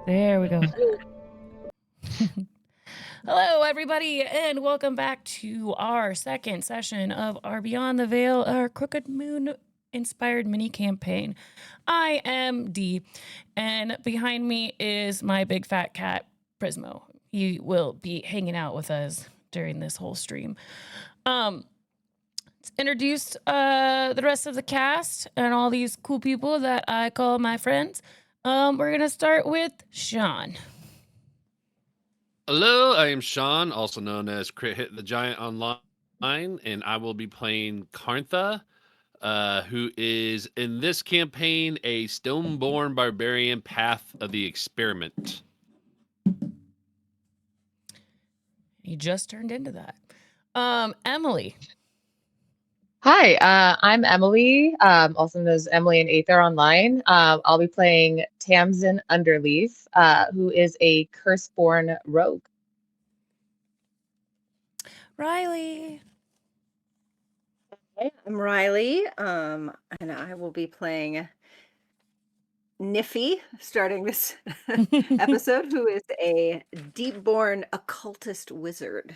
There we go. Hello, everybody, and welcome back to our second session of our Beyond the Veil, our Crooked Moon inspired mini campaign. I am Dee, and behind me is my big fat cat, Prismo. He will be hanging out with us during this whole stream. Let's introduce the rest of the cast and all these cool people that I call my friends. We're gonna start with Sean. Hello, I am Sean, also known as Crit Hit the Giant Online, and I will be playing Karntha, who is in this campaign a Stoneborn Barbarian Path of the Experiment. He just turned into that. Emily. Hi, I'm Emily, also known as Emily in Aether Online. I'll be playing Tamsin Underleaf, who is a Curseborn rogue. Riley. Hey, I'm Riley, and I will be playing Niffy, starting this episode, who is a deep-born occultist wizard.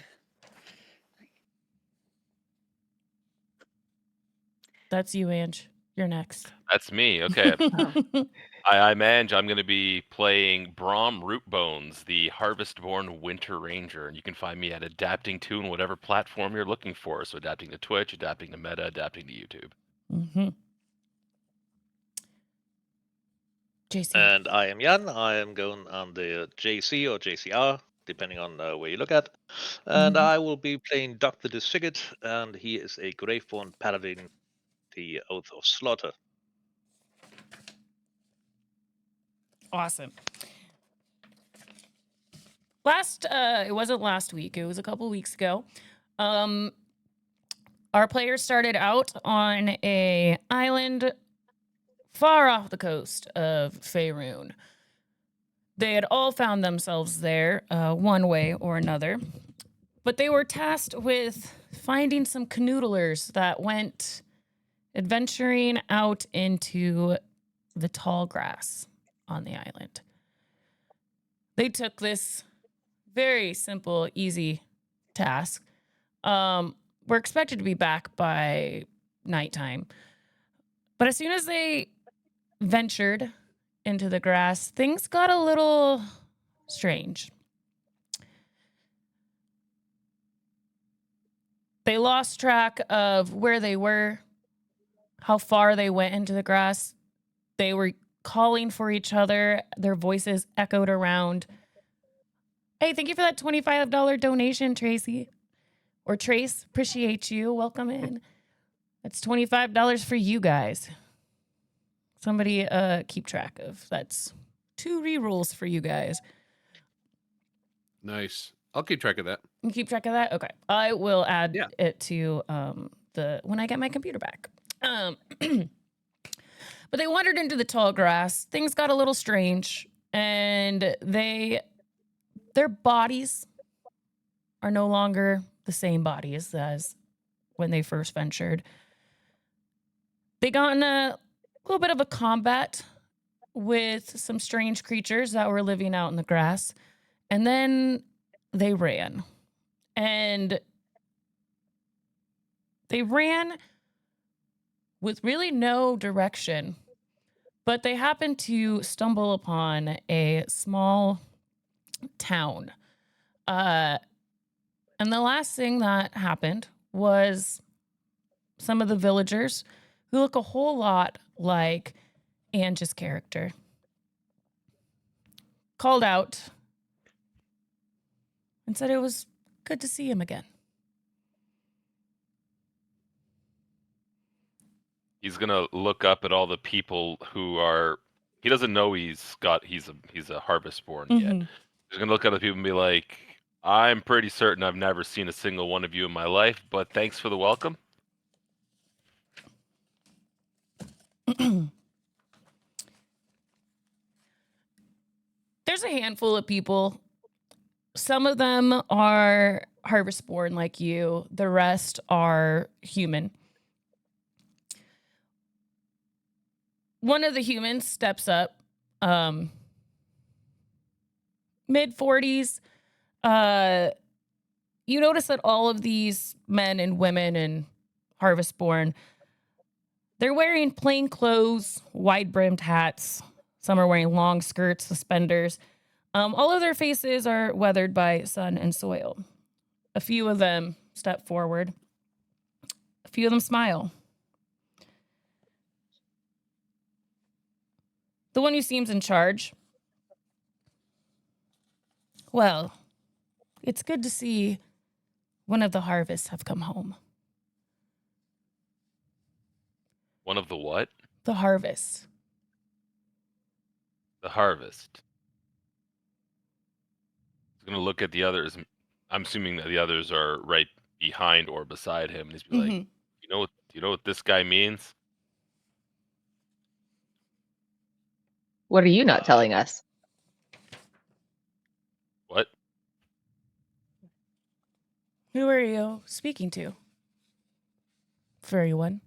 That's you, Ange. You're next. That's me. Okay. I'm Ange. I'm going to be playing Braum Rootbones, the Harvestborn Winter Ranger, and you can find me at Adapting to whatever platform you're looking for. So adapting to Twitch, adapting to Meta, adapting to YouTube. Mm-hmm. JC. And I am Jan. I am going on the JC or JCR, depending on where you look at. And I will be playing Dr. Disfigured, and he is a Graveborn Paladin, the Oath of Slaughter. Awesome. It wasn't last week. It was a couple weeks ago. Our players started out on a island far off the coast of Faerun. They had all found themselves there, one way or another. But they were tasked with finding some canoodlers that went adventuring out into the tall grass on the island. They took this very simple, easy task. We're expected to be back by nighttime. But as soon as they ventured into the grass, things got a little strange. They lost track of where they were, how far they went into the grass. They were calling for each other. Their voices echoed around. Hey, thank you for that $25 donation, Tracy. Or Trace, appreciate you. Welcome in. That's $25 for you guys. Somebody keep track of. That's 2 rerolls for you guys. Nice. I'll keep track of that. You keep track of that? Okay. I will add Yeah. it to when I get my computer back. But they wandered into the tall grass. Things got a little strange, and their bodies are no longer the same bodies as when they first ventured. They got in a little bit of a combat with some strange creatures that were living out in the grass, and then they ran. And they ran with really no direction, but they happened to stumble upon a small town. And the last thing that happened was some of the villagers, who look a whole lot like Ange's character, called out and said it was good to see him again. He's going to look up at all the people who are. He doesn't know he's a Harvestborn yet. He's going to look at the people and be like, I'm pretty certain I've never seen a single one of you in my life, but thanks for the welcome. There's a handful of people. Some of them are Harvestborn like you. The rest are human. One of the humans steps up. mid-40s. You notice that all of these men and women and Harvestborn, they're wearing plain clothes, wide-brimmed hats. Some are wearing long skirts, suspenders. All of their faces are weathered by sun and soil. A few of them step forward. A few of them smile. The one who seems in charge. Well, it's good to see one of the harvests have come home. One of the what? The harvest. The harvest. He's gonna look at the others. I'm assuming that the others are right behind or beside him, and he's be like, "You know what this guy means?" What are you not telling us? What? Who are you speaking to? Furry one.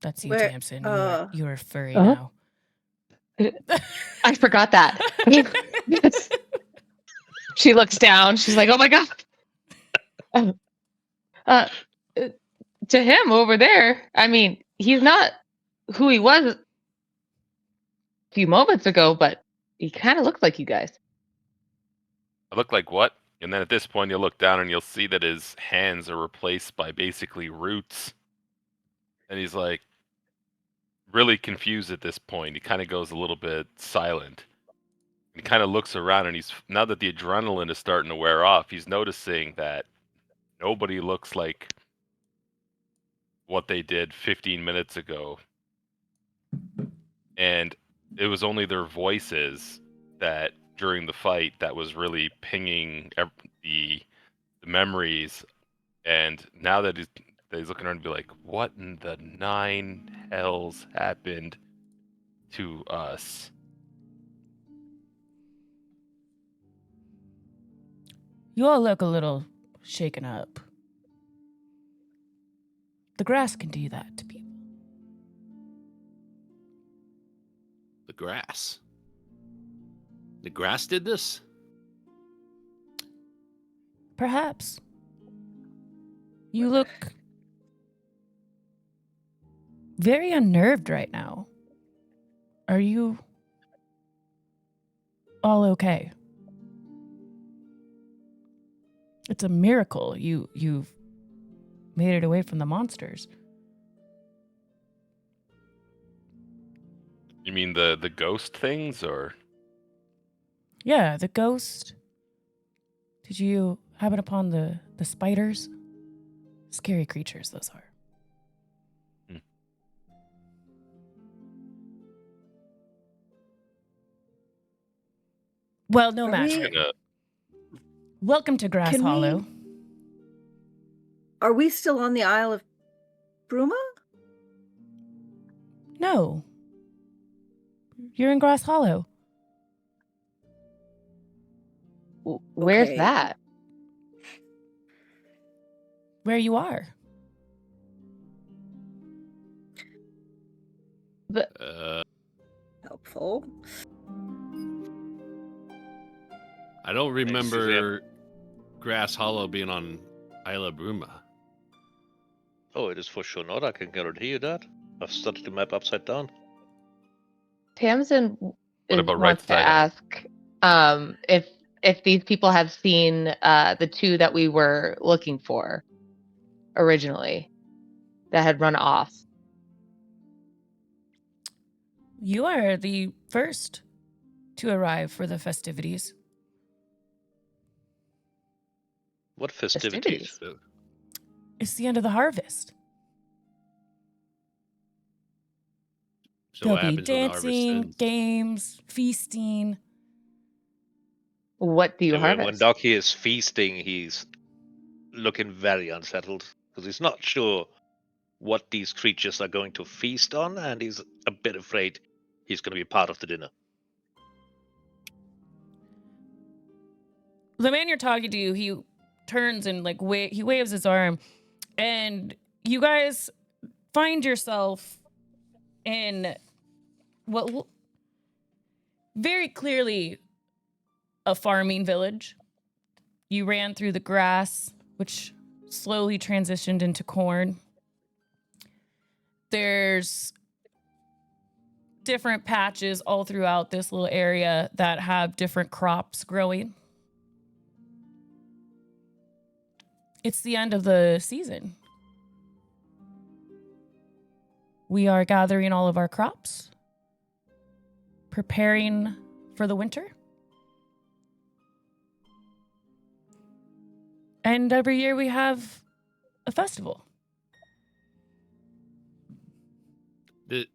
That's you, Where- Tamsin. uh, You are furry Uh-huh. now. I forgot that. She looks down. She's like, "Oh my god." To him over there, I mean, he's not who he was a few moments ago, but he kind of looks like you guys. I look like what? And then at this point, you'll look down and you'll see that his hands are replaced by basically roots. And he's like really confused at this point. He kind of goes a little bit silent. He kind of looks around and now that the adrenaline is starting to wear off, he's noticing that nobody looks like what they did 15 minutes ago. And it was only their voices that during the fight that was really pinging the memories. And now that he's looking around and be like, what in the 9 hells happened to us? You all look a little shaken up. The grass can do that to people. The grass. The grass did this? Perhaps. You look very unnerved right now. Are you all okay? It's a miracle you've made it away from the monsters. You mean the ghost things, or? Yeah, the ghost. Did you happen upon the spiders? Scary creatures, those are. Well, no Are matter. we- Welcome to Grasshollow. Are we still on the Isle of Bruma? No. You're in Grasshollow. Where's Okay. that? Where you are. Helpful. I don't Suzanne. remember Grasshollow being on Isla Bruma. Oh, it is for sure not. I can guarantee you that. I've studied the map upside down. Tamsin about right wants to side up? ask if these people have seen the two that we were looking for originally that had run off. You are the first to arrive for the festivities. What festivities? Festivities. So, It's the end of the harvest. so what There'll be happens when the harvest dancing, ends? games, feasting. What do you And when harvest? Docky is feasting, he's looking very unsettled because he's not sure what these creatures are going to feast on, and he's a bit afraid he's going to be part of the dinner. The man you're talking to, he turns and he waves his arm, and you guys find yourself in very clearly a farming village. You ran through the grass, which slowly transitioned into corn. There's different patches all throughout this little area that have different crops growing. It's the end of the season. We are gathering all of our crops, preparing for the winter. And every year we have a festival.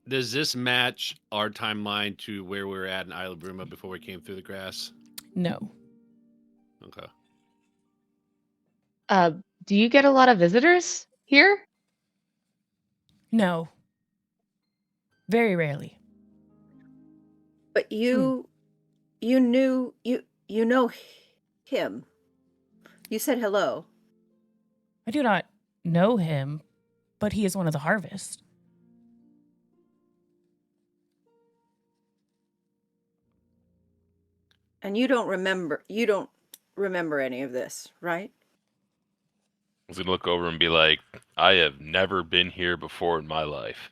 Does this match our timeline to where we were at in Isla Bruma before we came through the grass? No. Okay. Do you get a lot of visitors here? No. Very rarely. But you know him. You said hello. I do not know him, but he is one of the harvest. And you don't remember any of this, right? I was gonna look over and be like, I have never been here before in my life.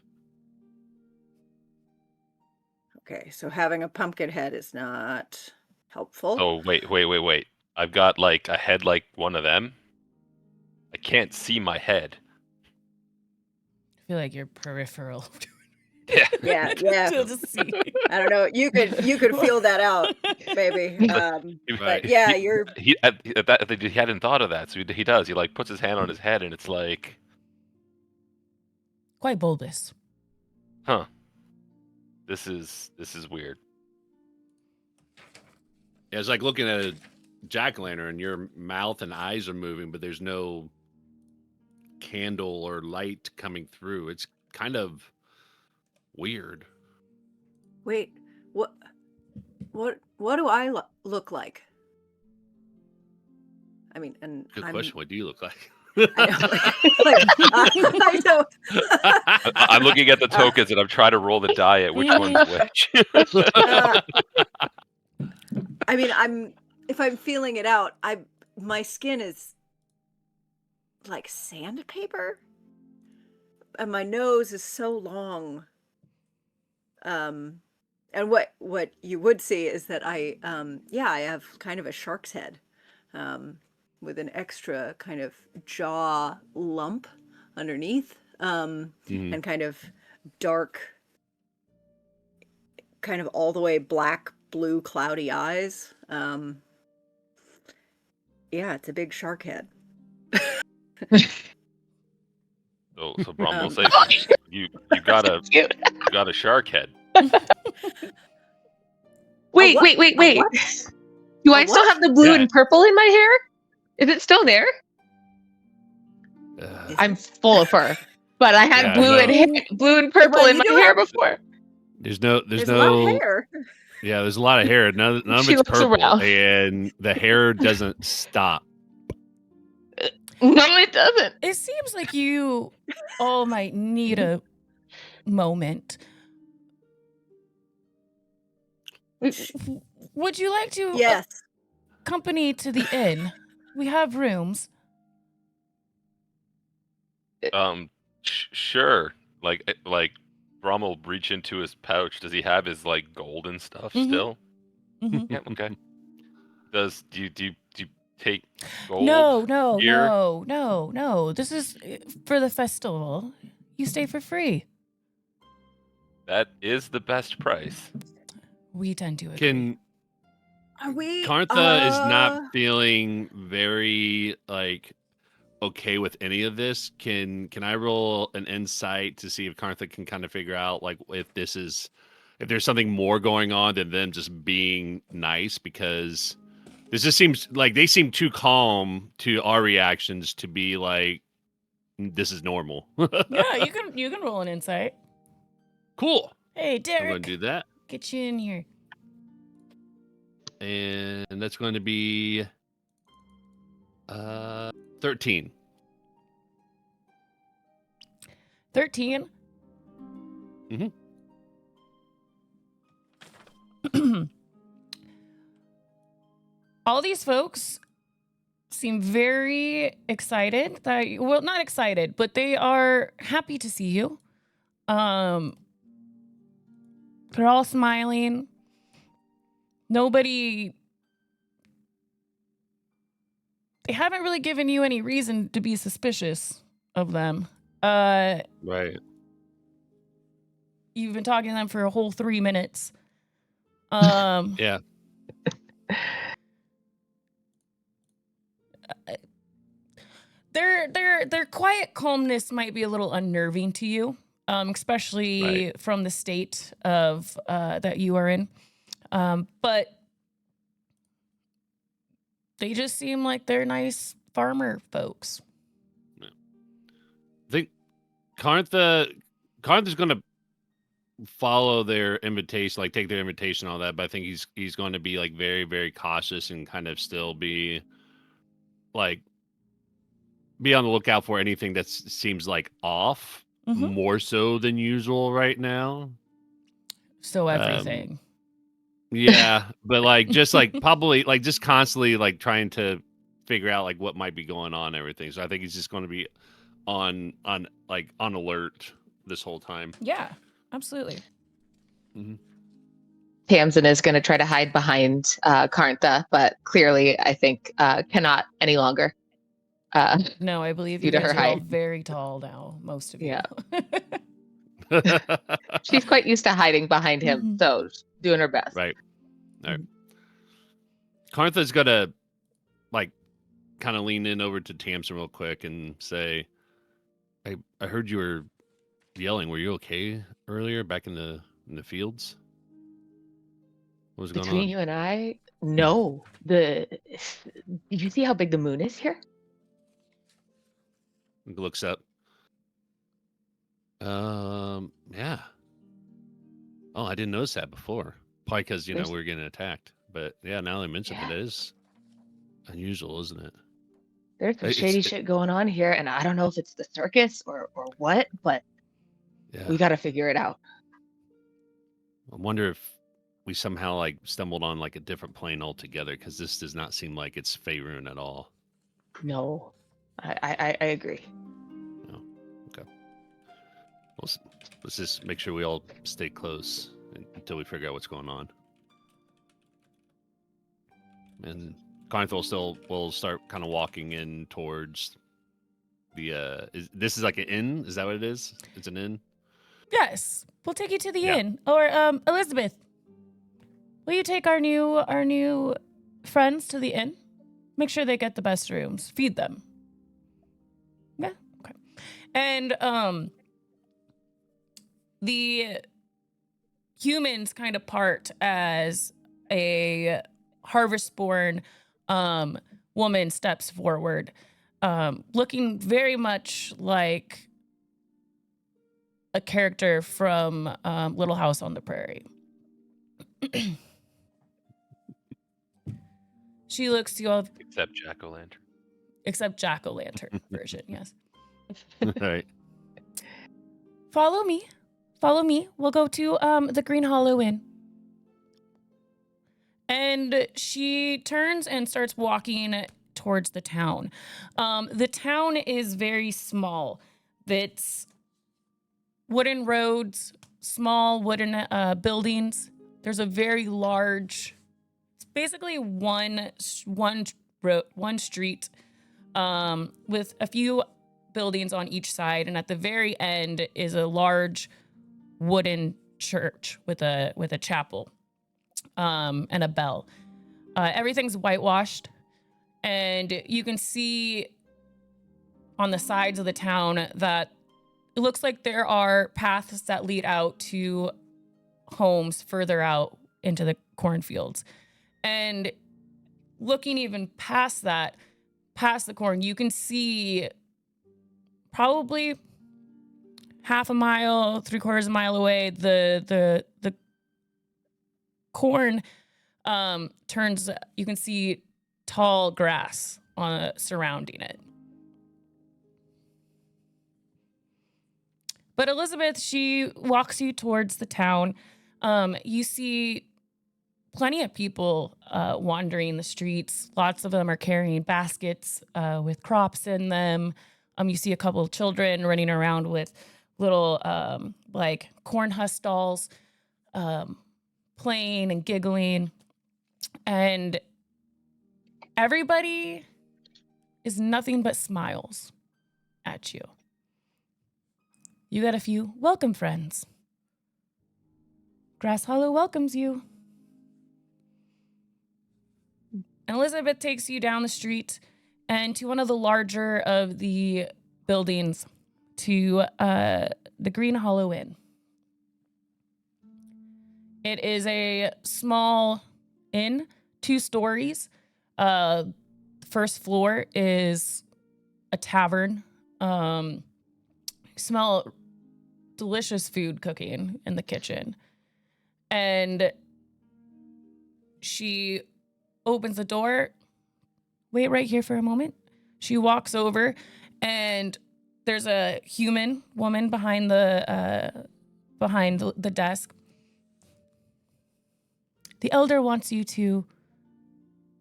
Okay, so having a pumpkin head is not helpful. Oh, wait. I've got like a head like one of them. I can't see my head. I feel like you're peripheral. Yeah. Yeah. To just see. I don't know. You could feel that out, maybe. But yeah, he hadn't thought of that, so he does. He like puts his hand on his head, and it's like, Quite bulbous. huh? This is weird. Yeah, it's like looking at a jack-o'-lantern and your mouth and eyes are moving, but there's no candle or light coming through. It's kind of weird. wait. What do I look like? I mean, and Good question. What do you look like? I know. I'm looking at the tokens and I'm trying to roll the die at which one's which. I mean, if I'm feeling it out, my skin is like sandpaper, and my nose is so long. And what you would see is that I have kind of a shark's head, with an extra kind of jaw lump underneath, and kind of dark, kind of all the way black, blue, cloudy eyes. Yeah, it's a big shark head. So Brom will say, you got a shark head. Wait. what? Do I A still what? have the blue Yeah. and purple in my hair? Is it still there? Uh, I'm full of fur, but I had Yeah, blue no. and purple Well, in you my do hair have- before. there's There's a lot of hair. Yeah, there's a lot of hair. None of She it's looks purple, around. and the hair doesn't stop. No, it doesn't. It seems like you all might need a moment. Would you like to Yes. accompany to the inn? We have rooms. Sure. Like Brom will reach into his pouch. Does he have his like gold and stuff Mhm. still? Mhm. Yeah. Okay. Do you take gold? No. gear? No. This is for the festival. You stay for free. That is the best price. We tend to agree. Can Are we? Cartha is not feeling very like okay with any of this. Can I roll an insight to see if Cartha can kind of figure out like if there's something more going on than them just being nice, because this just seems like they seem too calm to our reactions to be like this is normal. Yeah, you can roll an insight. Cool. Hey, I'm Derek, going to do that. get you in here. And that's going to be 13. 13. Mhm. all these folks seem very excited well, not excited, but they are happy to see you. They're all smiling. They haven't really given you any reason to be suspicious of them. Right. You've been talking to them for a whole 3 minutes. Yeah. Their quiet calmness might be a little unnerving to you, especially Right. from the state of that you are in. But they just seem like they're nice farmer folks. I think Carntha's going to follow their invitation, like take their invitation, all that. But I think he's going to be like very, very cautious and kind of still be like be on the lookout for anything that seems like off, more so than usual right now. So everything. Yeah, but like just like probably like just constantly like trying to figure out like what might be going on and everything. So I think he's just going to be on alert this whole time. Yeah, absolutely. Tamsin is going to try to hide behind Carntha, but clearly I think cannot any longer. No, I believe due you to guys her are all height. very tall now, most of Yeah. you. She's quite used to hiding behind him, so she's doing her best. Right. All right. Carntha's gonna like kind of lean in over to Tamsin real quick and say, I heard you were yelling. Were you okay earlier back in the fields? What was going Between on? you and I, no. Did you see how big the moon is here? Looks up. Yeah. Oh, I didn't notice that before. Probably because we were getting attacked. But yeah, now that I mentioned it is unusual, isn't it? There's some shady shit going on here, and I don't know if it's the circus or what, but we got to figure it out. I wonder if we somehow like stumbled on like a different plane altogether, because this does not seem like it's Faerun at all. No, I agree. No. Okay. Let's just make sure we all stay close until we figure out what's going on. And Carntha will start kind of walking in towards the this is like an inn? Is that what it is? It's an inn? Yes, we'll take you to the inn. Or Elizabeth, will you take our new friends to the inn? Make sure they get the best rooms. Feed them. Yeah. Okay. And the humans kind of part as a harvest-born woman steps forward, looking very much like a character from Little House on the Prairie. She looks to you all. Except Jack-o'-lantern. Except Jack-o'-lantern version, yes. All right. Follow me. We'll go to the Grasshollow Inn. And she turns and starts walking towards the town. The town is very small. It's wooden roads, small wooden buildings. There's a very large, it's basically one street with a few buildings on each side, and at the very end is a large wooden church with a chapel and a bell. Everything's whitewashed, and you can see on the sides of the town that it looks like there are paths that lead out to homes further out into the cornfields. And looking even past that, past the corn, you can see probably half a mile, 3/4 mile away, the corn turns, you can see tall grass surrounding it. But Elizabeth, she walks you towards the town. You see plenty of people wandering the streets. Lots of them are carrying baskets with crops in them. You see a couple of children running around with little like corn husk dolls, playing and giggling. And everybody is nothing but smiles at you. You got a few welcome friends. Grasshollow welcomes you. And Elizabeth takes you down the street and to one of the larger of the buildings, to the Grasshollow Inn. It is a small inn, 2 stories. First floor is a tavern. Smell delicious food cooking in the kitchen. And she opens the door. Wait right here for a moment. She walks over, and there's a human woman behind the desk. The elder wants you to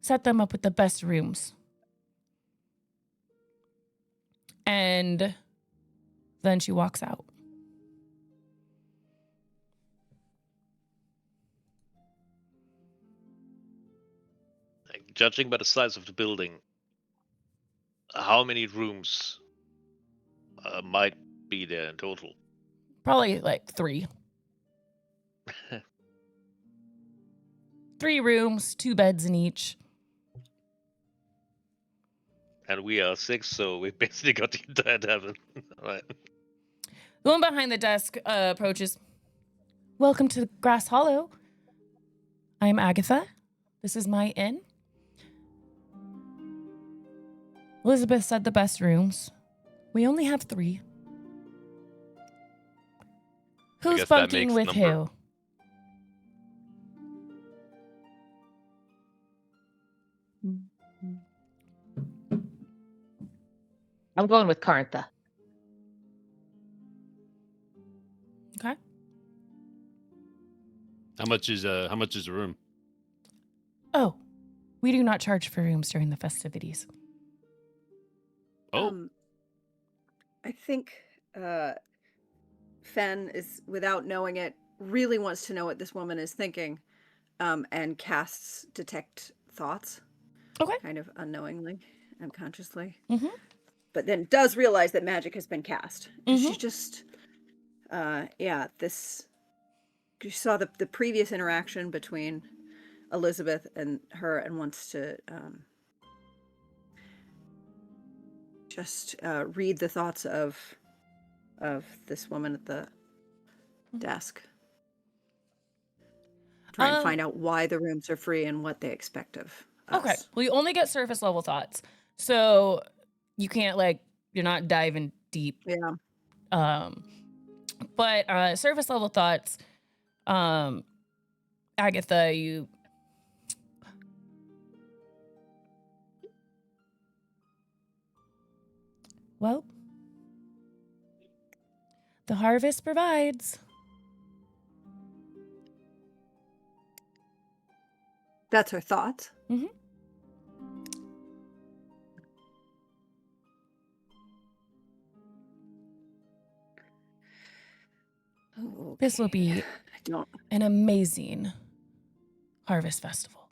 set them up with the best rooms. And then she walks out. Judging by the size of the building, how many rooms might be there in total? Probably like 3. 3 rooms, 2 beds in each. And we are 6, so we basically got the entire tavern. Right. The one behind the desk approaches. Welcome to Grasshollow. I am Agatha. This is my inn. Elizabeth said the best rooms. We only have 3. Who's guess that bunking makes with number- who? I'm going with Carntha. Okay. How much is a room? Oh, we do not charge for rooms during the festivities. Oh, I think Fen is, without knowing it, really wants to know what this woman is thinking, and casts Detect Thoughts. Okay. Kind of unknowingly, unconsciously. Mm-hmm. But then does realize that magic has been cast. Mhm. She just, you saw the previous interaction between Elizabeth and her, and wants to just read the thoughts of this woman at the desk. Try and find out why the rooms are free and what they expect of us. Okay. Well, you only get surface level thoughts. So you can't, like, you're not diving deep. Yeah. But surface level thoughts, Agatha, you... Well, the harvest provides. That's her thoughts. Mm-hmm. Oh, This will be I don't. an amazing harvest festival.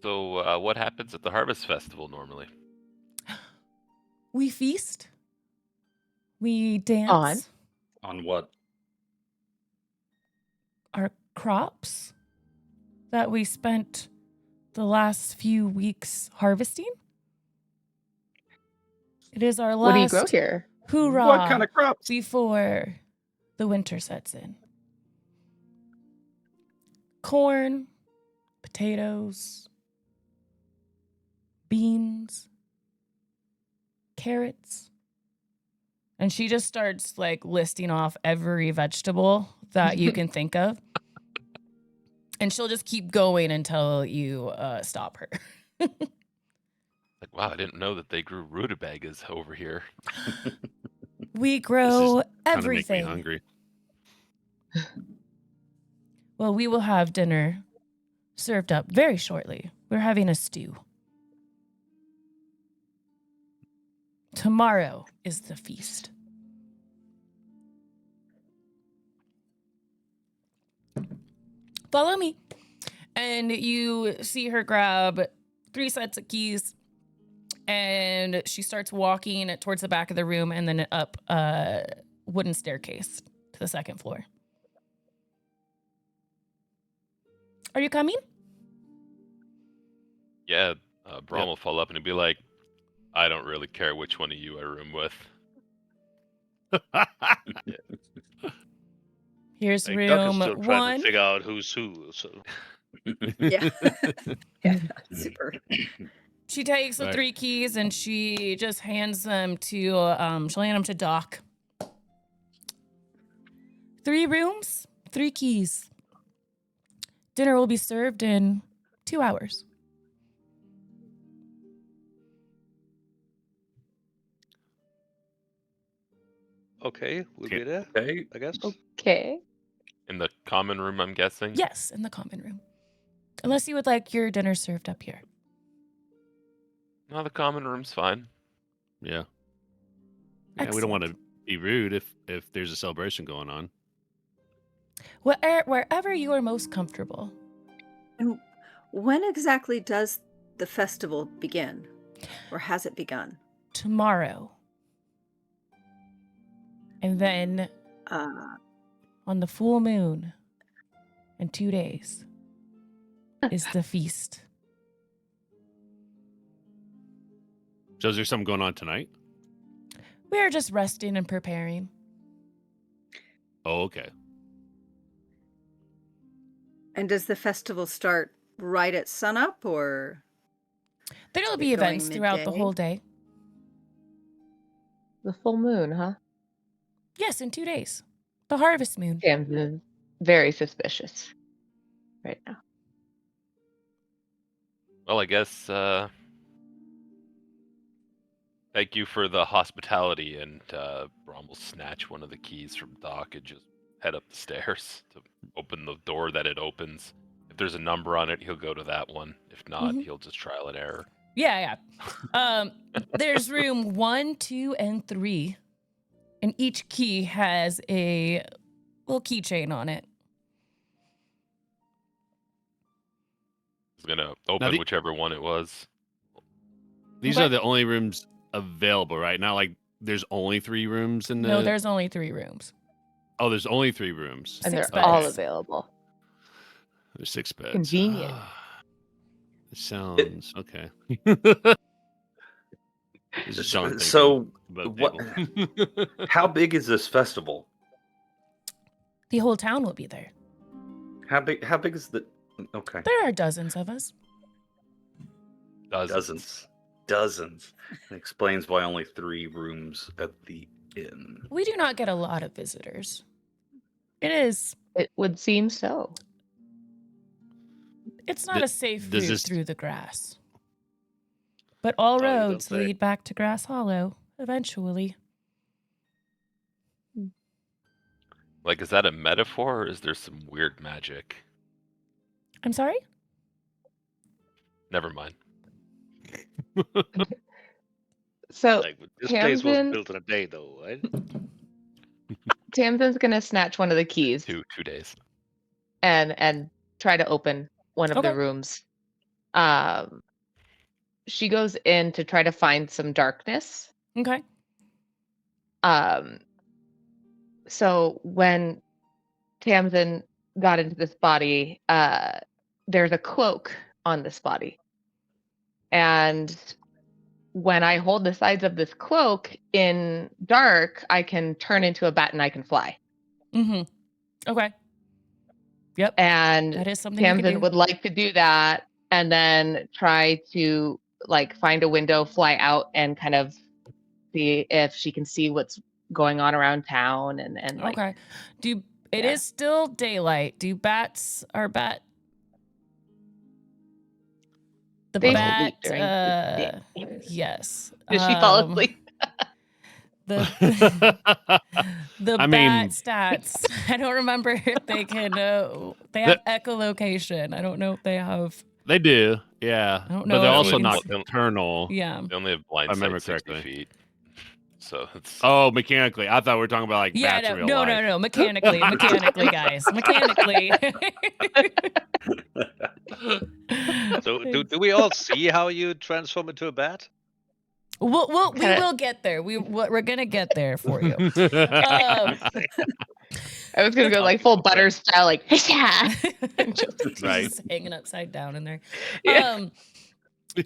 So, what happens at the Harvest Festival normally? We feast. We dance. On what? Our crops that we spent the last few weeks harvesting. It is our last What do you grow here? hoorah What kind of crops? before the winter sets in. Corn, potatoes, beans, carrots. And she just starts, like, listing off every vegetable that you can think of. And she'll just keep going until you stop her. Like, wow, I didn't know that they grew rutabagas over here. We grow Kind of make me everything. hungry. Well, we will have dinner served up very shortly. We're having a stew. Tomorrow is the feast. Follow me. And you see her grab 3 sets of keys, and she starts walking towards the back of the room and then up a wooden staircase to the 2nd floor. Are you coming? Yeah, Brom Yep. will follow up and he'll be like, I don't really care which one of you I room with. Here's Like, Doc is room still trying to 1. figure out who's who. So Yeah. Yeah. Super. She takes the Right. 3 keys and she just hands them to, she'll hand them to Doc. 3 rooms, 3 keys. Dinner will be served in 2 hours. okay, we'll Okay. be there, Okay. I guess. Okay. In the common room, I'm guessing? Yes, in the common room. Unless you would like your dinner served up here. No, the common room's fine. Yeah. Yeah, we don't want to Excellent. be rude if there's a celebration going on. Wherever you are most comfortable. And when exactly does the festival begin? Or has it begun? Tomorrow. And then on the full moon in 2 days is the feast. So is there something going on tonight? We are just resting and preparing. Oh, okay. And does the festival start right at sunup, or There'll is be it going events throughout the midday? whole day. The full moon, huh? Yes, in 2 days. The harvest moon. Tamsin is very suspicious right now. Well, I guess, thank you for the hospitality, and Brom will snatch one of the keys from Doc and just head up the stairs to open the door that it opens. If there's a number on it, he'll go to that one. If not, Mhm. he'll just trial and error. Yeah. There's room 1, 2, and 3. And each key has a little keychain on it. He's gonna open the- whichever one it was. These Okay. are the only rooms available, right? Not like there's only 3 rooms in the. No, there's only 3 rooms. Oh, there's only 3 rooms. And 6 they're all beds. available. There's 6 beds. Convenient. It sounds okay. This is Sean thinking So, about what? table. How big is this festival? The whole town will be there. How big? How big is the? Okay, There are dozens of us. dozens. It explains why only 3 rooms at the inn. We do not get a lot of visitors. It Would seem so. it's not D- a safe does route this- through the grass. But all Oh, you don't roads say. lead back to Grasshollow eventually. Like, is that a metaphor, or is there some weird magic? I'm sorry? Never mind. So Like, this place was Tamsin, built in a day, though, right? Tamsin's gonna snatch one of the keys 2 days. and try to open one of Okay. the rooms. She goes in to try to find some darkness. Okay. So when Tamsin got into this body, there's a cloak on this body. And when I hold the sides of this cloak in dark, I can turn into a bat and I can fly. Mm-hmm. Okay. Yep. And That is something you can Tamsin do. would like to do that and then try to like find a window, fly out, and kind of see if she can see what's going on around town and like Okay. It yeah. is still daylight. The They bat sleep during the day. yes. Did she fall asleep? The the I bat mean, stats. I don't remember if they can. They have echolocation. I don't know if they have. they do, yeah, I don't but know they're if you also can nocturnal. Yeah. They only have If blind I remember sight 60 correctly. feet. So it's Oh, mechanically. I thought we were talking about like Yeah. bats in No. real No. life. No. No. Mechanically. Mechanically, guys. Mechanically. So do we all see how you transform into a bat? we Kinda- will get there. We're gonna get there for you. I was gonna go like full butter style, like yeah. Right. Just hanging upside down in there. Yeah.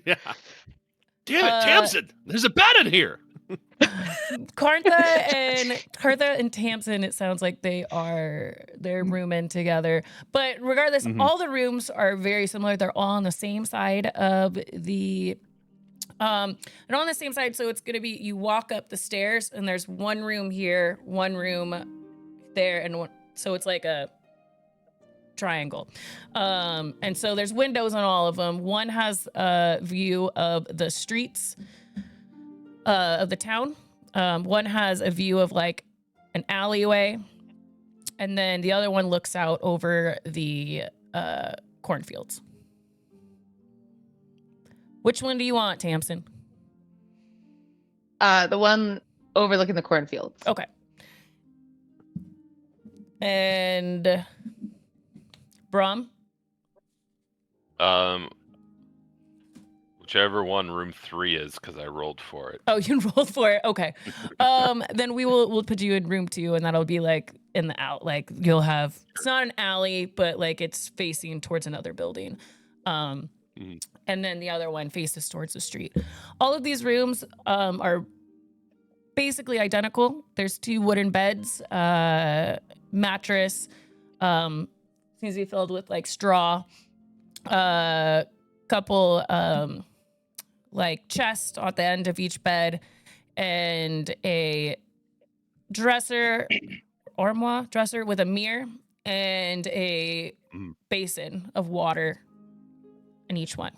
Yeah. Damn it, Uh, Tamsin! There's a bat in here. Cartha and Tamsin, it sounds like they're rooming together. But regardless, all the rooms are very similar. They're all on the same side of the they're on the same side, so it's gonna be you walk up the stairs and there's one room here, one room there, and one, so it's like a triangle. And so there's windows on all of them. One has a view of the streets of the town. One has a view of like an alleyway, and then the other one looks out over the cornfields. Which one do you want, Tamsin? The one overlooking the cornfields. Okay. And Brum? Whichever one room 3 is, because I rolled for it. Oh, you rolled for it. Okay. Then we'll put you in room 2, and that'll be like in the out. Like you'll have, it's not an alley, but like it's facing towards another building. And then the other one faces towards the street. All of these rooms are basically identical. There's 2 wooden beds, mattress, seems to be filled with like straw, couple like chest at the end of each bed, and a armoire dresser with a mirror and a basin of water in each one.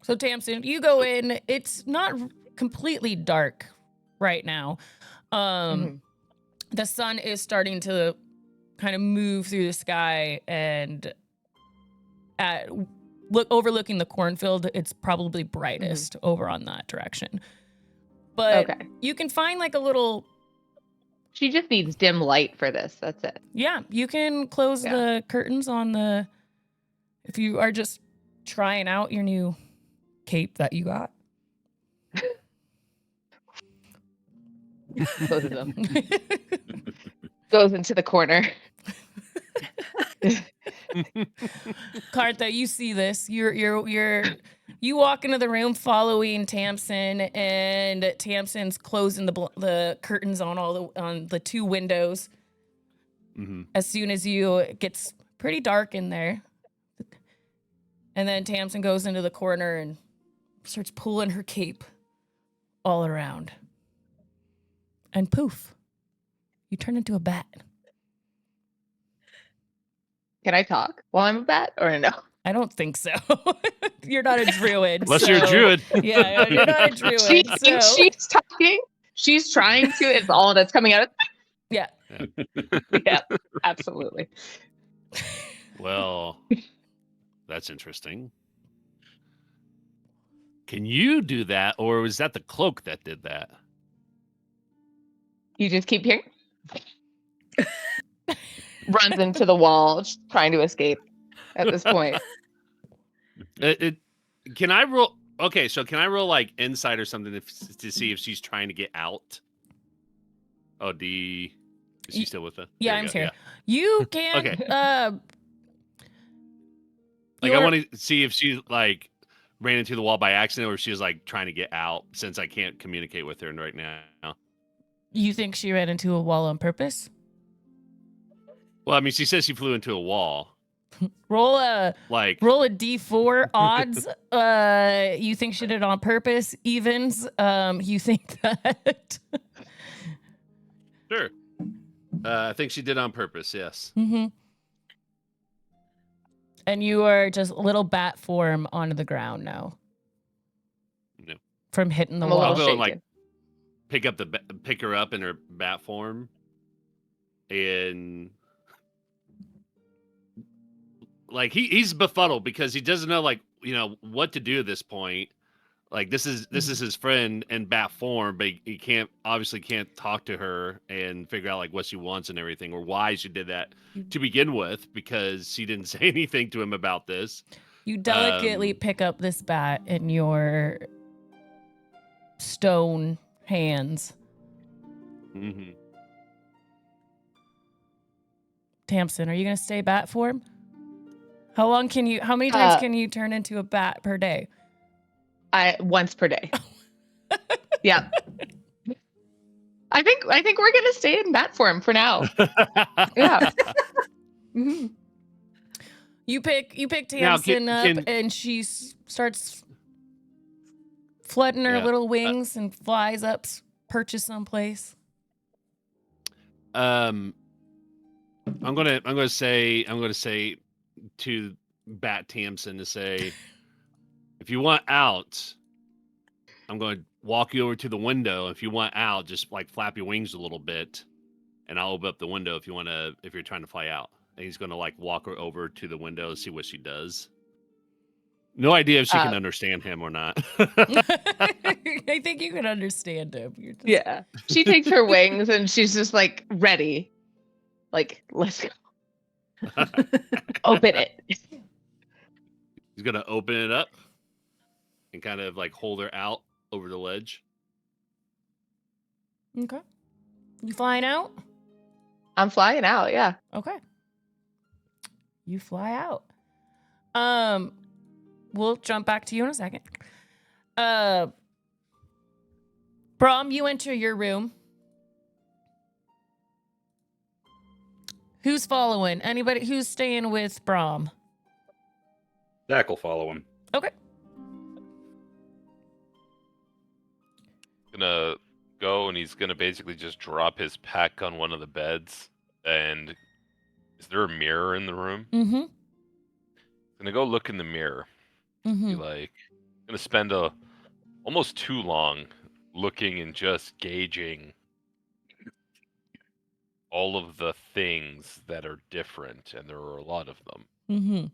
So Tamsin, you go in. It's not completely dark right now. The sun is starting to kind of move through the sky, and overlooking the cornfield, it's probably brightest over on that direction. But Okay. you can find like a little. She just needs dim light for this. That's it. Yeah, you can close the curtains on the. If you are just trying out your new cape that you got. Both of them. Goes into the corner. Cartha, you see this. You walk into the room following Tamsin, and Tamsin's closing the curtains on the 2 windows. As soon as it gets pretty dark in there. And then Tamsin goes into the corner and starts pulling her cape all around. And poof, you turn into a bat. Can I talk while I'm a bat or no? I don't think so. You're not a druid. Unless you're a druid. Yeah, you're not a druid. She's talking. She's trying to. It's all that's coming out. Yeah. Yeah, absolutely. Well, that's interesting. Can you do that, or was that the cloak that did that? You just keep hearing. Runs into the wall, just trying to escape at this point. Can I roll? Okay, so can I roll like insight or something to see if she's trying to get out? Oh, is she still with us? Yeah, I'm here. You can. Okay. Like I want to see if she like ran into the wall by accident, or if she was like trying to get out. Since I can't communicate with her right now. You think she ran into a wall on purpose? Well, I mean, she says she flew into a wall. Roll a D4 odds. You think she did it on purpose? Evens. You think that? Sure. I think she did on purpose. Yes. Mm-hmm. And you are just little bat form onto the ground now. No. from hitting the I'm a wall. little I'll go and like shaken. pick her up in her bat form, and like he's befuddled because he doesn't know what to do at this point. Like this is his friend in bat form, but he can't talk to her and figure out like what she wants and everything, or why she did that to begin with, because she didn't say anything to him about this. You delicately pick up this bat in your stone hands. Mm-hmm. Tamsin, are you gonna stay bat form? How many times can you turn into a bat per day? Once per day. Yeah. I think we're gonna stay in bat form for now. Yeah. Mm-hmm. You pick Now, Tamsin up, and she starts flooding her little wings and flies up, perches someplace. I'm gonna say to Bat Tamsin to say, if you want out, I'm going to walk you over to the window. If you want out, just like flap your wings a little bit, and I'll open up the window if you're trying to fly out. And he's gonna like walk her over to the window and see what she does. No idea if she can understand him or not. I think you can understand him. Yeah. She takes her wings and she's just like ready. Like, let's go. Open it. He's gonna open it up and kind of like hold her out over the ledge. Okay. You flying out? I'm flying out, yeah. Okay. You fly out. We'll jump back to you in a second. Brom, you enter your room. Who's following? Anybody who's staying with Brom? Dak will follow him. Okay. Gonna go, and he's gonna basically just drop his pack on one of the beds. And is there a mirror in the room? Mm-hmm. Gonna go look in the mirror. Be like, gonna spend almost too long looking and just gauging all of the things that are different, and there are a lot of them. Mm-hmm.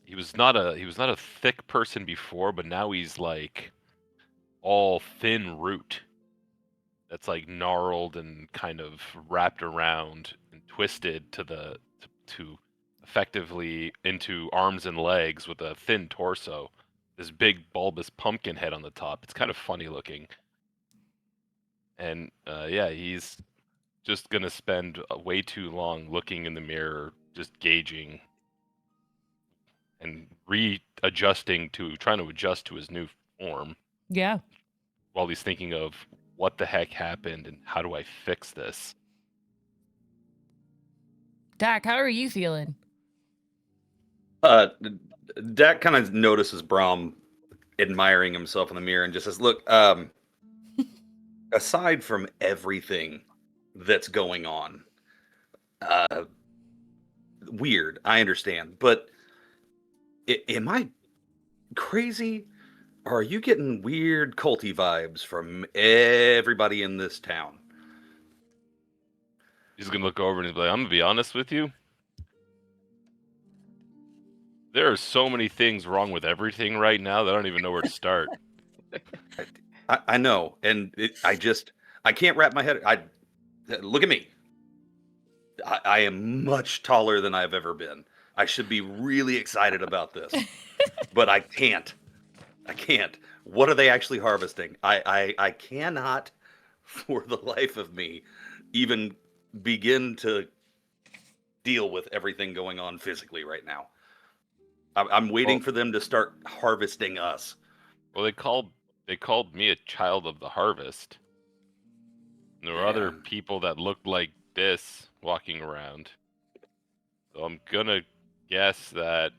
He was not a thick person before, but now he's like all thin root that's like gnarled and kind of wrapped around and twisted to effectively into arms and legs with a thin torso. This big bulbous pumpkin head on the top. It's kind of funny looking. And he's just gonna spend way too long looking in the mirror, just gauging and trying to adjust to his new form. Yeah. While he's thinking of what the heck happened and how do I fix this. Dak, how are you feeling? Dak kind of notices Brom admiring himself in the mirror and just says, "Look, aside from everything that's going on, weird, I understand, but am I crazy? Or are you getting weird culty vibes from everybody in this town?" He's gonna look over and he's like, "I'm gonna be honest with you. There are so many things wrong with everything right now that I don't even know where to start." I know, and I can't wrap my head. Look at me. I am much taller than I've ever been. I should be really excited about this, but I can't. What are they actually harvesting? I cannot, for the life of me, even begin to deal with everything going on physically right now. I'm waiting for them to start harvesting us. Well, they called me a child of the harvest. And there were other people that looked like this walking around. So I'm gonna guess that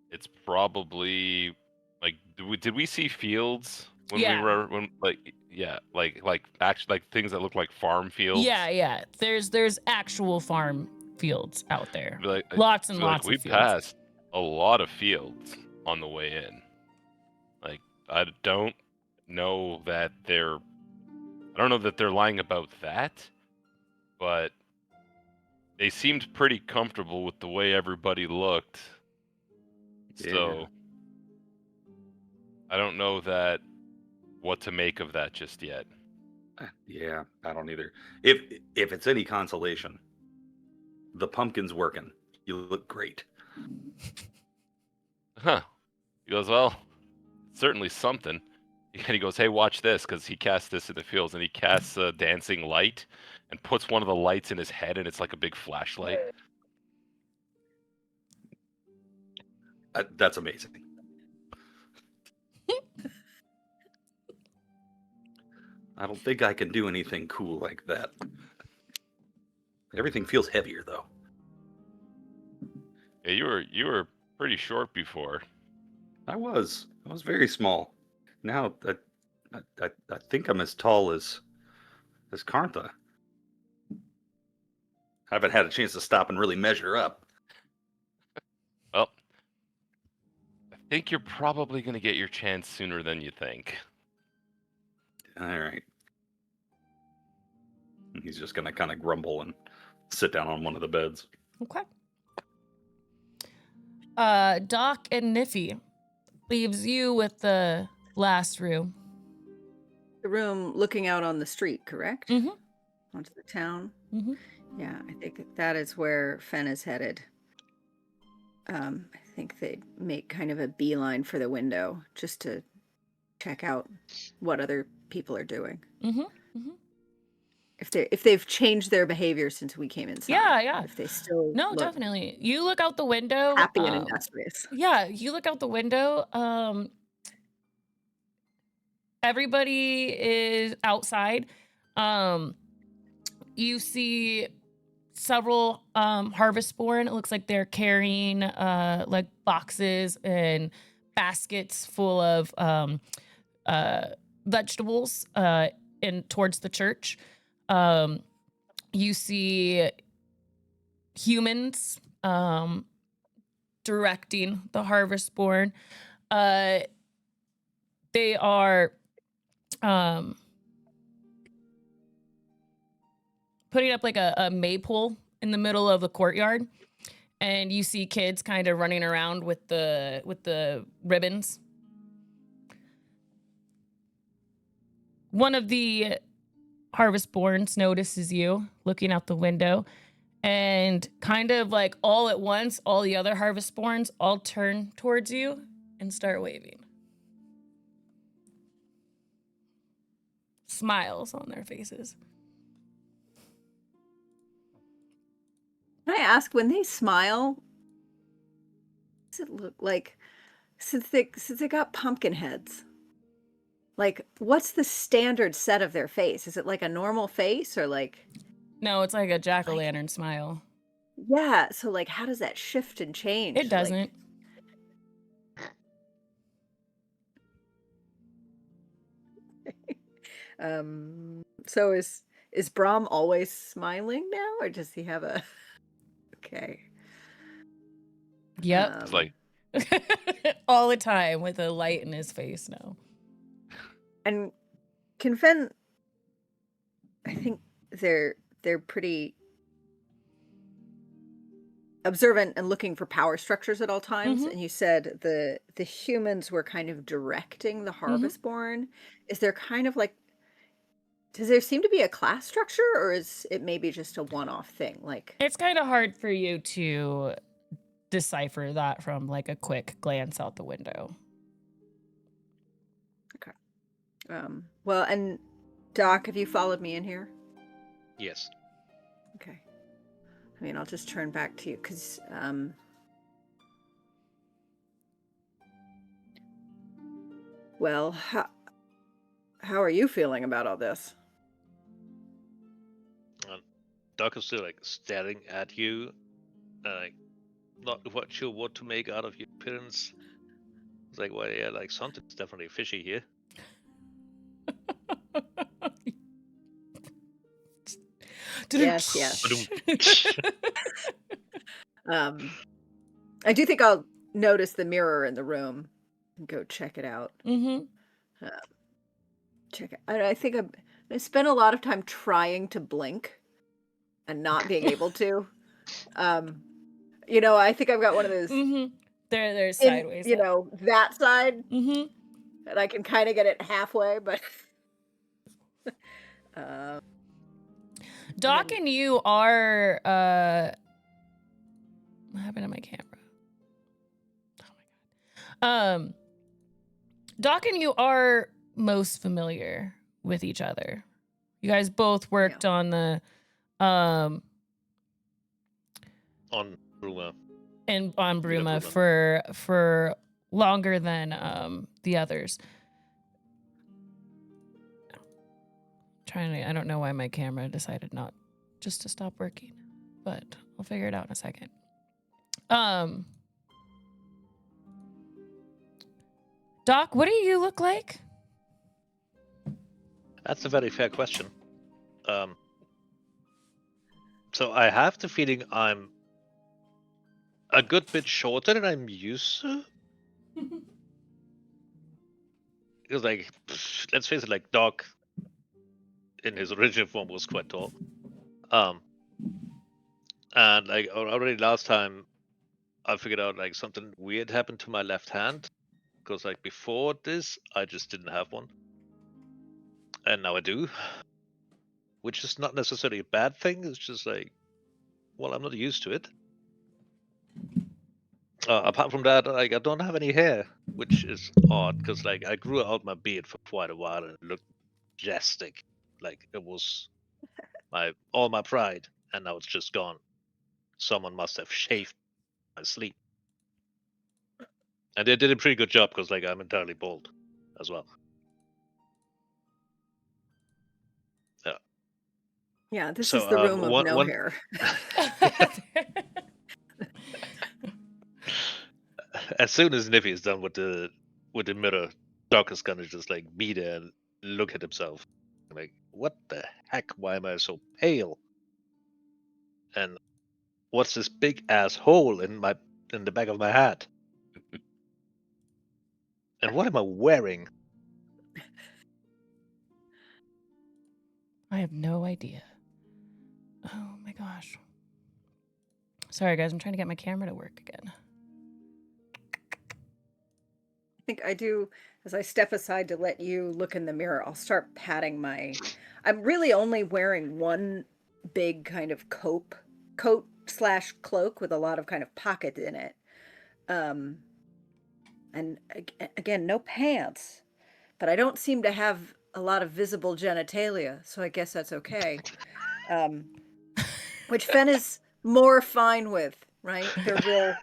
it's probably like, did we see fields when we were actually like things that look like farm fields? Yeah. There's actual farm fields out there. Like, Lots and lots we of fields. passed a lot of fields. on the way in. Like, I don't know that they're lying about that, but they seemed pretty comfortable with the way everybody looked. So I don't know what to make of that just yet. Yeah, I don't either. If it's any consolation, the pumpkin's working. You look great. Huh. He goes, well, certainly something. And he goes, hey, watch this, because he casts this in the fields, and he casts a dancing light and puts one of the lights in his head, and it's like a big flashlight. That's amazing. I don't think I can do anything cool like that. Everything feels heavier, though. Yeah, you were pretty short before. I was very small. Now I think I'm as tall as Karntha. I haven't had a chance to stop and really measure up. Well, I think you're probably going to get your chance sooner than you think. All right. He's just gonna kind of grumble and sit down on one of the beds. Okay. Doc and Niffy leaves you with the last room. The room looking out on the street, correct? Mm-hmm. Onto the town. Mm-hmm. Yeah, I think that is where Fen is headed. I think they make kind of a beeline for the window just to check out what other people are doing. Mm-hmm. Mm-hmm. If they've changed their behavior since we came inside. Yeah. If they still look definitely. You look out the window. happy and industrious. Yeah, you look out the window. Everybody is outside. You see several Harvestborn. It looks like they're carrying like boxes and baskets full of vegetables in towards the church. You see humans directing the Harvestborn. They are putting up like a maypole in the middle of the courtyard, and you see kids kind of running around with the ribbons. One of the Harvestborns notices you looking out the window, and kind of like all at once, all the other Harvestborns all turn towards you and start waving. Smiles on their faces. Can I ask, when they smile, does it look like, since they got pumpkin heads, like, what's the standard set of their face? Is it like a normal face, or like? No, it's like a jack-o'-lantern smile. Yeah, so like, how does that shift and change? It doesn't. So is Brahm always smiling now, or does he have a? Okay. Yep. It's like, all the time with a light in his face now. And can Fen, I think they're pretty observant and looking for power structures at all times. Mhm. And you said the humans were kind of directing the Harvestborn. Is there kind of like, does there seem to be a class structure, or is it maybe just a one-off thing? Like, It's kind of hard for you to decipher that from like a quick glance out the window. well, and Doc, have you followed me in here? Yes. Okay. I mean, I'll just turn back to you because well, how are you feeling about all this? Doc is still like staring at you, like not quite sure what to make out of your appearance. It's like, well, yeah, like something's definitely fishy here. Yes. I do think I'll notice the mirror in the room and go check it out. Mm-hmm. Check it. I think I spent a lot of time trying to blink and not being able to. I think I've got one of those Mm-hmm. There's in, sideways. that side, Mm-hmm. and I can kind of get it halfway, but Doc and you are what happened to my camera? Oh my god. Doc and you are most familiar with each other. You guys both worked on the On Bruma. and on Bruma Bruma. for longer than the others. I don't know why my camera decided not just to stop working, but I'll figure it out in a second. Doc, what do you look like? That's a very fair question. So I have the feeling I'm a good bit shorter than I'm used to. Because, like, let's face it, like, Doc in his original form was quite tall. And, like, already last time I figured out, like, something weird happened to my left hand. Because, like, before this, I just didn't have one. And now I do. Which is not necessarily a bad thing. It's just like, well, I'm not used to it. Apart from that, like, I don't have any hair, which is odd because, like, I grew out my beard for quite a while and it looked majestic, like it was all my pride, and now it's just gone. Someone must have shaved my sleep, and they did a pretty good job because, like, I'm entirely bald as well. Yeah, this is the room of no hair. As soon as Niffy is done with the mirror, Doc is gonna just like be there and look at himself, like, what the heck? Why am I so pale? And what's this big ass hole in the back of my hat? And what am I wearing? I have no idea. Oh my gosh. Sorry guys, I'm trying to get my camera to work again. I think I do, as I step aside to let you look in the mirror, I'll start patting I'm really only wearing one big kind of coat/cloak with a lot of kind of pockets in it. And again, no pants, but I don't seem to have a lot of visible genitalia, so I guess that's okay. Which Fen is more fine with, right? They're real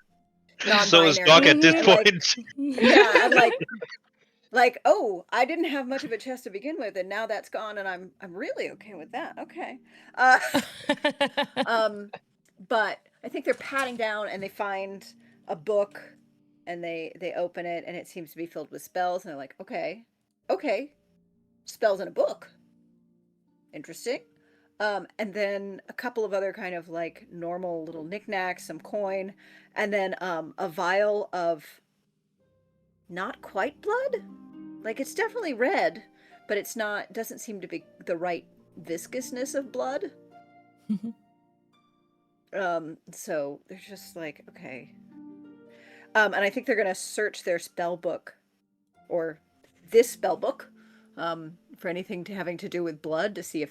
non-binary. So is Doc at this point. Yeah, I'm like, oh, I didn't have much of a chest to begin with, and now that's gone, and I'm really okay with that. Okay. But I think they're patting down, and they find a book, and they open it, and it seems to be filled with spells, and they're like, okay, spells in a book. Interesting. And then a couple of other kind of like normal little knickknacks, some coin, and then a vial of not quite blood. Like, it's definitely red, but it's not, doesn't seem to be the right viscousness of blood. So they're just like, okay. And I think they're going to search their spell book, or this spell book, for anything having to do with blood, to see if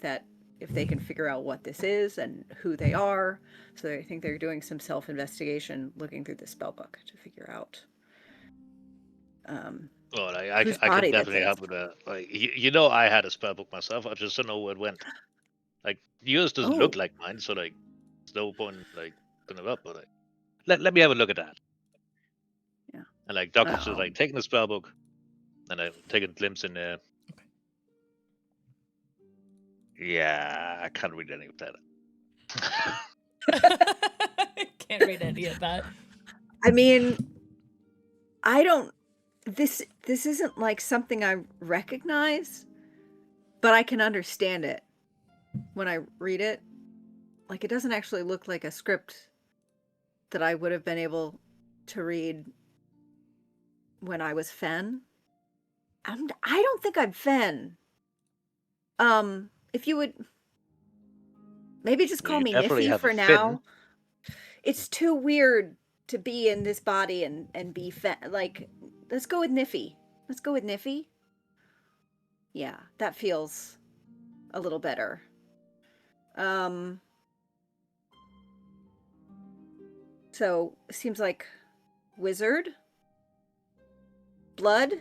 they can figure out what this is and who they are. So I think they're doing some self-investigation, looking through the spell book to figure out. Well, I can definitely help with that. Like, I had a spell book myself. I just don't know where it went. Like, yours doesn't look like mine, so like, there's no point like putting it up. But like, let me have a look at that. Yeah. And like, Doc is just like taking the spell book, and I'm taking a glimpse in there. Yeah, I can't read any of that. Can't read any of that. I mean, I don't. This isn't like something I recognize, but I can understand it when I read it. Like, it doesn't actually look like a script that I would have been able to read when I was Fen. I don't think I'm Fen. If you would maybe just call You me definitely Niffy have a for fin. now. It's too weird to be in this body and be Fen. Like, let's go with Niffy. Let's go with Niffy. Yeah, that feels a little better. So seems like wizard, blood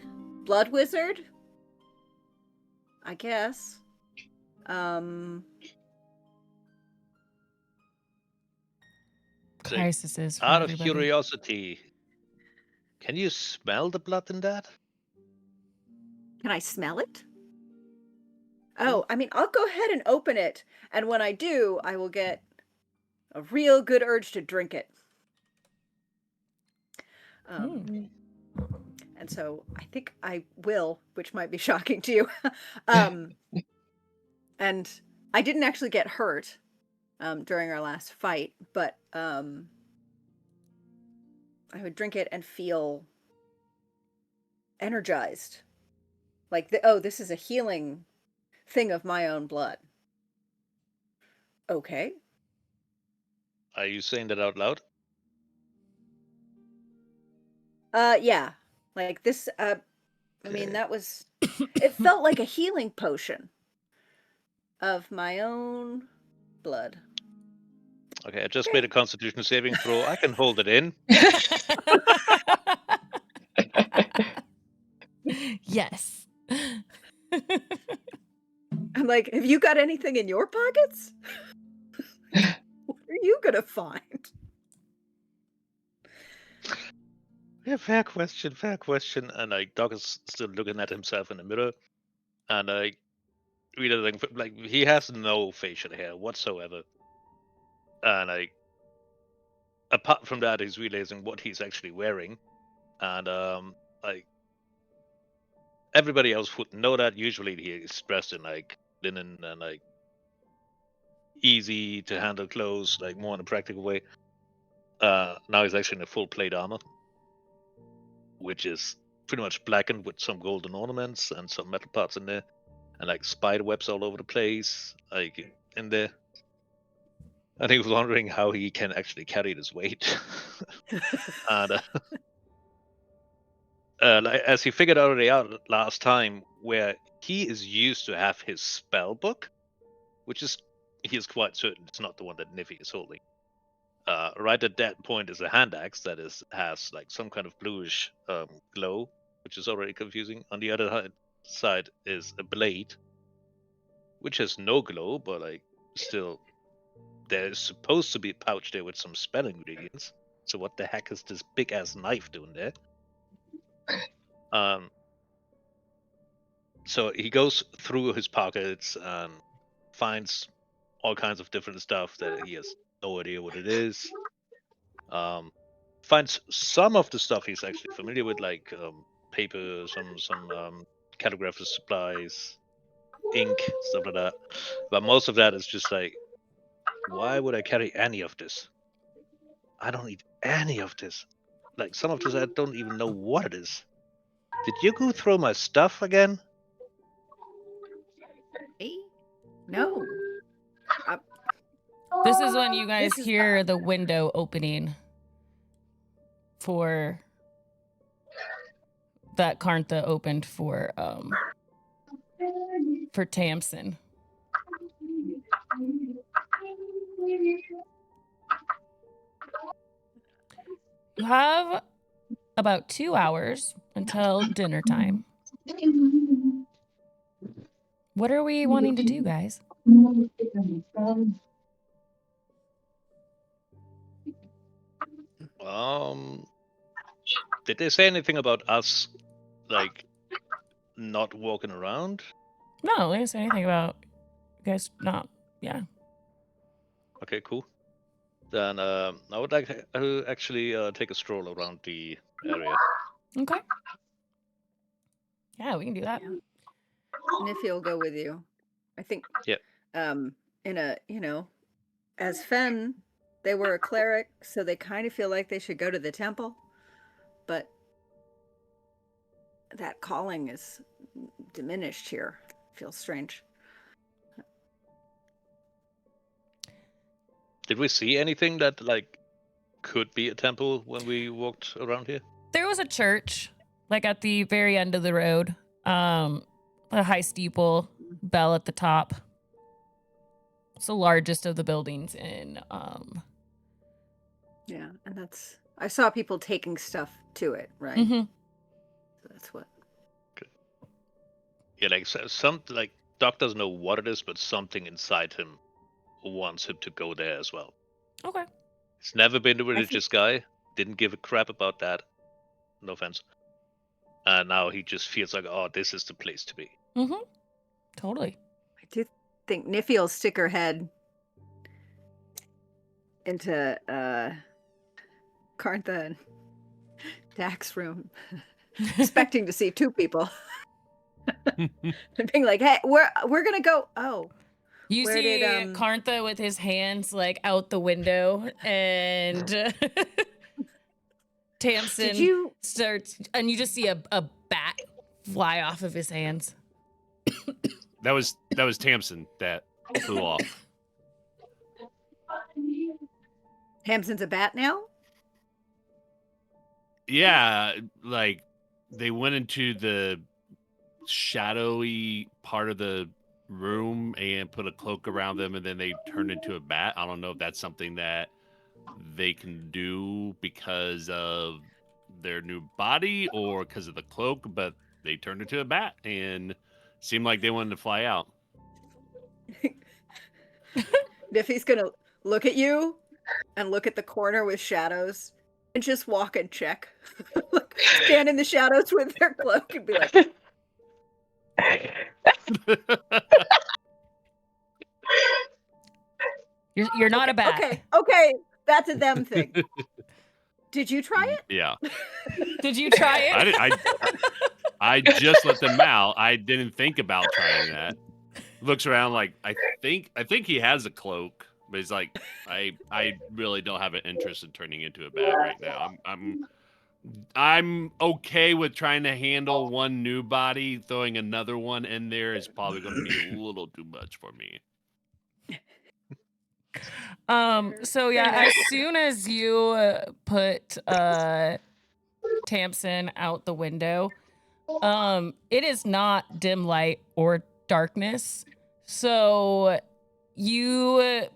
wizard, I guess. Crises for Out of everybody. curiosity, can you smell the blood in that? Can I smell it? Oh, I mean, I'll go ahead and open it, and when I do, I will get a real good urge to drink it. Hmm. And so I think I will, which might be shocking to you. And I didn't actually get hurt during our last fight, but I would drink it and feel energized. Like, this is a healing thing of my own blood. Okay. Are you saying that out loud? Yeah. Like this, I mean, that was, it felt like a healing potion of my own blood. Okay, I just made a Constitution saving throw. I can hold it in. Yes. I'm like, have you got anything in your pockets? What are you gonna find? Yeah, fair question, fair question. And like Doc is still looking at himself in the mirror, and I really think like he has no facial hair whatsoever, and like apart from that, he's realizing what he's actually wearing, and like everybody else would know that. Usually, he is dressed in like linen and like easy to handle clothes, like more in a practical way. Now he's actually in a full plate armor, which is pretty much blackened with some golden ornaments and some metal parts in there, and like spider webs all over the place, like in there. And he was wondering how he can actually carry this weight. And like, as he figured already out last time, where he is used to have his spell book, which is he is quite certain it's not the one that Niffy is holding. Right at that point is a hand axe that has like some kind of bluish glow, which is already confusing. On the other side is a blade, which has no glow, but like still there's supposed to be a pouch there with some spell ingredients. So what the heck is this big ass knife doing there? So he goes through his pockets and finds all kinds of different stuff that he has no idea what it is. Finds some of the stuff he's actually familiar with, like paper, some calligrapher's supplies, ink, stuff like that. But most of that is just like, why would I carry any of this? I don't need any of this. Like some of this, I don't even know what it is. Did you go through my stuff again? Hey? No. This is when you guys This is hear the window opening for that Karntha opened for Tamsin. You have about 2 hours until dinner time. What are we wanting to do, guys? Did they say anything about us, like, not walking around? No, they didn't say anything about you guys not. Yeah. Okay, cool. Then I would like to actually take a stroll around the area. Okay. Yeah, we can do that. Yeah. Niffy will go with you. I think. Yeah. In a as Fen, they were a cleric, so they kind of feel like they should go to the temple. But that calling is diminished here. Feels strange. Did we see anything that like could be a temple when we walked around here? There was a church, like at the very end of the road. A high steeple, bell at the top. It's the largest of the buildings in Yeah, and I saw people taking stuff to it, right? mhm. So that's what. Yeah, like some like Doc doesn't know what it is, but something inside him wants him to go there as well. Okay. He's never been a think- religious guy. Didn't give a crap about that. No offense. And now he just feels like, oh, this is the place to be. Mhm. Totally. I do think Niffy will stick her head into Carntha and Dak's room, expecting to see two people. And being like, hey, we're gonna go. Oh. You Where see did, Carntha with his hands like out the window, and Tamsin Did you starts, and you just see a bat fly off of his hands. That was Tamsin that flew off. Tamsin's a bat now? Yeah, like they went into the shadowy part of the room and put a cloak around them, and then they turned into a bat. I don't know if that's something that they can do because of their new body or because of the cloak, but they turned into a bat and seemed like they wanted to fly out. Niffy's gonna look at you and look at the corner with shadows and just walk and check. Like, stand in the shadows with their cloak and be like, You're not a bat. okay, that's a them thing. Did you try it? Yeah. Did you try it? I just let them out. I didn't think about trying that. Looks around like I think he has a cloak, but he's like, I really don't have an interest in turning into a bat right now. I'm okay with trying to handle one new body. Throwing another one in there is probably going to be a little too much for me. So yeah, as soon as you put Tamsin out the window, it is not dim light or darkness. So you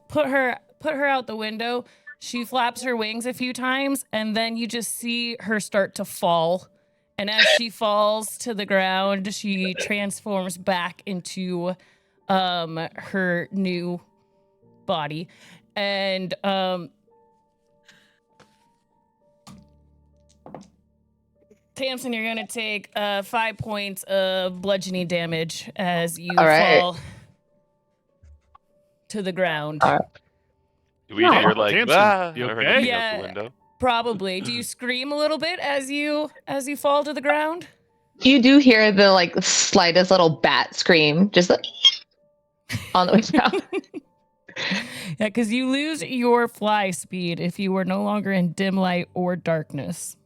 put her out the window. She flaps her wings a few times, and then you just see her start to fall. And as she falls to the ground, she transforms back into her new body. And Tamsin, you're gonna take 5 points of bludgeoning damage as you All right. fall to the ground. All right. We hear like, Tamsin, ah, you I heard okay? nothing out Yeah. the window. Probably. Do you scream a little bit as you fall to the ground? You do hear the like slightest little bat scream, just like on the way down. Yeah, because you lose your fly speed if you were no longer in dim light or darkness.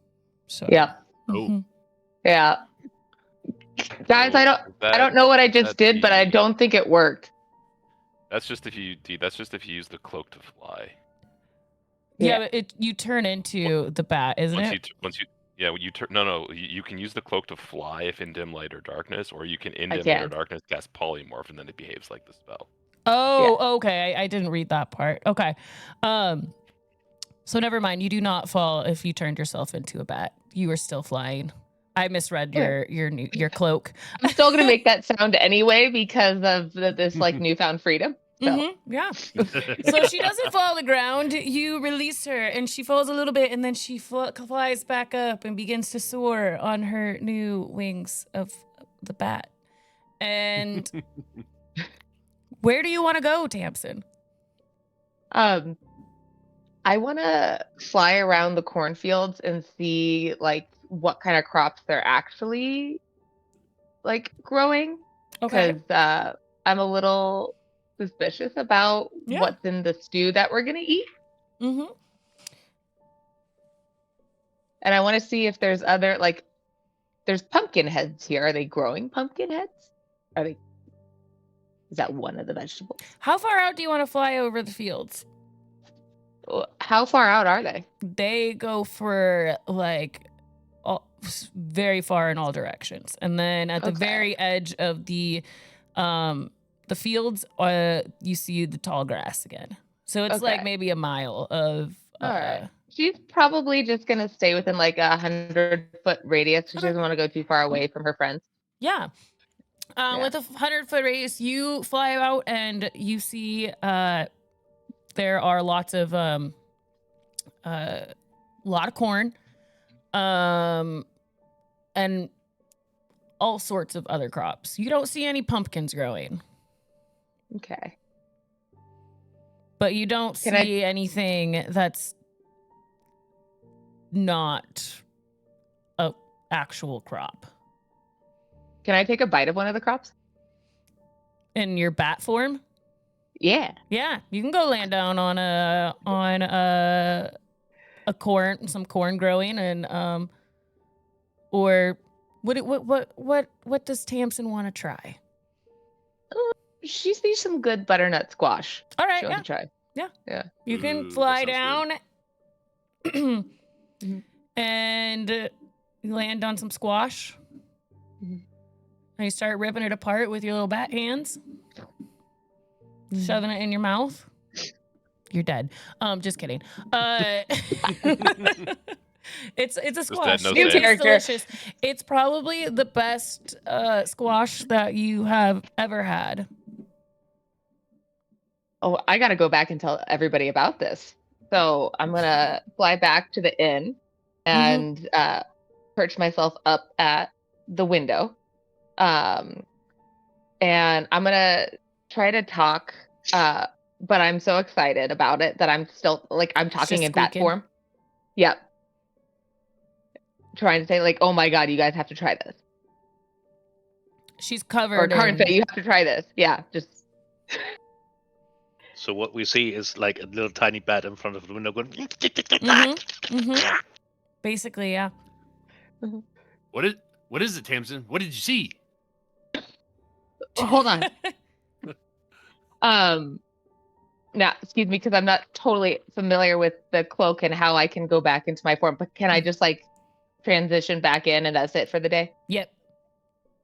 So Yeah, mhm. yeah. Guys, So I don't know what I just did, but I don't think it worked. That's just if you use the cloak to fly. Yeah, but you turn into the bat, isn't it? You can use the cloak to fly if in dim light or darkness, or you can in I dim light or can. darkness cast polymorph, and then it behaves like the spell. Oh, okay. I didn't read that part. Okay. So never mind. You do not fall if you turned yourself into a bat. You are still flying. I misread your cloak. I'm still gonna make that sound anyway because of this like newfound freedom. So. Mm-hmm, yeah. So she doesn't fall to the ground. You release her, and she falls a little bit, and then she flies back up and begins to soar on her new wings of the bat. And where do you want to go, Tamsin? I want to fly around the cornfields and see like what kind of crops they're actually like growing. Okay. Because I'm a little suspicious about what's in the stew that we're gonna eat. Mm-hmm. And I want to see if there's other like there's pumpkin heads here. Are they growing pumpkin heads? Is that one of the vegetables? How far out do you want to fly over the fields? How far out are they? They go for like very far in all directions, and then at the very edge of the fields, you see the tall grass again. So it's like maybe a mile of. All right. She's probably just gonna stay within like 100-foot radius. She doesn't want to go too far away from her friends. Yeah. With a 100-foot radius, you fly out and you see there are lots of lot of corn, and all sorts of other crops. You don't see any pumpkins growing. Okay. But you don't see anything that's not a actual crop. Can I take a bite of one of the crops? In your bat form? Yeah. Yeah, you can go land down on some corn growing, and or what does Tamsin want to try? She sees some good butternut squash. All right, She wants to try. Yeah. You can fly down and you land on some squash. And you start ripping it apart with your little bat hands, shoving it in your mouth. You're dead. Just kidding. It's a squash. no It say. tastes delicious. It's probably the best squash that you have ever had. Oh, I got to go back and tell everybody about this. So I'm going to fly back to the inn and perch myself up at the window. And I'm going to try to talk, but I'm so excited about it that I'm still, like, I'm talking in bat form. Yep. Trying to say, like, oh my God, you guys have to try this. She's covered Or Carntha, you have to try this. Yeah, just... So what we see is like a little tiny bat in front of the window going. Basically, yeah. What is it, Tamsin? What did you see? Hold on. Now, excuse me, because I'm not totally familiar with the cloak and how I can go back into my form. But can I just like transition back in and that's it for the day? Yep.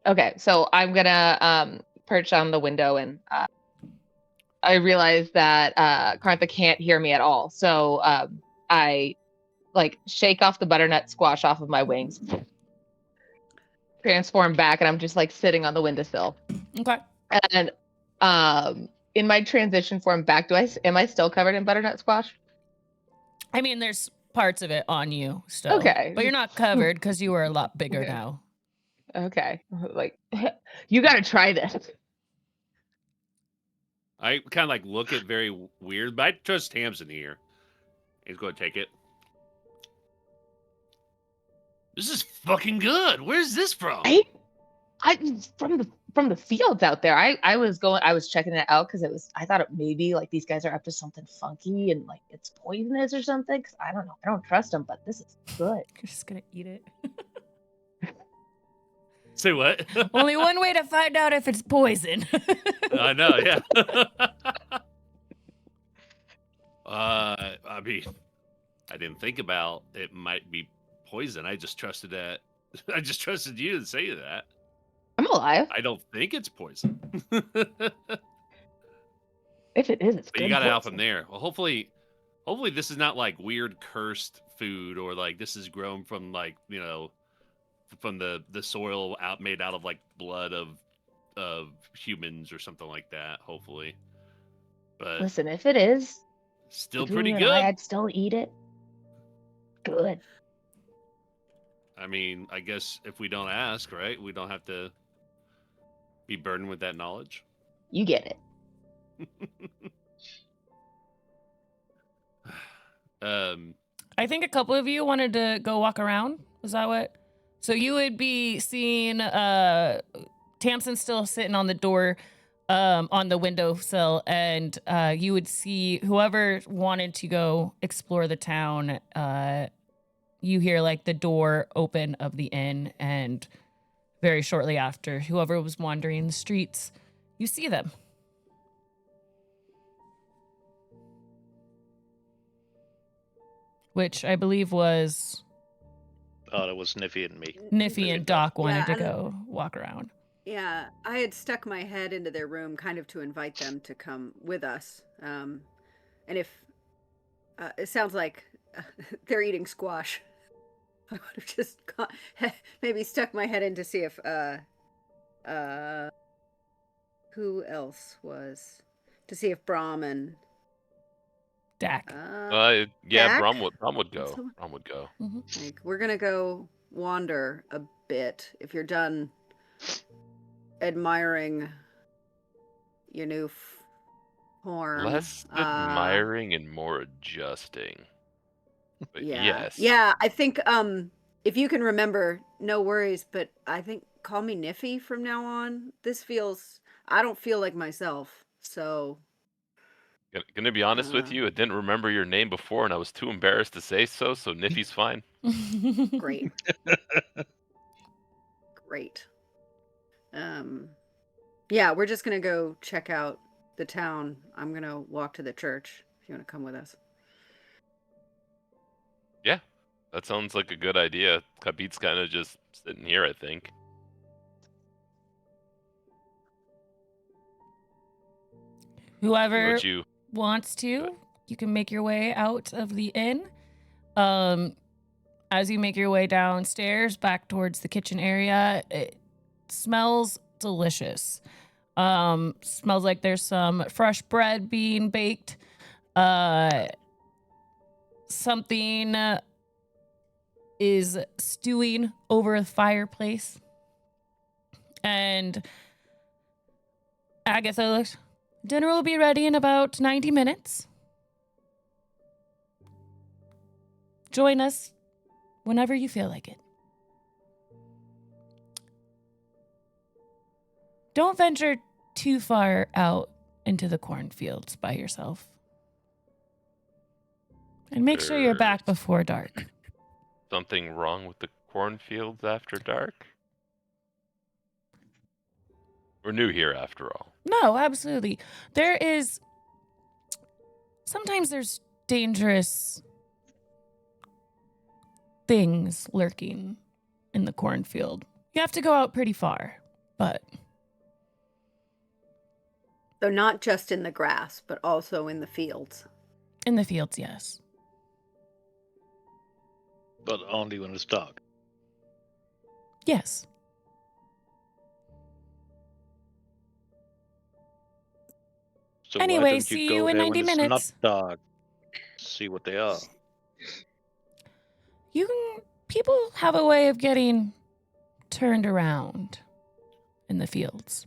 Okay, so I'm gonna perch on the window and. I realize that Carntha can't hear me at all. So I like shake off the butternut squash off of my wings, transform back, and I'm just like sitting on the windowsill. Okay. And in my transition form back, am I still covered in butternut squash? I mean, there's parts of it on you still. Okay. But you're not covered because you are a lot bigger now. Okay. Like, you got to try this. I kind of like look at very weird, but I trust Tamsin here. He's going to take it. This is fucking good. Where's this from? I from the fields out there. I was checking it out because I thought maybe like these guys are up to something funky and like it's poisonous or something. 'Cause I don't know. I don't trust them, but this is good. You're just gonna eat it. Say what? Only one way to find out if it's poison. I know, yeah. I mean, I didn't think about it might be poison. I just trusted that. I just trusted you to say that. I'm alive. I don't think it's poison. If it is, it's But good. you got it out poison. from there. Well, hopefully this is not like weird cursed food or like this is grown from like, from the soil made out of like blood of humans or something like that, hopefully. But Listen, if it is, still between pretty you good. and I'd still eat it. Good. I mean, I guess if we don't ask, right? We don't have to be burdened with that knowledge. You get it. I think a couple of you wanted to go walk around. Was that what? So you would be seeing Tamsin still sitting on the door, on the windowsill, and you would see whoever wanted to go explore the town you hear like the door open of the inn, and very shortly after, whoever was wandering the streets, you see them. Which I believe was Oh, that was Niffy and me. Niffy and Doc wanted to and- go walk around. Yeah, I had stuck my head into their room kind of to invite them to come with us. And if it sounds like they're eating squash, I would have just maybe stuck my head in to see if who else was, to see if Brahm and Dak. Yeah, Dak? Brom would go. Someone- Brom would go. like, we're gonna go wander a bit. If you're done admiring your new form, Less admiring and more adjusting. But yeah, yes. yeah. I think if you can remember, no worries. But I think call me Niffy from now on. I don't feel like myself. So Gonna be honest with you, I didn't remember your name before, and I was too embarrassed to say so. So Niffy's fine. great, great. Yeah, we're just gonna go check out the town. I'm gonna walk to the church. If you want to come with us. Yeah, that sounds like a good idea. Khabib's kind of just sitting here, I think. Whoever Would you? wants to, you can make your way out of the inn. As you make your way downstairs back towards the kitchen area, it smells delicious. Smells like there's some fresh bread being baked. Something is stewing over a fireplace. And Agatha, dinner will be ready in about 90 minutes. Join us whenever you feel like it. Don't venture too far out into the cornfields by yourself. And make sure you're back before dark. Something wrong with the cornfields after dark? We're new here after all. No, absolutely. Sometimes there's dangerous things lurking in the cornfield. You have to go out pretty far, but So not just in the grass, but also in the fields. in the fields, yes. But only when it's dark. Yes. So Anyway, why don't see you go you in there 90 when it's minutes. not dark? See what they are. People have a way of getting turned around in the fields.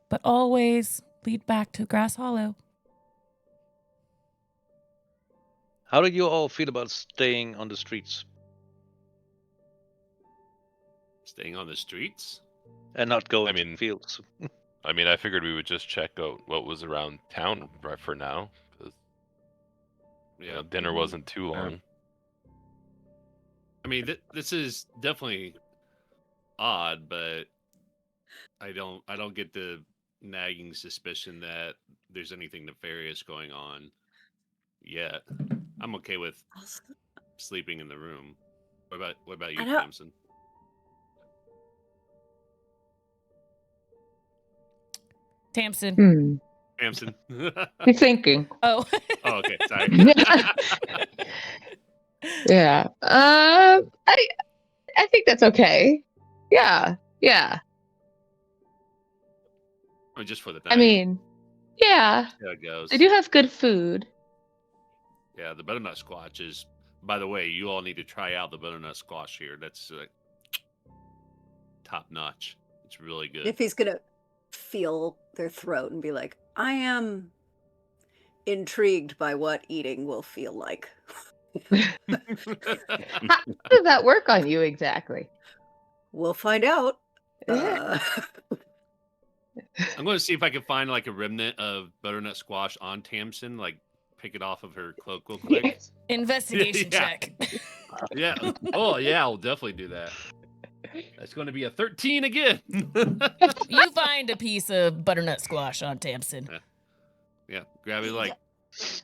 But always lead back to Grasshollow. How do you all feel about staying on the streets Staying on the streets? and not going to mean- the fields? I mean, I figured we would just check out what was around town right for now, because Yeah. dinner wasn't too long. I mean, this is definitely odd, but I don't get the nagging suspicion that there's anything nefarious going on yet. I'm okay with sleeping in the room. What about you, I don't- Tamsin? Tamsin. Tamsin. He's thinking. Oh. Oh, okay. Sorry. Yeah. I think that's okay. Yeah. Yeah. I mean, just for the night. I mean, yeah. See how it goes. They do have good food. Yeah, the butternut squash is. By the way, you all need to try out the butternut squash here. That's top notch. It's really good. If he's gonna feel their throat and be like, I am intrigued by what eating will feel like. How does that work on you exactly? We'll find out. Yeah. I'm going to see if I can find like a remnant of butternut squash on Tamsin, like pick it off of her cloak real quick. Investigation Yeah. check. Yeah. Oh, yeah, I'll definitely do that. That's going to be a 13 again. You find a piece of butternut squash on Tamsin. Yeah. Grab it like,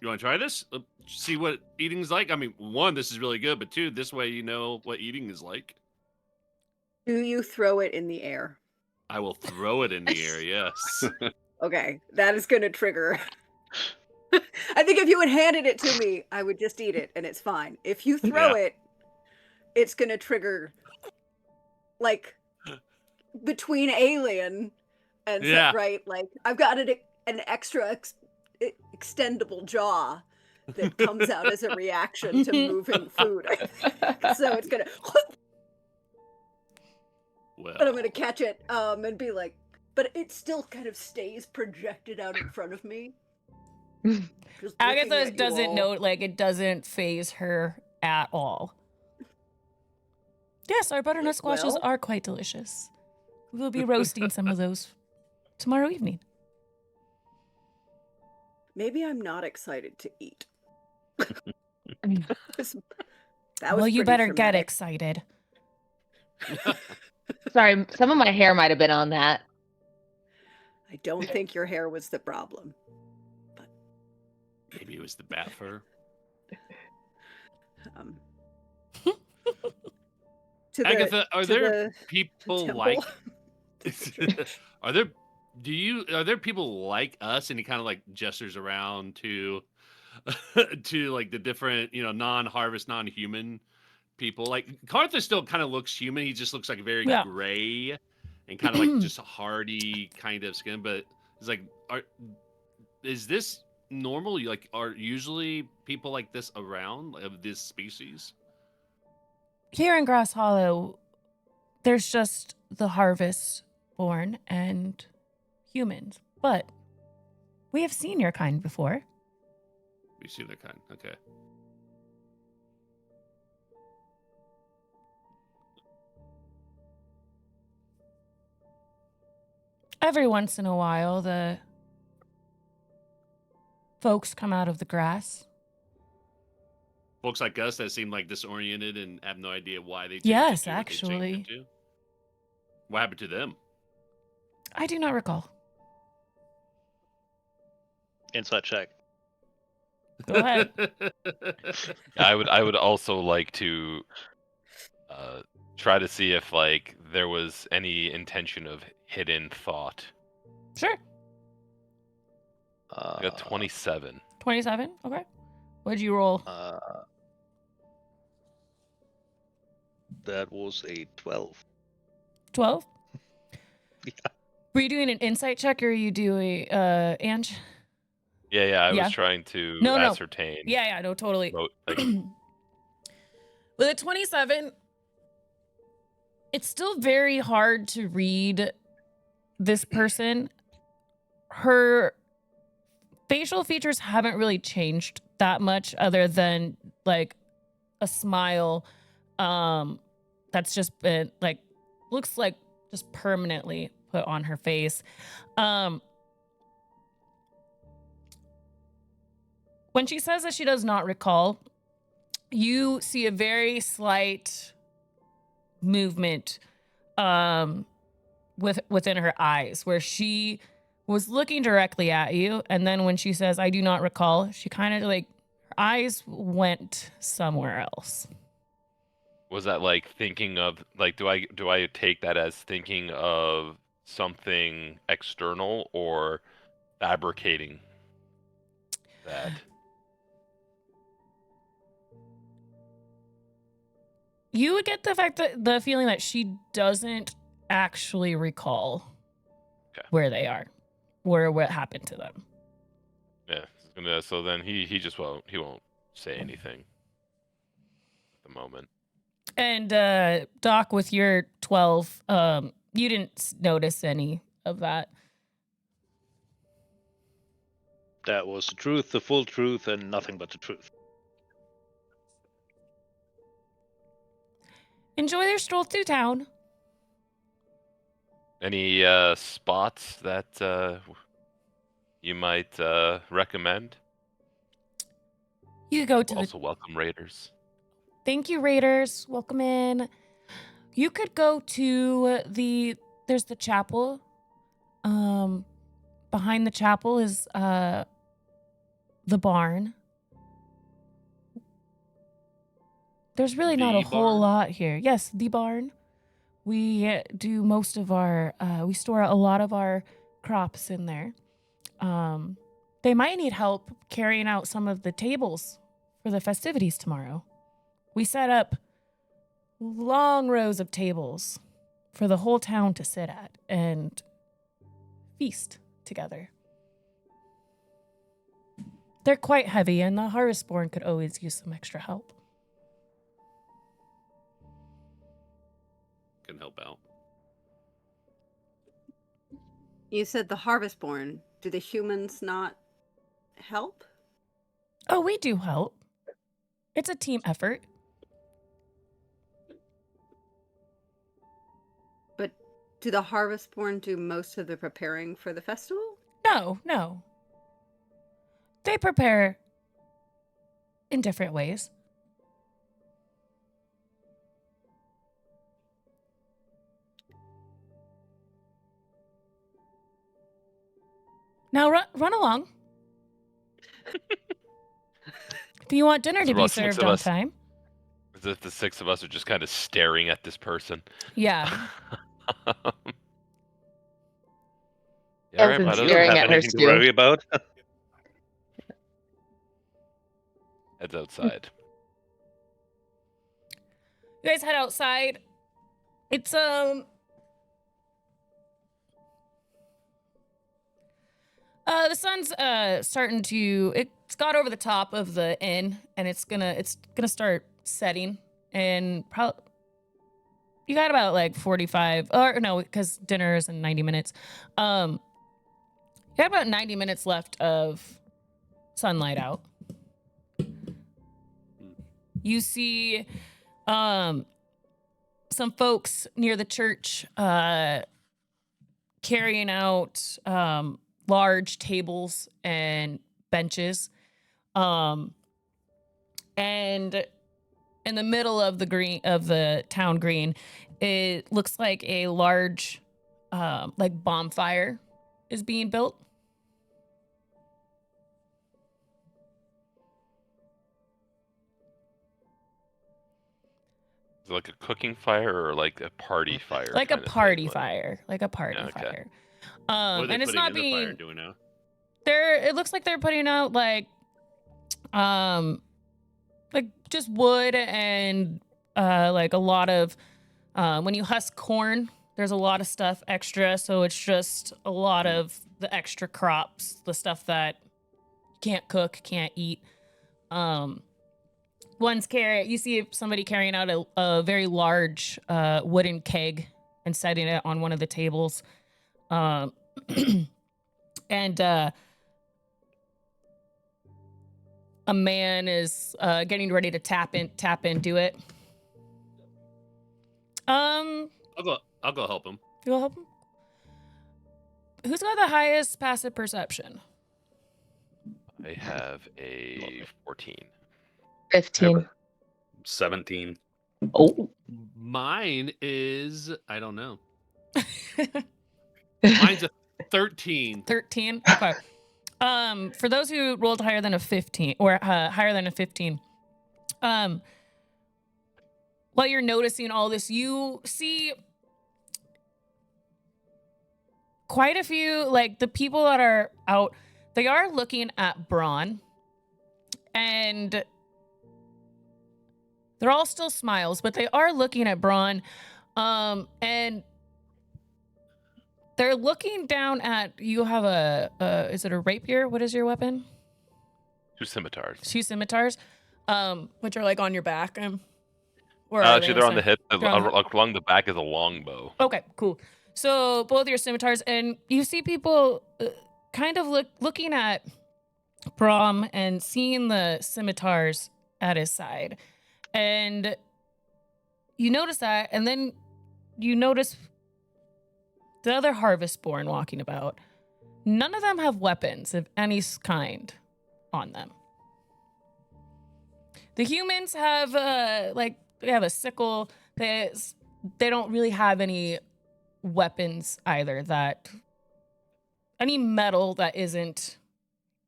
you want to try this? See what eating's like? I mean, one, this is really good, but two, this way you know what eating is like. Do you throw it in the air? I will throw it in the air, yes. Okay, that is going to trigger. I think if you had handed it to me, I would just eat it and it's fine. If you throw it, it's going to trigger like between alien and right, like I've got an extra extendable jaw that comes out as a reaction to moving food. So it's gonna Well, but I'm gonna catch it and be like, but it still kind of stays projected out in front of me. Just looking Agatha at you doesn't all. know, like, it doesn't phase her at all. Yes, our butternut Like, squashes well? are quite delicious. We'll be roasting some of those tomorrow evening. Maybe I'm not excited to eat. That was Well, you pretty better get traumatic. excited. Sorry, some of my hair might have been on that. I don't think your hair was the problem. maybe it was the bat fur. Um, Agatha, are there people temple. like are there people like us? And he kind of like gestures around to to like the different, non-harvest, non-human people. Like Cartha still kind of looks human. He just looks like very Yeah. gray and kind of like just a hardy kind of skin. But it's like, is this normal? Like, are usually people like this around of this species? Here in Grasshollow, there's just the harvest born and humans. But we have seen your kind before. We see their kind. Okay. Every once in a while, the folks come out of the grass. Folks like us that seem like disoriented and have no idea why they changed Yes, it to what they changed actually. it to. What happened to them? I do not recall. Insight check. Go ahead. I would also like to try to see if like there was any intention of hidden thought. Sure. I got 27. 27? Okay. What'd you roll? That was a 12. 12? Yeah. Were you doing an insight check or are you doing, Ange? Yeah, I Yeah. was trying to No. ascertain. Yeah, no, totally. Like, With a 27, it's still very hard to read this person. Her facial features haven't really changed that much other than like a smile that's just been like looks like just permanently put on her face. When she says that she does not recall, you see a very slight movement within her eyes where she was looking directly at you, and then when she says I do not recall, she kind of like her eyes went somewhere else. was that like thinking of like do I take that as thinking of something external or fabricating that? You would get the feeling that she doesn't actually recall where they are, or what happened to them. Yeah. So then he just won't say anything at the moment. And Doc, with your 12, you didn't notice any of that. That was the truth, the full truth, and nothing but the truth. Enjoy their stroll through town. Any spots that you might recommend? You could go to the. Also welcome raiders. Thank you, Raiders. Welcome in. You could go to the. There's the chapel. Behind the chapel is the barn. There's really not a The whole barn? lot here. Yes, the barn. We do most of our. We store a lot of our crops in there. They might need help carrying out some of the tables for the festivities tomorrow. We set up long rows of tables for the whole town to sit at and feast together. They're quite heavy, and the Harvestborn could always use some extra help. Can help out. You said the Harvestborn. Do the humans not help? Oh, we do help. It's a team effort. But do the Harvestborn do most of the preparing for the festival? No. They prepare in different ways. Now run along. Do you want dinner There's to be about six served of on us. time? As if the six of us are just kind of staring at this person. Yeah. Yeah, all right, Tamsin's but You don't staring have at her anything to stew. worry about. heads outside. You guys head outside. It's the sun's starting to it's got over the top of the inn, and it's gonna start setting, and probably you got about like 45 or no, because dinner is in 90 minutes. You got about 90 minutes left of sunlight out. You see some folks near the church carrying out large tables and benches. And in the middle of the town green, it looks like a large like bonfire is being built. Is it like a cooking fire or like a party fire? Like a kind of party thing? fire. Like a party Yeah, okay. fire. What are they And it's putting not in the fire, being do we know? it looks like they're putting out like just wood and like a lot of when you husk corn, there's a lot of stuff extra, so it's just a lot of the extra crops, the stuff that you can't cook, can't eat. You see somebody carrying out a very large wooden keg and setting it on one of the tables. And a man is getting ready to tap into it. I'll go help him. You'll help him? Who's got the highest passive perception? I have a 14. 15. 17. Oh. Mine is I don't know. Mine's a 13. 13. Okay. For those who rolled higher than a 15 or higher than a 15, while you're noticing all this, you see quite a few, like the people that are out, they are looking at Braun, and they're all still smiles, but they are looking at Braun, and they're looking down at, you have is it a rapier? What is your weapon? 2 scimitars. 2 scimitars, which are like on your back. Where are Actually, they? they're on the hip. They're on the- Along the back is a longbow. Okay, cool. So both your scimitars, and you see people kind of looking at Brom and seeing the scimitars at his side, and you notice that, and then you notice the other Harvestborn walking about. None of them have weapons of any kind on them. The humans have they have a sickle. They don't really have any weapons either, that any metal that isn't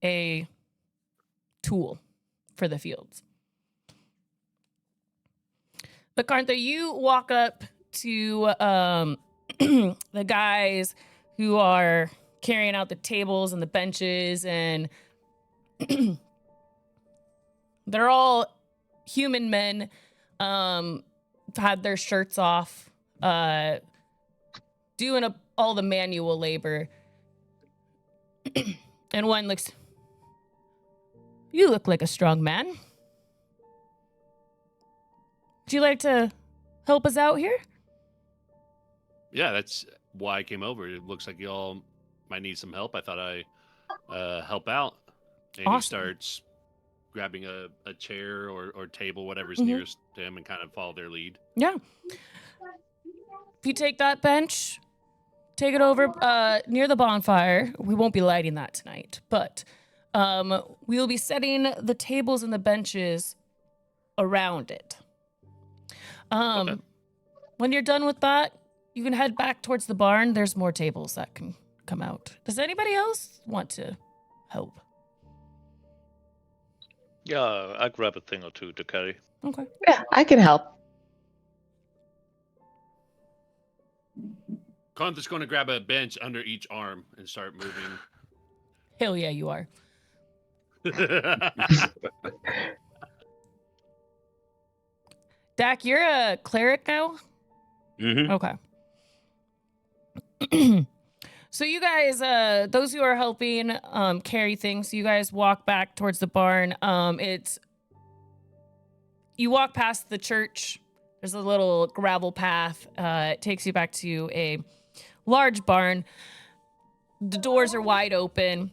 a tool for the fields. But Cartha, you walk up to the guys who are carrying out the tables and the benches, and they're all human men, had their shirts off, doing all the manual labor. And one looks, you look like a strong man. Would you like to help us out here? Yeah, that's why I came over. It looks like y'all might need some help. I thought I'd help out. And Awesome. he starts grabbing a chair or table, whatever's Mhm. nearest to him, and kind of follow their lead. Yeah. If you take that bench, take it over near the bonfire. We won't be lighting that tonight, but we will be setting the tables and the benches around it. Okay. When you're done with that, you can head back towards the barn. There's more tables that can come out. Does anybody else want to help? Yeah, I grab a thing or two to carry. Okay. Yeah, I can help. Cartha's going to grab a bench under each arm and start moving. Hell yeah, you are. Dak, you're a cleric now? Mm-hmm. Okay. So you guys, those who are helping carry things, you guys walk back towards the barn. You walk past the church. There's a little gravel path. It takes you back to a large barn. The doors are wide open.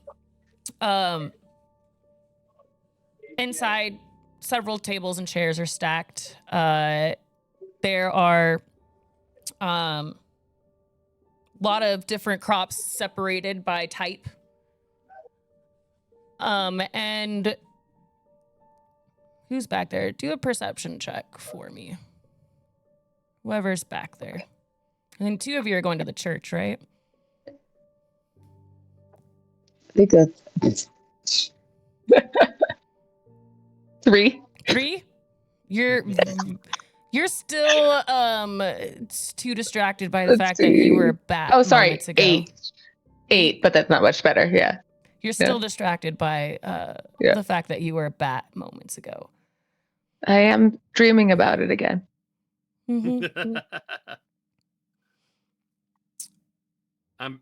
Inside, several tables and chairs are stacked. There are a lot of different crops separated by type. And who's back there? Do a perception check for me. Whoever's back there. And then 2 of you are going to the church, right? I think that's 3. 3? You're still too distracted by the Let's fact that you were a see. bat Oh, sorry, moments ago. 8, but that's not much better. Yeah. You're still distracted by Yeah. the fact that you were a bat moments ago. I am dreaming about it again. Mm-hmm.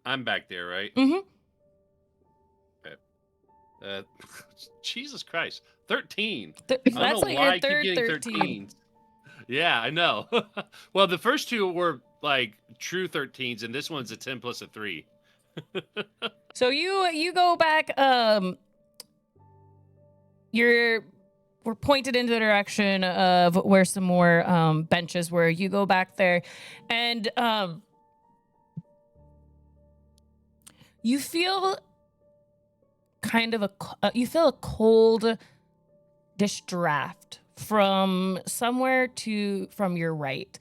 I'm back there, right? Mm-hmm. Jesus Christ, 13. That's I don't like know why I your keep third getting 13. 13s. Yeah, I know. Well, the first 2 were like true 13s, and this one's a 10 plus a 3. So you go back. We're pointed in the direction of where some more benches were. You go back there, and you feel kind of you feel a cold dish draft from somewhere from your right,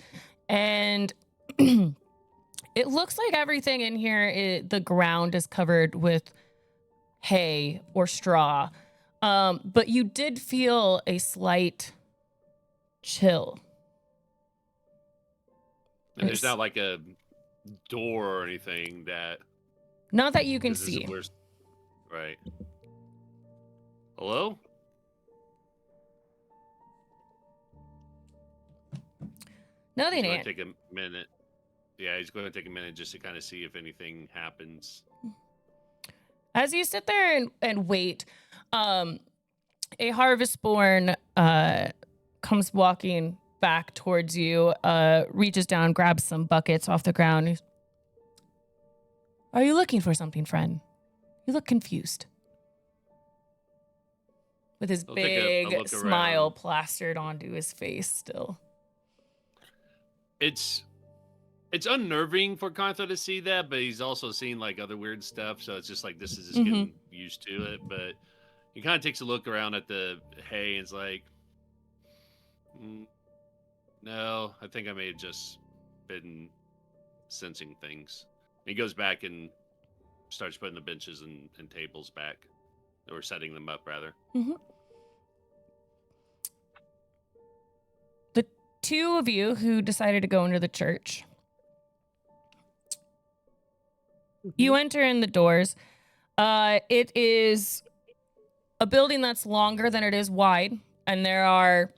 and it looks like everything in here, the ground is covered with hay or straw. But you did feel a slight chill. And there's not like a door or anything not that you can 'cause this is see. right. Hello? Nothing. It's going to take a minute. Yeah, he's going to take a minute just to kind of see if anything happens. As you sit there and wait, a Harvestborn comes walking back towards you, reaches down, grabs some buckets off the ground. Are you looking for something, friend? You look confused. With his I'll take a big look smile around. plastered onto his face still. It's it's unnerving for Cartha to see that, but he's also seen like other weird stuff, so it's just like this is just Mhm. getting used to it. But he kind of takes a look around at the hay and is like, "Mm, no, I think I may have just been sensing things." He goes back and starts putting the benches and tables back, or setting them up rather. Mhm. The two of you who decided to go into the church, you enter in the doors. It is a building that's longer than it is wide, and there are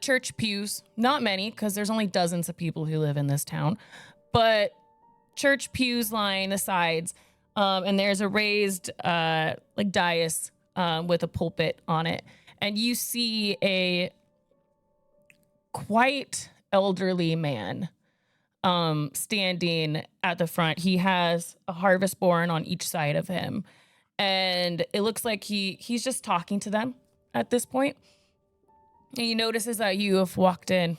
church pews. Not many, because there's only dozens of people who live in this town, but church pews line the sides, and there's a raised like dais with a pulpit on it, and you see a quite elderly man standing at the front. He has a harvest born on each side of him, and it looks like he's just talking to them at this point. And he notices that you have walked in.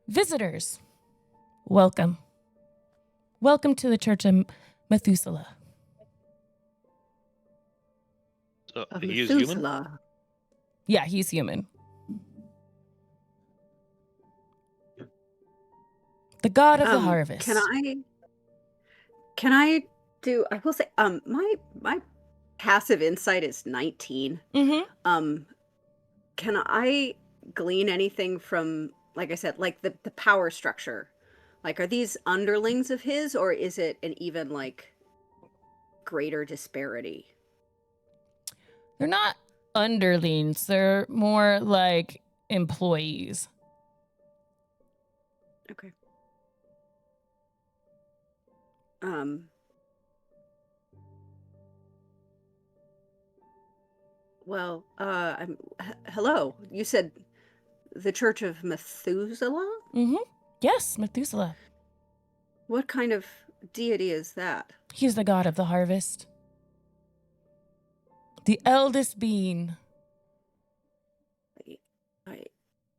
Visitors, welcome. Welcome to the Church of Methuselah. So Of he is human. Methuselah. Yeah, he's human. The god of the harvest. Can I do? I will say, my passive insight is 19. Mm-hmm. Can I glean anything from, like I said, like the power structure? Like, are these underlings of his, or is it an even like greater disparity? They're not underlings. They're more like employees. Okay. Well, hello. You said the Church of Methuselah? Mm-hmm. Yes, Methuselah. What kind of deity is that? He's the god of the harvest. The eldest being.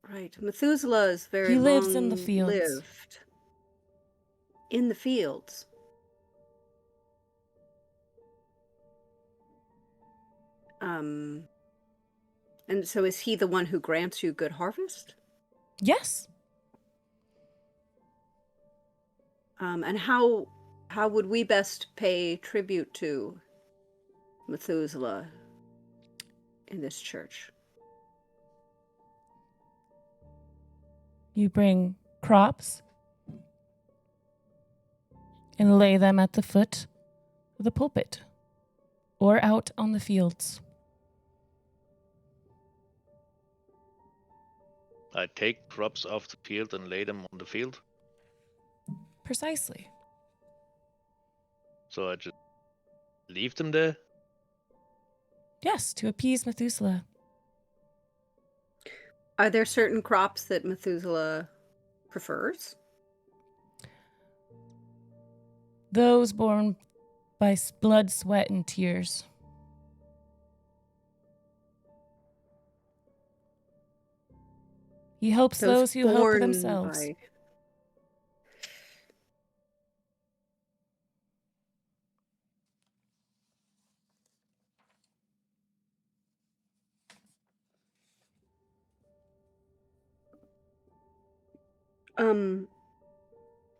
Right. Methuselah is very He lives in the long fields. lived. In the fields. And so is he the one who grants you good harvest? Yes. And how would we best pay tribute to Methuselah in this church? You bring crops and lay them at the foot of the pulpit or out on the fields. I take crops off the field and lay them on the field. Precisely. So I just leave them there. Yes, to appease Methuselah. Are there certain crops that Methuselah prefers? Those born by blood, sweat, and tears. He helps those who help born themselves. by-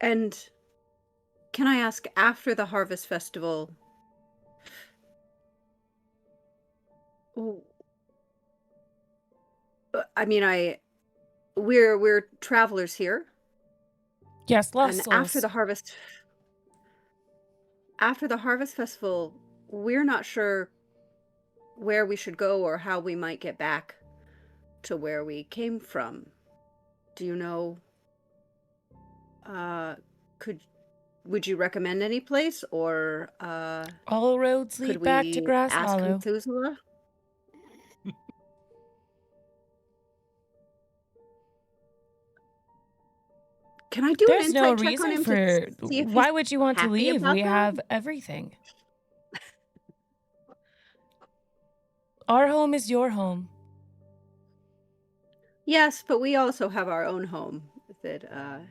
And can I ask, after the Harvest Festival, I mean, we're travelers here, Yes, lost and souls. after the Harvest Festival, we're not sure where we should go or how we might get back to where we came from. Do you know? Would you recommend any place, or All roads could lead back to we ask Grasshollow. Methuselah? Can I do There's an no insight check on reason him for. to see if Why he's would you want to happy leave? about We that? have everything. Our home is your home. Yes, but we also have our own home. that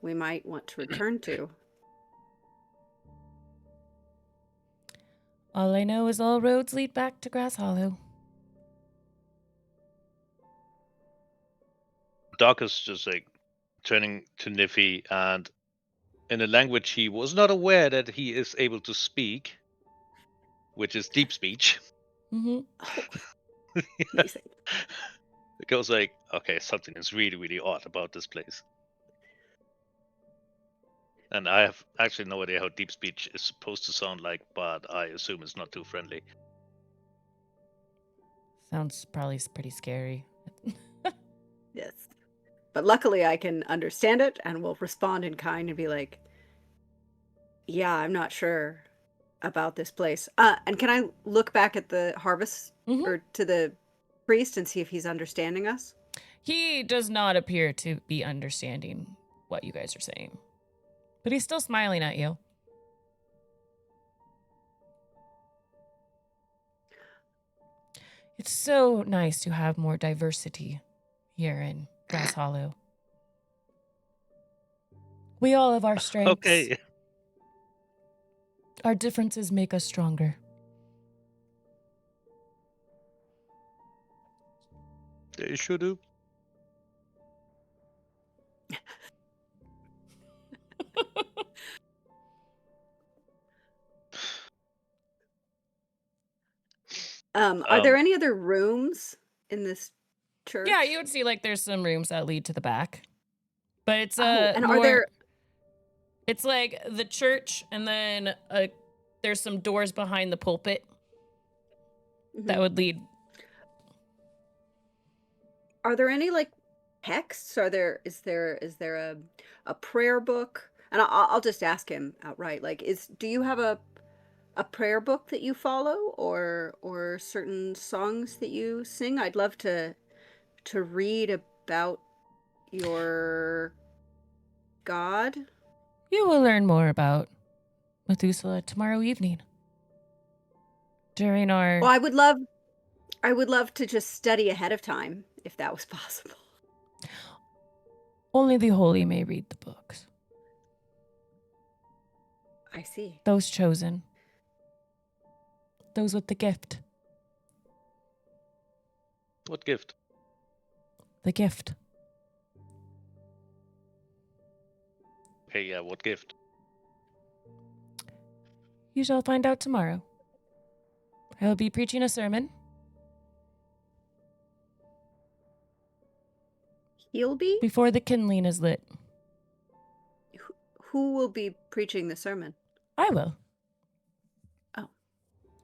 we might want to return to. All I know is all roads lead back to Grasshollow. Doc is just like turning to Niffy, and in a language he was not aware that he is able to speak, which is deep speech. Mm-hmm. Oh, amazing. It goes like, okay, something is really, really odd about this place. And I have actually no idea how deep speech is supposed to sound like, but I assume it's not too friendly. Sounds probably pretty scary. Yes. But luckily I can understand it and will respond in kind and be like, yeah, I'm not sure about this place. And can I look back at the harvest Mhm. or to the priest and see if he's understanding us? He does not appear to be understanding what you guys are saying, but he's still smiling at you. It's so nice to have more diversity here in Grasshollow. We all have our strengths. Okay. Our differences make us stronger. They should do. Are there any other rooms in this church? Yeah, you would see like there's some rooms that lead to the back, but it's and more. are there? It's like the church, and then there's some doors behind the pulpit that would lead. Are there any like texts? Is there a prayer book? And I'll just ask him outright. Like, do you have a prayer book that you follow, or certain songs that you sing? I'd love to read about your God. You will learn more about Methuselah tomorrow evening. During our. Well, I would love to just study ahead of time if that was possible. Only the holy may read the books. I see. Those chosen. Those with the gift. What gift? The gift. Okay, yeah, what gift? You shall find out tomorrow. I will be preaching a sermon. He'll be? Before the kindling is lit. Who will be preaching the sermon? I will. Oh.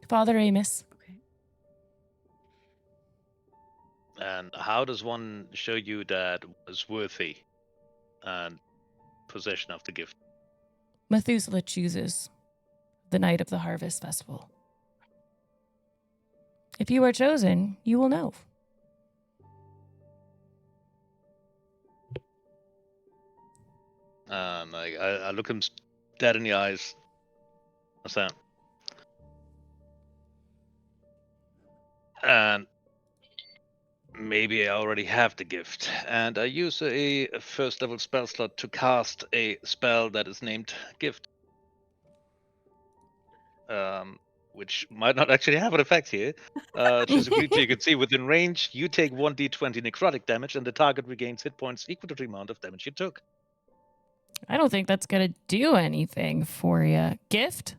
Father Amos. Okay. And how does one show you that was worthy and possession of the gift? Methuselah chooses the night of the harvest festival. If you are chosen, you will know. I look him dead in the eyes. What's that? And maybe I already have the gift. And I use a first level spell slot to cast a spell that is named Gift. Which might not actually have an effect here. Choose a creature you can see within range. You take 1d20 necrotic damage, and the target regains hit points equal to the amount of damage you took. I don't think that's going to do anything for you. Gift?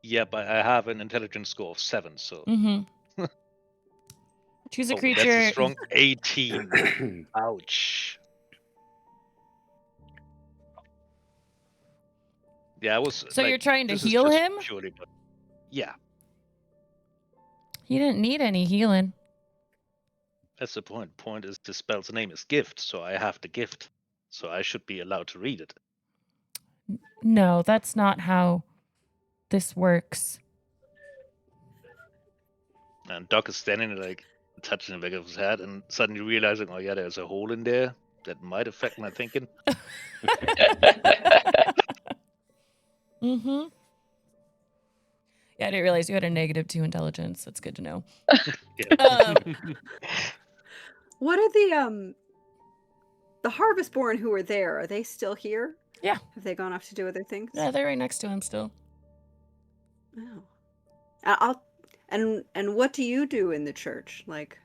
Yeah, but I have an intelligence score of 7, so. Mm-hmm. Choose a Oh, creature. that's a strong 18. Ouch. Yeah, I was. So like, you're trying to this is heal just him? Purely, but yeah, He didn't need any healing. that's the point. Point is the spell's name is Gift, so I have the gift. So I should be allowed to read it. No, that's not how this works. And Doc is standing there, like, touching the back of his head and suddenly realizing, oh yeah, there's a hole in there that might affect my thinking. Mm-hmm. Yeah, I didn't realize you had a -2 intelligence. That's good to know. Yeah. What are the the Harvestborn who were there, are they still here? Yeah. Have they gone off to do other things? Yeah, they're right next to him still. Oh. I'll and what do you do in the church? Like,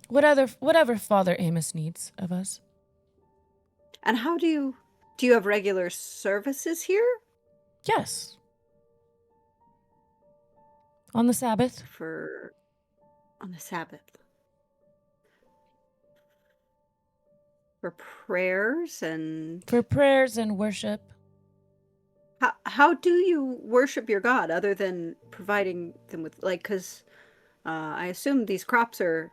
Whatever Father Amos needs of us. and how do you have regular services here Yes. On the Sabbath. on the Sabbath? For prayers and For prayers and worship. how do you worship your God other than providing them with, like, because I assume these crops are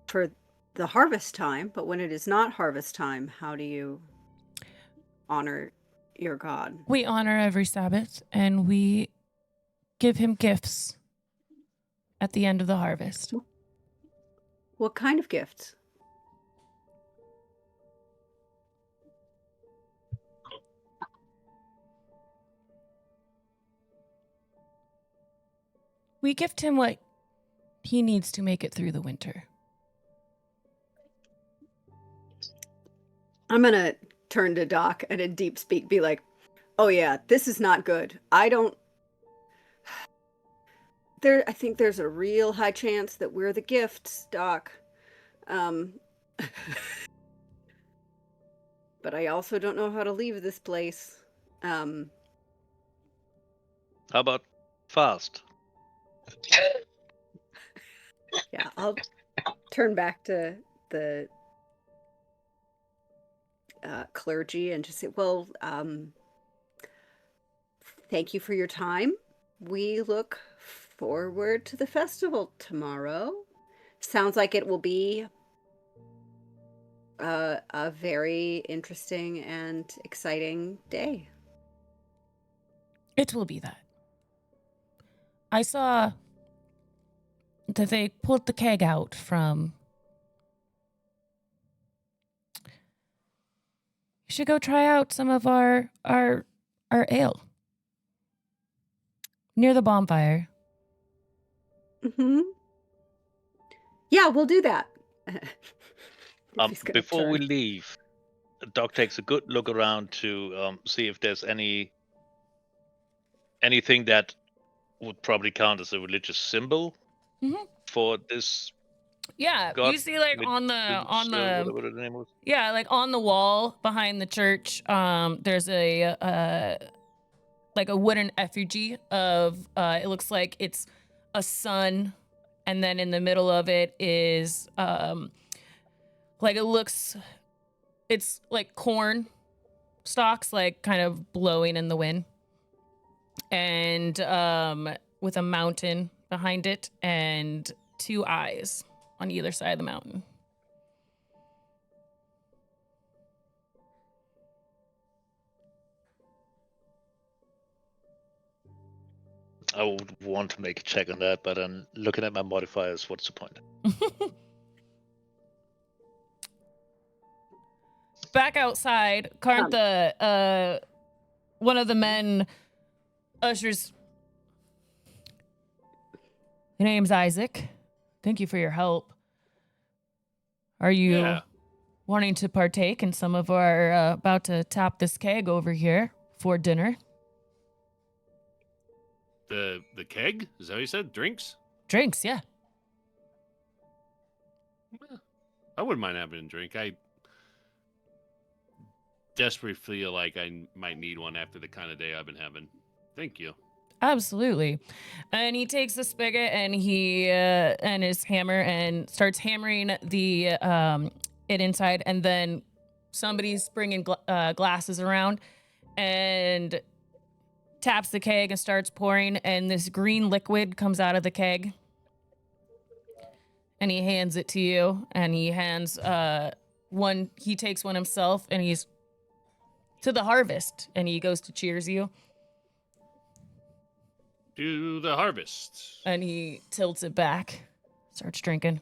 for the harvest time, but when it is not harvest time, how do you honor your God? We honor every Sabbath and we give him gifts at the end of the harvest. What kind of gifts? We gift him what he needs to make it through the winter. I'm gonna turn to Doc and in deep speak be like, "Oh yeah, this is not good. I think there's a real high chance that we're the gifts, Doc. But I also don't know how to leave this place. How about fast? Yeah, I'll turn back to the clergy and just say, well, thank you for your time. We look forward to the festival tomorrow. Sounds like it will be a very interesting and exciting day. It will be that. I saw that they pulled the keg out from... You should go try out some of our ale. Near the bonfire. Mm-hmm. Yeah, we'll do that. He's gonna Before we turn. leave, Doc takes a good look around to see if there's anything that would probably count as a religious symbol Mhm. for this Yeah, god. you see like on the whatever the name was. yeah, like on the wall behind the church, there's a like a wooden effigy of it looks like it's a sun, and then in the middle of it is like it's like corn stalks like kind of blowing in the wind, and with a mountain behind it and two eyes on either side of the mountain. I would want to make a check on that, but then looking at my modifiers, what's the point? Back outside, Carntha, one of the men ushers. Your name's Isaac. Thank you for your help. Are you wanting to partake in some of our about to tap this keg over here for dinner? The keg? Is that what you said? Drinks? Drinks, yeah. I wouldn't mind having a drink. I desperately feel like I might need one after the kind of day I've been having. Thank you. Absolutely. And he takes the spigot and he and his hammer and starts hammering the it inside, and then somebody's bringing glasses around and taps the keg and starts pouring, and this green liquid comes out of the keg. And he hands it to you, and he hands one. He takes one himself, and he's to the harvest, and he goes to cheers you. To the harvest. And he tilts it back, starts drinking.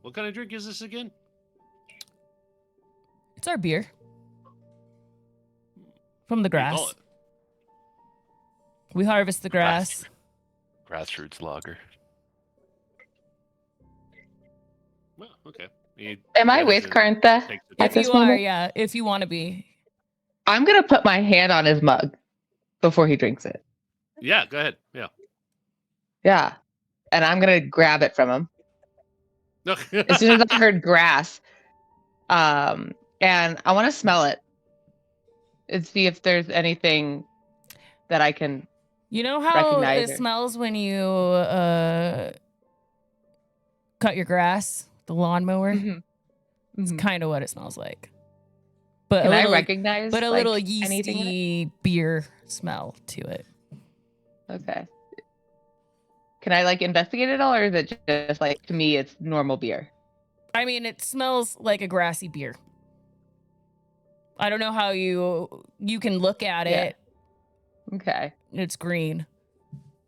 What kind of drink is this again? It's our beer. From the What do you call grass. it? We harvest the grass. Grassroots lager. okay. He Am I grabs with and Carntha takes a at If drink. this you are, moment? yeah, if you want to be. I'm gonna put my hand on his mug before he drinks it. Yeah, go ahead. Yeah. Yeah, and I'm gonna grab it from him as soon as I heard grass. And I want to smell it and see if there's anything that I can You know how recognize. it smells when you cut your grass, the lawnmower? Mhm, It's mhm. kind of what it smells like. But Can a I little, recognize but a like little anything in it? yeasty beer smell to it. Okay. Can I like investigate it all, or is it just like to me it's normal beer? I mean, it smells like a grassy beer. I don't know how you can look at Yeah. it. Okay. It's green.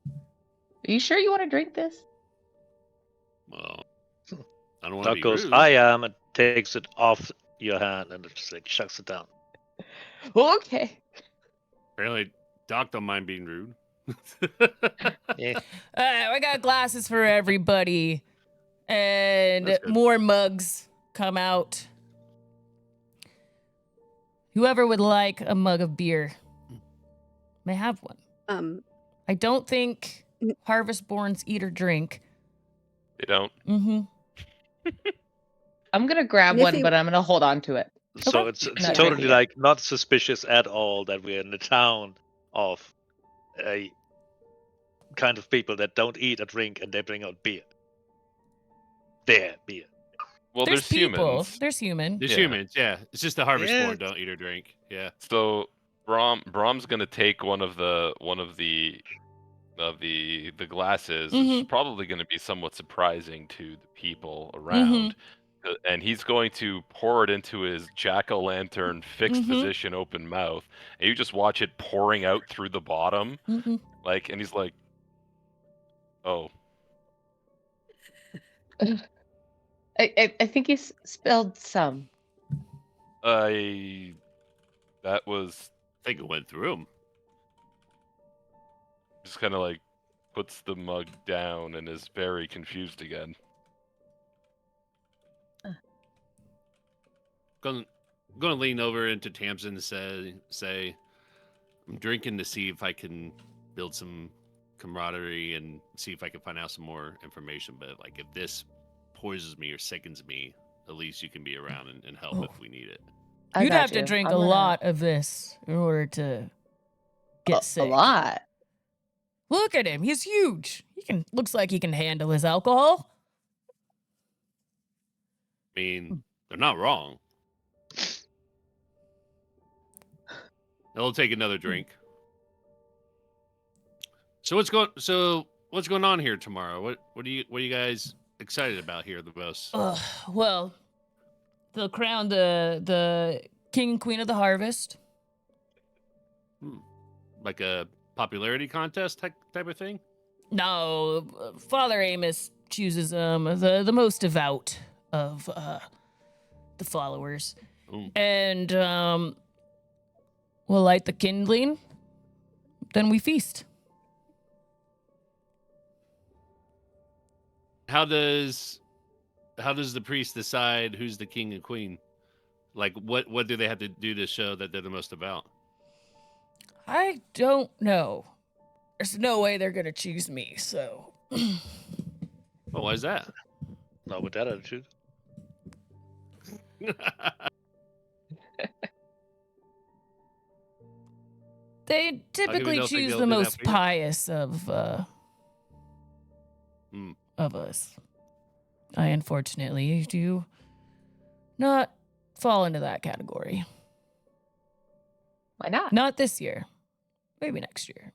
Are you sure you want to drink this? Well, I don't want to Doc be goes, rude. I am, and takes it off your hand and just like shuts it down. Okay. Apparently, Doc don't mind being rude. Yeah. I got glasses for everybody, and That's good. more mugs come out. Whoever would like a mug of beer may have one. I don't think Harvestborns eat or drink. They don't. Mm-hmm. I'm gonna grab one, Niffy- but I'm gonna hold on to it. So Okay. it's Not totally drinking it. like not suspicious at all that we're in the town of a kind of people that don't eat or drink and they bring out beer. Their beer. Well, There's there's people. humans. There's human. There's Yeah. humans, yeah. It's just the Harvestborn Yeah. don't eat or drink. Yeah. So Brom's gonna take one of the glasses, which is probably going to be somewhat surprising to the people around. And he's going to pour it into his jack-o'-lantern fixed position open mouth, and you just watch it pouring out through the bottom, like, and he's like, "Oh, I think you spilled some. that was I think it went through him. just kind of like puts the mug down and is very confused again." Gonna lean over into Tamsin and say, I'm drinking to see if I can build some camaraderie and see if I can find out some more information. But like, if this poisons me or sickens me, at least you can be around and help if we need it. I You'd got have to you. drink I'm a gonna- lot of this in order to get sick. A lot. Look at him. He's huge. Looks like he can handle his alcohol. I mean, they're not wrong. I'll take another drink. So what's going on here tomorrow? What are you guys excited about here the most? Well, they'll crown the king and queen of the harvest. Like a popularity contest type of thing? No, Father Amos chooses the most devout of the followers. Ooh. And we'll light the kindling, then we feast. How does the priest decide who's the king and queen? Like what do they have to do to show that they're the most devout? I don't know. There's no way they're gonna choose me, so. Well, why is that? Not with that attitude. They typically don't think choose they'll the do that most for you? pious of us. I unfortunately do not fall into that category. Why not? Not this year. Maybe next year.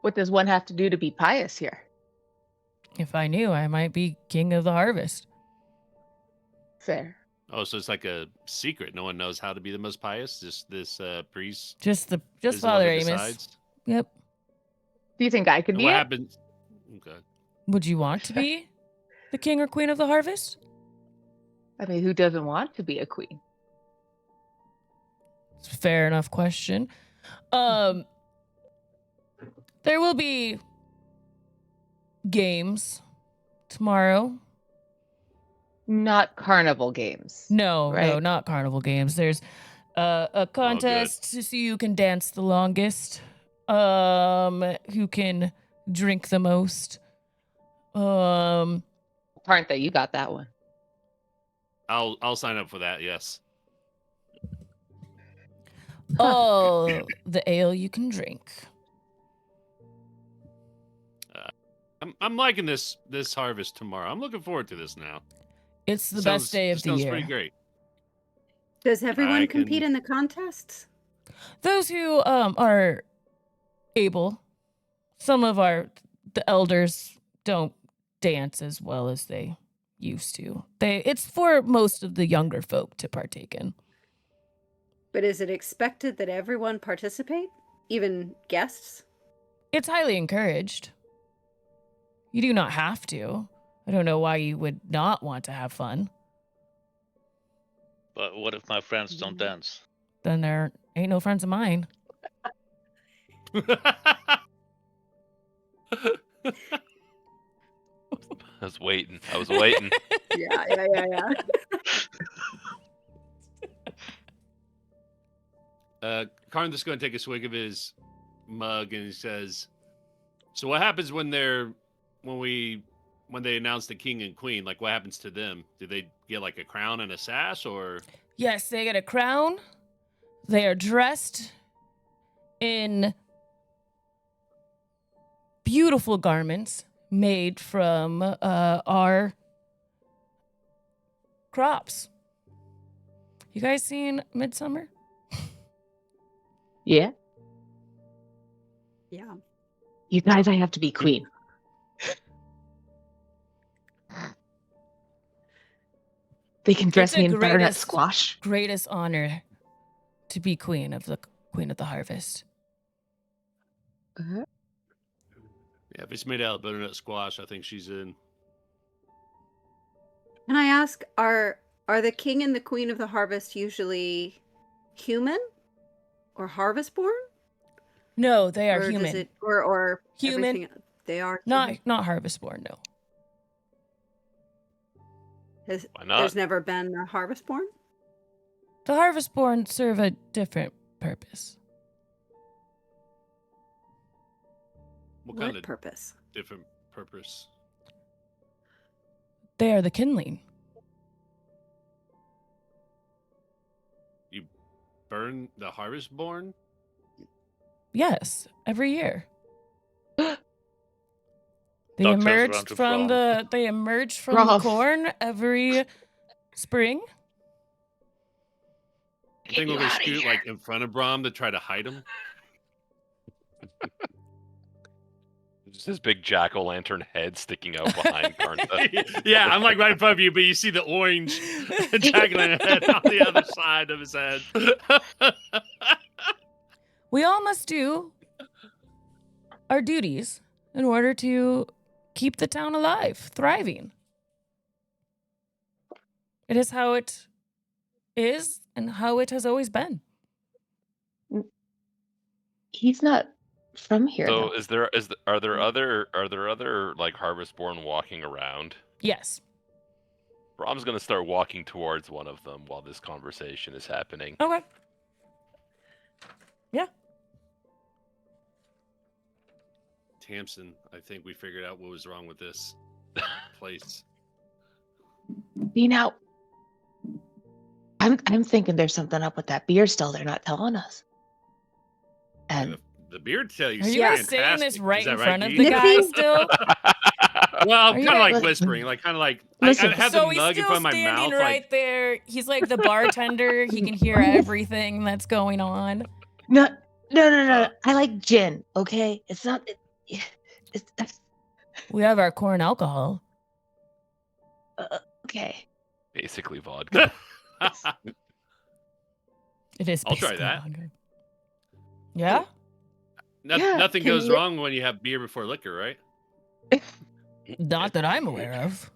What does one have to do to be pious here? If I knew, I might be king of the harvest. Fair. Oh, so it's like a secret. No one knows how to be the most pious. Just this priest. Just is the one Father that Amos. decides? Yep. Do you think I could And be what it? happens? Okay. Would you want to be the king or queen of the harvest? I mean, who doesn't want to be a queen? It's a fair enough question. There will be games tomorrow. Not carnival games. No, right? not carnival games. There's a contest to see who can dance the longest, who can drink the most. Partha, you got that one. I'll sign up for that. Yes. All the ale you can drink. I'm liking this harvest tomorrow. I'm looking forward to this now. It's the best day of the Sounds year. pretty great. Does everyone compete can- in the contests? Those who are able. Some of the elders don't dance as well as they used to. It's for most of the younger folk to partake in. But is it expected that everyone participate? Even guests? It's highly encouraged. You do not have to. I don't know why you would not want to have fun. But what if my friends don't dance? Then there ain't no friends of mine. I was waiting. Yeah. Karn just going to take a swig of his mug, and he says, "So what happens when they announce the king and queen? Like, what happens to them? Do they get like a crown and a sash, or?" Yes, they get a crown. They are dressed in beautiful garments made from our crops. You guys seen Midsummer? Yeah. Yeah. You guys, I have to be queen. They can dress It's the me in butternut squash. Greatest honor to be queen of the harvest. Yeah, if it's made out of butternut squash, I think she's in. Can I ask, are the king and the queen of the harvest usually human or harvest born? No, they are Or human. does it, or Human. everything- They are human? Not harvest born, no. Why not? There's never been a harvest born? The harvest born serve a different purpose. What kind of purpose? different purpose? They are the kindling. You burn the harvest born? Yes, every year. They Duck turns around emerged to from Brom. the Brom. corn every spring. You think we're going to scoot like in front of Brahm to try to hide him? Just his big jack-o'-lantern head sticking out behind Karntha. Yeah, I'm like right in front of you, but you see the orange jack-o'-lantern head on the other side of his head. We all must do our duties in order to keep the town alive, thriving. It is how it is and how it has always been. He's not from here. So though. are there other like harvestborn walking around? Yes. Brom's gonna start walking towards one of them while this conversation is happening. Okay. Yeah. Tamsin, I think we figured out what was wrong with this place. You know, I'm thinking there's something up with that beer still. They're not telling us. And The beard tell you. Are you guys saying this right in front of Dee? the guy still? Well, Are I'm you kind of guys- like whispering, like kind of like Listen, I have So the he's mug in still front of my standing mouth, right like there. He's like the bartender. He can hear everything that's going on. no. I like gin. Okay, it's not. It's We have our corn alcohol. okay. Basically vodka. It is. I'll try basically that. vodka. Yeah. Yeah, Nothing can goes you- wrong when you have beer before liquor, right? Not that I'm aware of.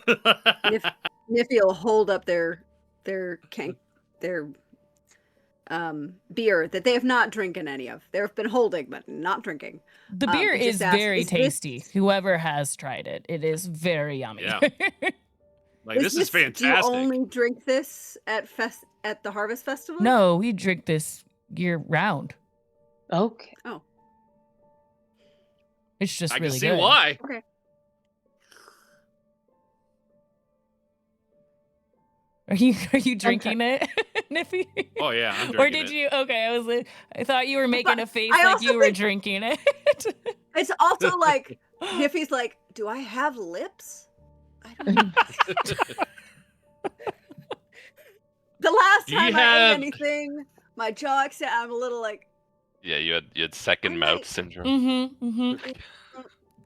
Niffy will hold up their beer that they have not drinking any of. They've been holding, but not drinking. The beer and is just ask, very is tasty. This, Whoever has tried it, it is very yummy. Yeah. Like, this is Do you fantastic. only drink this at the Harvest Festival? No, we drink this year round. Okay. Oh, It's just I really can see good. why. okay. Are you drinking it, Niffy? Oh yeah, I'm drinking Or did it. you? Okay, I thought you were making a face I like also you were think- drinking it. It's also like Niffy's like, do I have lips? I don't know. The last Do you time I ate have- anything, my jaw extended. I'm a little like, Yeah, you had second I mouth might- syndrome. Mm-hmm.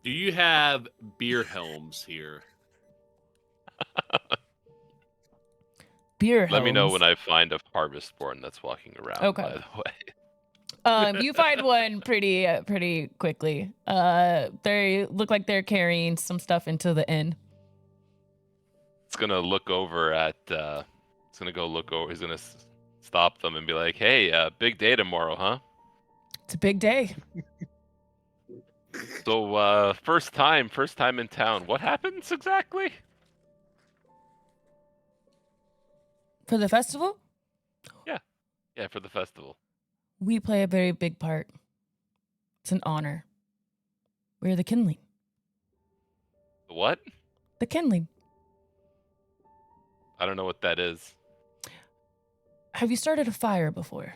Do you have beer helms here? Beer Let me know helms. when I find a Harvestborn that's walking around. Okay. By the way, You find one pretty quickly. They look like they're carrying some stuff into the inn. it's gonna look over at. It's gonna go look over. He's gonna stop them and be like, "Hey, big day tomorrow, huh?" It's a big day. So, first time in town. What happens exactly? For the festival, Yeah, for the festival. we play a very big part. It's an honor. We're the kindling. The what? The kindling. I don't know what that is. Have you started a fire before?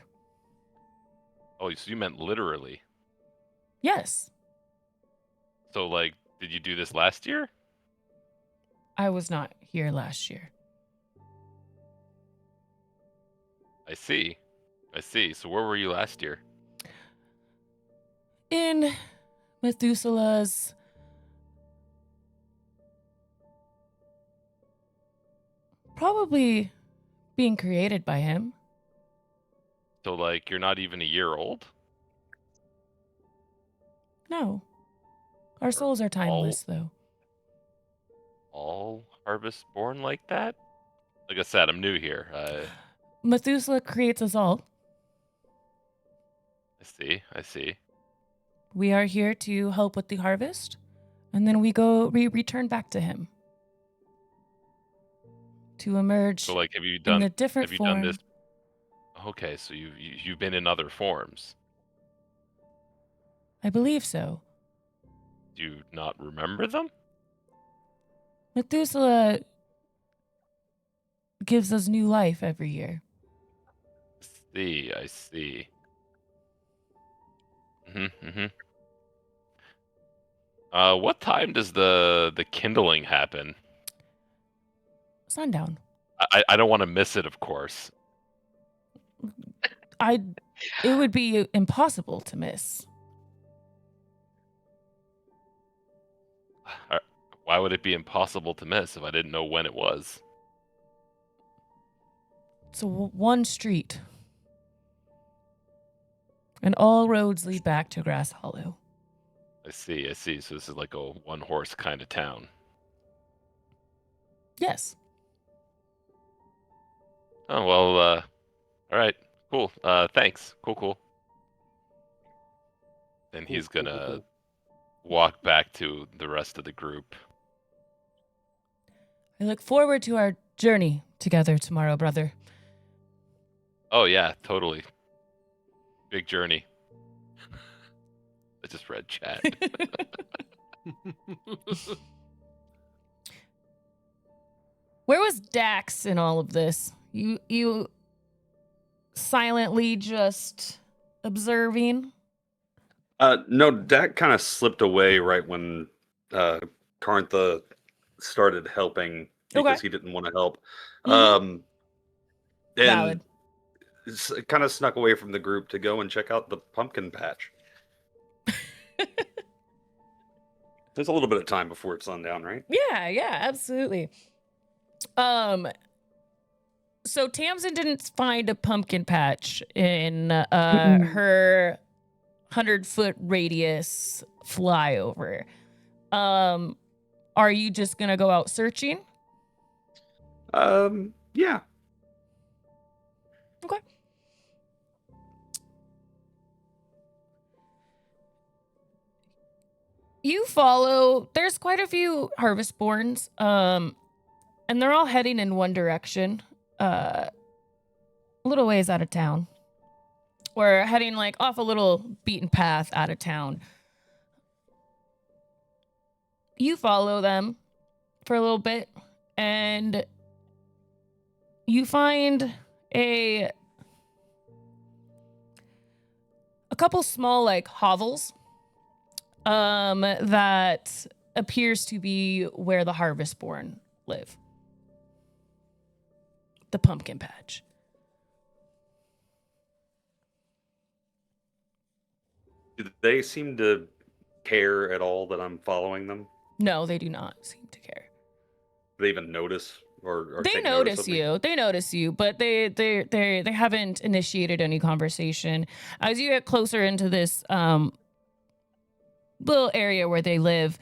Oh, so you meant literally. Yes. So, like, did you do this last year? I was not here last year. I see. So, where were you last year? In Methuselah's probably being created by him. So, like, you're not even a year old? No. Our souls are timeless, though. All Harvestborn like that? Like I said, I'm new here. Methuselah creates us all. I see. We are here to help with the harvest, and then we return back to him to emerge So, like, have you in done a different done form. this? Okay, so you've been in other forms. I believe so. Do you not remember them? Methuselah gives us new life every year. I see. Mm-hmm. What time does the kindling happen? Sundown. I don't want to miss it, of course. It would be impossible to miss. Why would it be impossible to miss if I didn't know when it was? It's one street. And all roads lead back to Grasshollow. I see. So this is like a one-horse kind of town. Yes. Oh, well, all right. Cool. Thanks. Cool. And he's gonna walk back to the rest of the group. I look forward to our journey together tomorrow, brother. Oh, yeah, totally. Big journey. I just read chat. Where was Dax in all of this? You silently just observing? No, Dak kind of slipped away right when Carntha started helping because he didn't want to help. Mhm. And Valid. kind of snuck away from the group to go and check out the pumpkin patch. There's a little bit of time before it's sundown, right? Yeah, absolutely. So Tamsin didn't find a pumpkin patch in her 100-foot radius flyover. Are you just gonna go out searching? Yeah. Okay. You follow. There's quite a few Harvestborns, and they're all heading in one direction, a little ways out of town. We're heading like off a little beaten path out of town. You follow them for a little bit, and you find a couple small like hovels that appears to be where the Harvestborn live. The pumpkin patch. Do they seem to care at all that I'm following them? No, they do not seem to care. Do they even notice or They take notice notice of me? you. They notice you, but they haven't initiated any conversation. As you get closer into this little area where they live,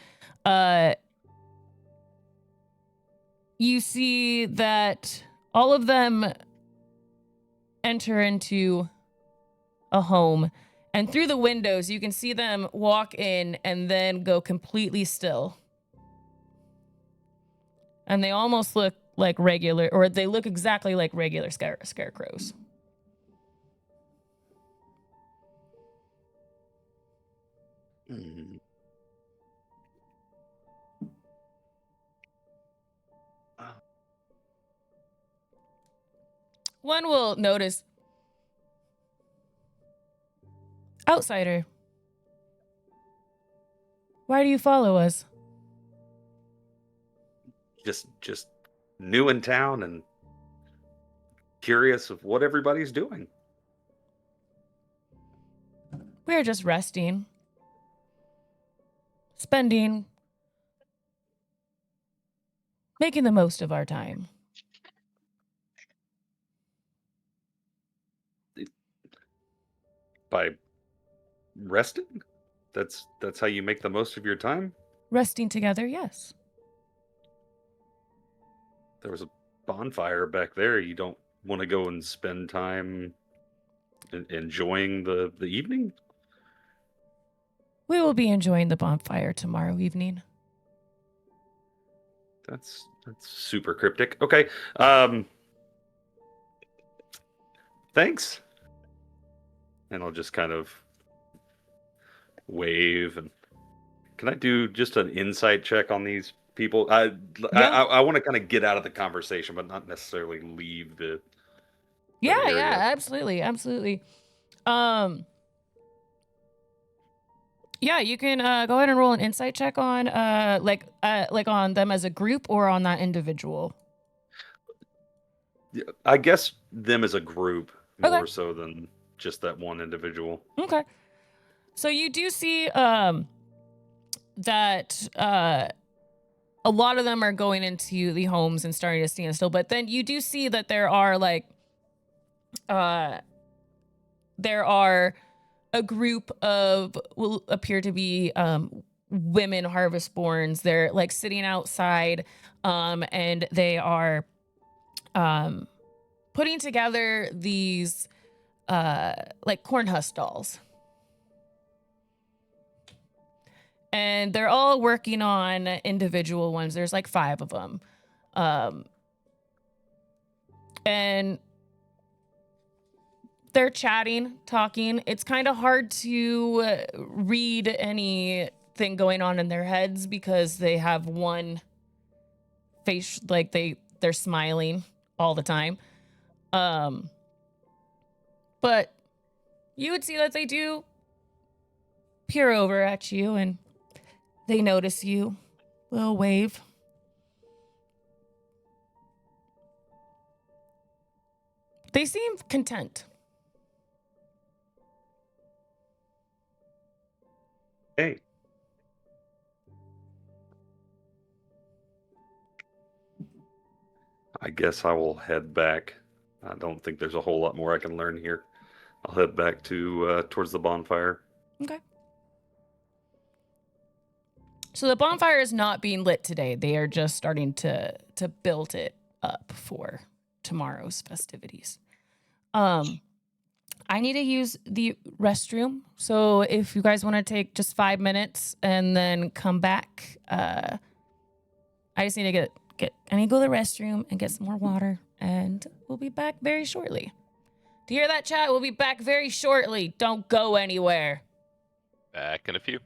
you see that all of them enter into a home, and through the windows you can see them walk in and then go completely still. And they almost look like regular, or they look exactly like regular scarecrows. Hmm. One will notice, outsider, why do you follow us? Just new in town and curious of what everybody's doing. We're just resting, making the most of our time. By resting? That's how you make the most of your time? Resting together, yes. There was a bonfire back there. You don't want to go and spend time enjoying the evening? We will be enjoying the bonfire tomorrow evening. That's super cryptic. Okay. Thanks. And I'll just kind of wave. And can I do just an insight check on these people? I want to kind of get out of the conversation, but not necessarily leave the Yeah, area. absolutely. Yeah, you can go ahead and roll an insight check on like on them as a group or on that individual. I guess them as a group more Okay. so than just that one individual. Okay. So you do see that a lot of them are going into the homes and starting to stand still, but then you do see that there are a group of will appear to be women Harvestborns. They're like sitting outside and they are putting together these like corn husk dolls. And they're all working on individual ones. There's like 5 of them. And they're chatting, talking. It's kind of hard to read anything going on in their heads because they have one face, like they're smiling all the time. But you would see that they do peer over at you and they notice you. Little wave. They seem content. Hey. I guess I will head back. I don't think there's a whole lot more I can learn here. I'll head back to towards the bonfire. Okay. So the bonfire is not being lit today. They are just starting to build it up for tomorrow's festivities. I need to use the restroom. So if you guys want to take just 5 minutes and then come back, I just need to I need to go to the restroom and get some more water, and we'll be back very shortly. Do you hear that, chat? We'll be back very shortly. Don't go anywhere. Back in a few.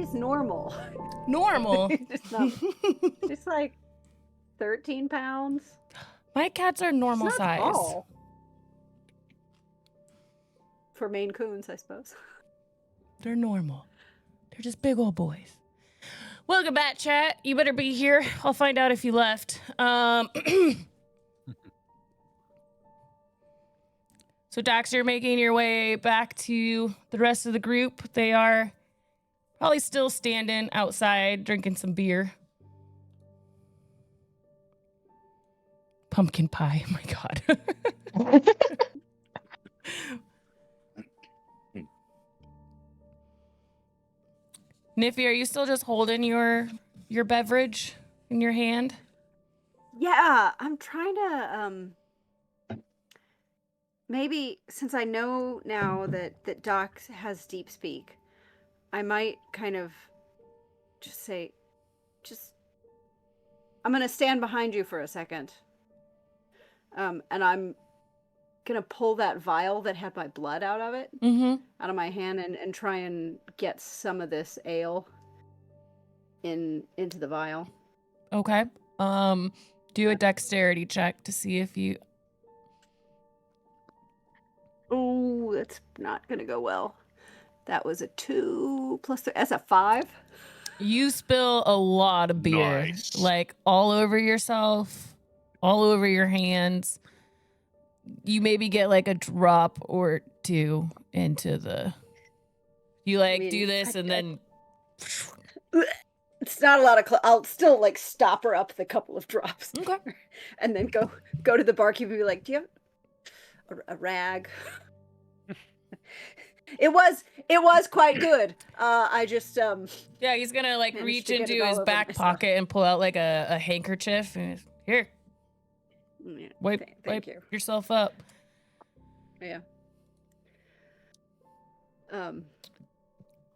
he's normal. Normal. It's not. It's like 13 pounds. My cats are normal It's not size. tall. For Maine Coons, I suppose. They're normal. They're just big old boys. Welcome back, chat. You better be here. I'll find out if you left. So, Dax, you're making your way back to the rest of the group. They are probably still standing outside drinking some beer. Pumpkin pie. Oh my God. Niffy, are you still just holding your beverage in your hand? Yeah, I'm trying to maybe since I know now that Doc has deep speak, I might kind of just say, I'm gonna stand behind you for a second. And I'm gonna pull that vial that had my blood out of it, out of my hand, and try and get some of this ale into the vial. Okay. Do a dexterity check to see if you. Oh, that's not gonna go well. That was a 2 plus 3. That's a 5. You spill a lot of beer, Nice. like all over yourself, all over your hands. You maybe get like a drop or two into the. You like do this and then. It's not a lot of. I'll still like stop her up with a couple of drops. Okay. And then go to the barkeep and be like, "Do you have a rag?" It was quite good. I just Yeah, he's gonna like managed reach to get into it all his over back myself. pocket and pull out like a handkerchief and here, Yeah, wipe thank you. yourself up. Yeah.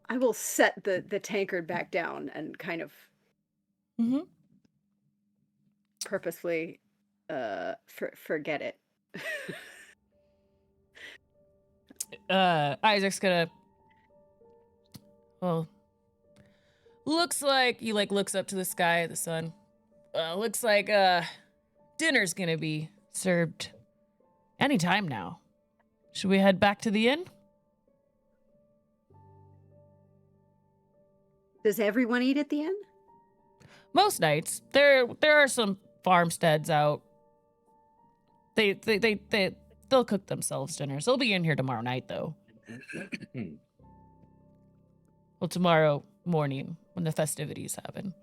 I will set the tankard back down and kind of purposefully forget it. Isaac's gonna. Well, looks like he like looks up to the sky at the sun. Looks like dinner's gonna be served anytime now. Should we head back to the inn? Does everyone eat at the inn? Most nights. There are some farmsteads out. They'll cook themselves dinners. They'll be in here tomorrow night though. Well, tomorrow morning when the festivities happen.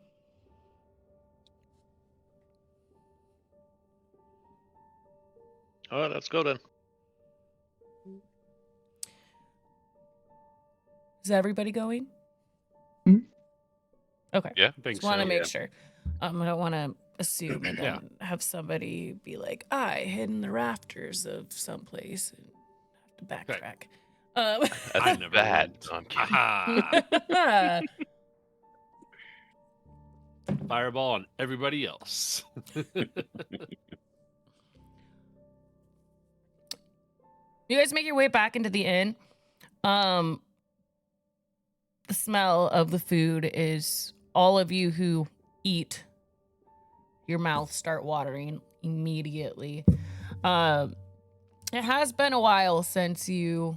All right, let's go then. Is everybody going? Okay. Yeah, I think Just want to so. make sure. I don't want to assume and then Yeah. have somebody be like, I hid in the rafters of someplace and have to backtrack. I never bad. went. No, I'm kidding. Aha. Fireball on everybody else. You guys make your way back into the inn. The smell of the food is all of you who eat, your mouth start watering immediately. It has been a while since you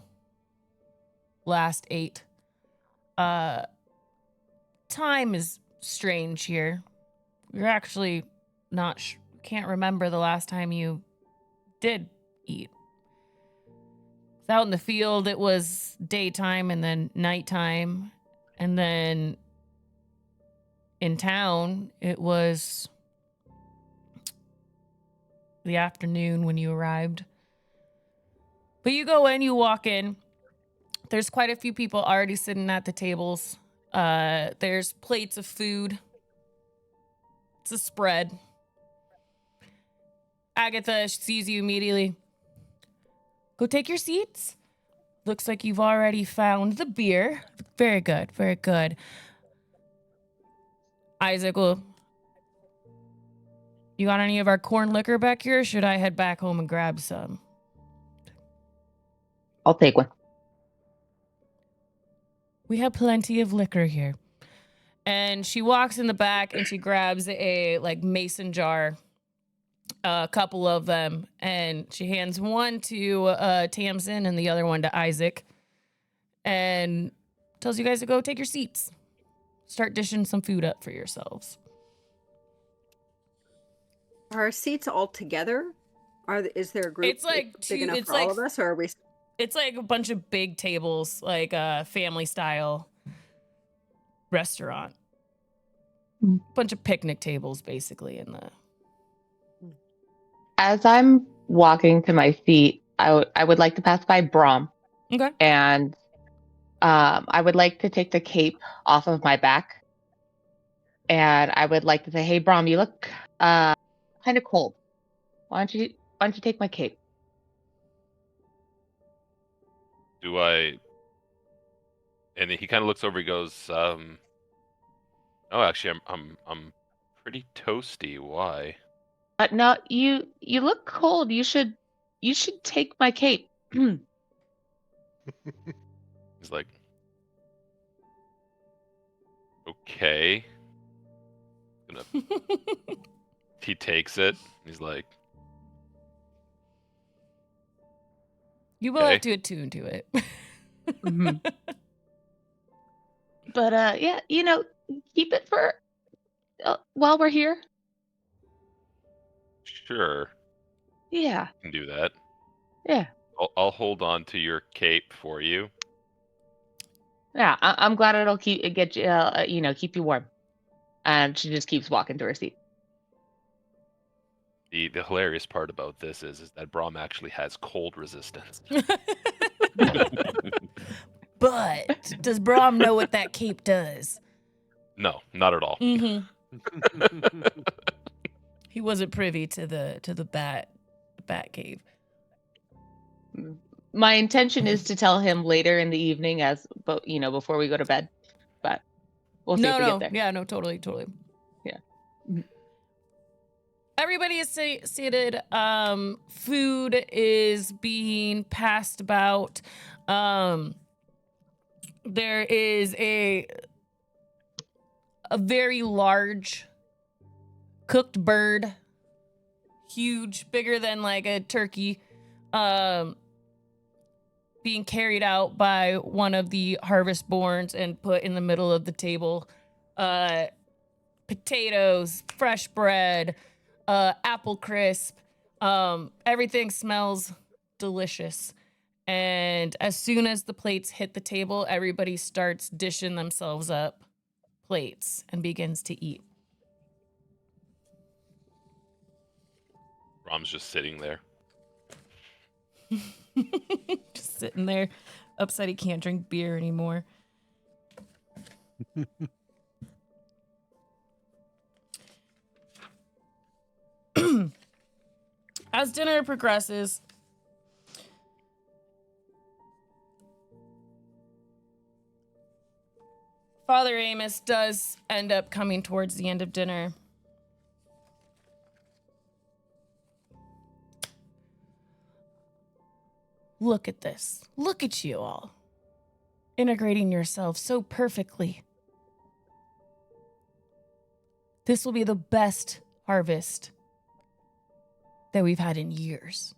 last ate. Time is strange here. You're actually can't remember the last time you did eat. Out in the field, it was daytime and then nighttime. And then in town, it was the afternoon when you arrived. But you go in, you walk in. There's quite a few people already sitting at the tables. There's plates of food. It's a spread. Agatha sees you immediately. Go take your seats. Looks like you've already found the beer. Very good, very good. Isaac, you got any of our corn liquor back here, or should I head back home and grab some? I'll take one. We have plenty of liquor here. And she walks in the back and she grabs a like mason jar, a couple of them, and she hands one to Tamsin and the other one to Isaac, and tells you guys to go take your seats. Start dishing some food up for yourselves. Are our seats all together? Is there a group It's like big two. enough It's for all like of us, or are we? it's like a bunch of big tables, like a family style restaurant. Bunch of picnic tables, basically, in the. As I'm walking to my seat, I would like to pass by Brom, Okay. and I would like to take the cape off of my back, and I would like to say, "Hey, Brom, you look kind of cold. Why don't you take my cape?" Do I? And he kind of looks over. He goes, "Oh, actually, I'm pretty toasty. Why?" No, you look cold. You should take my cape. He's like, "Okay." Gonna. He takes it. He's like, You will Okay. have to attune to it. Mhm. But yeah, keep it for while we're here. "Sure, Yeah, can do that. yeah, I'll hold on to your cape for you." yeah. I'm glad it'll get you, keep you warm. And she just keeps walking to her seat. The hilarious part about this is that Braum actually has cold resistance. But does Braum know what that cape does? No, not at all. Mm-hmm. He wasn't privy to the bat cave. My intention is to tell him later in the evening, before we go to bed. But we'll see if we get there. Yeah, no, totally. Yeah. Everybody is seated. Food is being passed about. There is a very large cooked bird, huge, bigger than like a turkey, being carried out by one of the harvest borns and put in the middle of the table. Potatoes, fresh bread, apple crisp. Everything smells delicious. And as soon as the plates hit the table, everybody starts dishing themselves up plates and begins to eat. Braum's just sitting there. Just sitting there, upset he can't drink beer anymore. As dinner progresses, Father Amos does end up coming towards the end of dinner. Look at this. Look at you all. Integrating yourselves so perfectly. This will be the best harvest that we've had in years.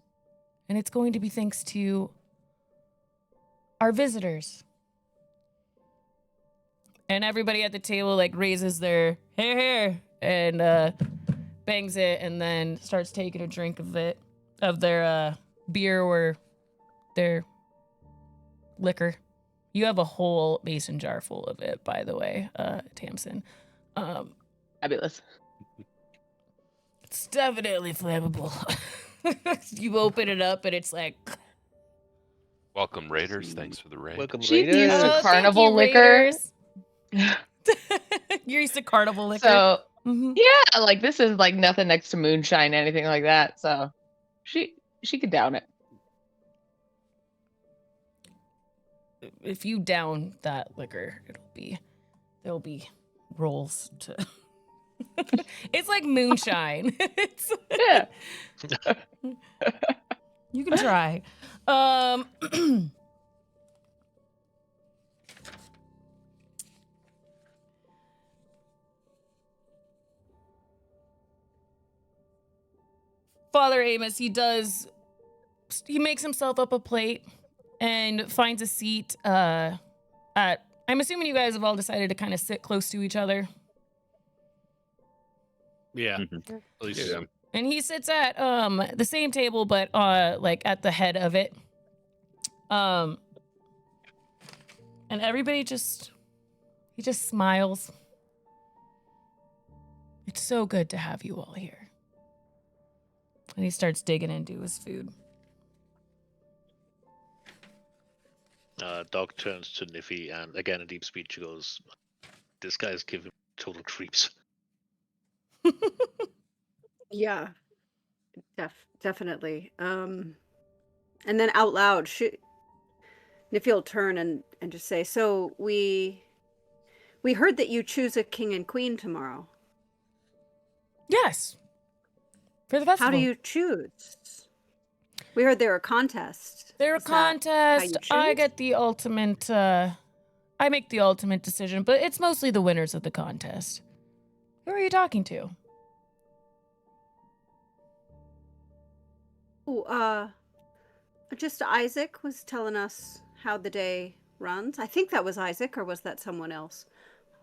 And it's going to be thanks to our visitors. And everybody at the table like raises their hair and bangs it and then starts taking a drink of their beer or their liquor. You have a whole mason jar full of it, by the way, Tamsin. Fabulous. It's definitely flammable. You open it up and it's like... Welcome, Raiders. Thanks for the raid. Welcome, She's Raiders. used to thank carnival you, liquor. Raiders. You're used to carnival liquor. So Mhm. yeah, like this is like nothing next to moonshine, anything like that. So she could down it. If you down that liquor, there'll be rolls to... It's like moonshine. Yeah. You can try. Father Amos, he makes himself up a plate and finds a seat at, I'm assuming you guys have all decided to kind of sit close to each other. Yeah. Mhm. At least Yeah. And he sits at the same table, but like at the head of it. And everybody he just smiles. It's so good to have you all here. And he starts digging into his food. Dog turns to Niffy and again in deep speech goes, "This guy's giving total creeps." Yeah, definitely. And then out loud, Niffy will turn and just say, "So we heard that you choose a king and queen tomorrow. Yes. For the festival. How do you choose? We heard there are contests. They're a Is that how contest. you I choose? get the ultimate, I make the ultimate decision, but it's mostly the winners of the contest. Who are you talking to? Oh, just Isaac was telling us how the day runs. I think that was Isaac, or was that someone else?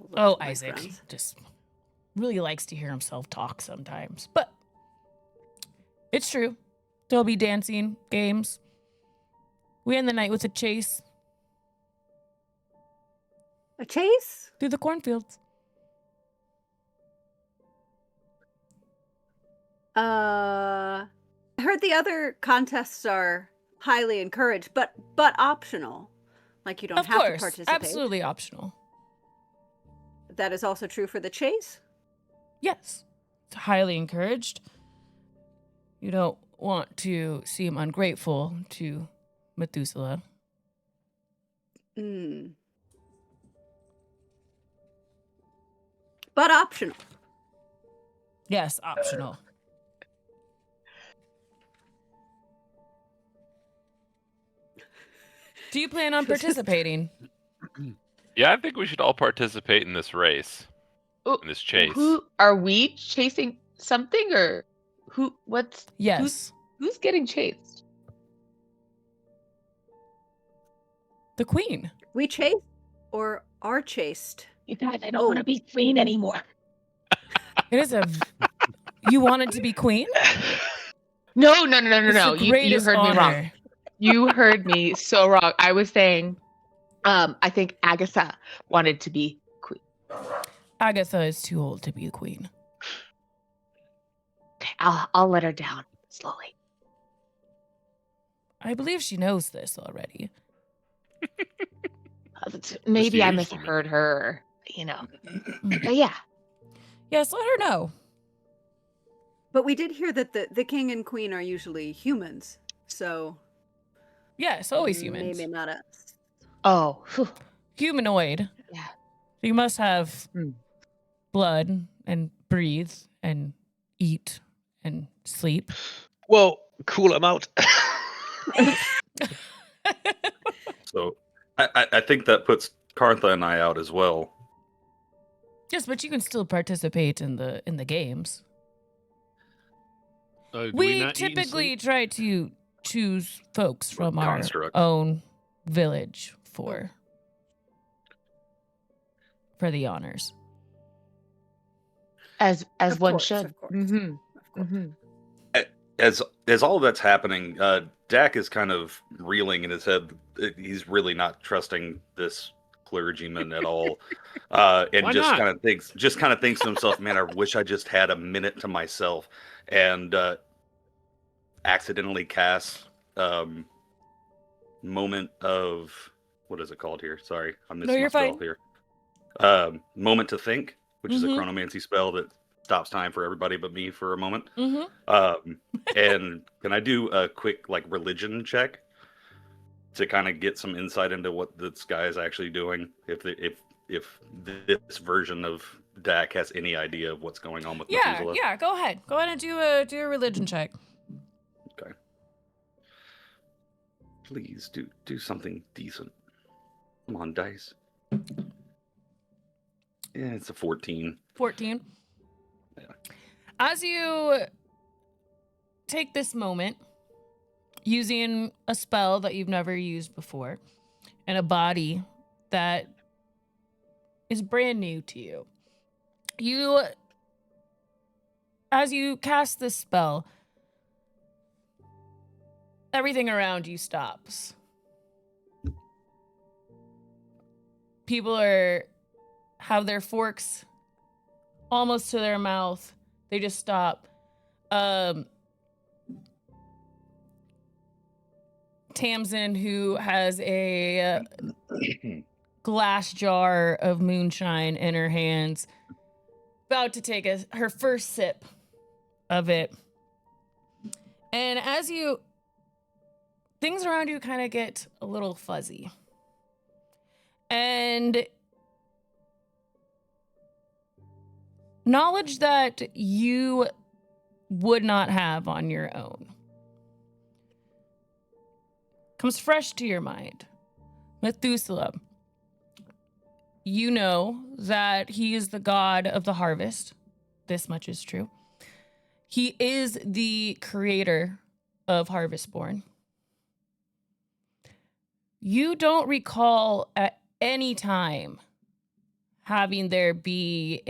I'll look Oh, through my Isaac. friends. Just really likes to hear himself talk sometimes. But it's true. There'll be dancing, games. We end the night with a chase A chase? through the cornfields. I heard the other contests are highly encouraged, but optional. Like you don't Of have to course. participate. Absolutely optional. That is also true for the chase. Yes. It's highly encouraged. You don't want to seem ungrateful to Methuselah. Mm. But optional. Yes, optional. Do you plan on participating? Yeah, I think we should all participate in this race, Ooh, in this chase. Who are we chasing something or who? What's Yes. who's getting chased? The queen. We chase or are chased. You guys, I don't want to be queen anymore. It is You wanted to be queen? No. It's the You greatest heard me wrong. honor. You heard me so wrong. I was saying, I think Agatha wanted to be queen. Agatha is too old to be the queen. Okay, I'll let her down slowly. I believe she knows this already. Maybe I age misheard her, Mm. But yeah. Yes, let her know. But we did hear that the king and queen are usually humans. So Yes, always humans. maybe not us. Oh, phew. Humanoid. Yeah. You must have Hmm. blood and breathe and eat and sleep. Well, cool, I'm out. So I think that puts Kartha and I out as well. Yes, but you can still participate in the games. do We not eat and typically sleep? try to choose folks from our Constructs. own village for the honors. As Of one course, should. of course. Mm-hmm. Of course. Mm-hmm. As all that's happening, Dak is kind of reeling in his head. He's really not trusting this clergyman at all, and Why just not? kind of thinks to himself, "Man, I wish I just had a minute to myself." And accidentally casts moment of what is it called here? Sorry, I'm missing you're my spell fine. here. Moment to think, which is a Mhm. chronomancy spell that stops time for everybody but me for a moment. Mm-hmm. And can I do a quick religion check to kind of get some insight into what this guy is actually doing? If this version of Dak has any idea of what's going on with Methuselah. Yeah. Go ahead and do a religion check. Okay. Please do something decent. Come on, dice. Yeah, it's a 14. 14. Yeah. As you take this moment using a spell that you've never used before and a body that is brand new to you. As you cast this spell, everything around you stops. People have their forks almost to their mouth. They just stop. Tamsin, who has a glass jar of moonshine in her hands, about to take her first sip of it. And as things around you kind of get a little fuzzy. And knowledge that you would not have on your own comes fresh to your mind. Methuselah, you know that he is the god of the harvest. This much is true. He is the creator of Harvestborn. You don't recall at any time having there be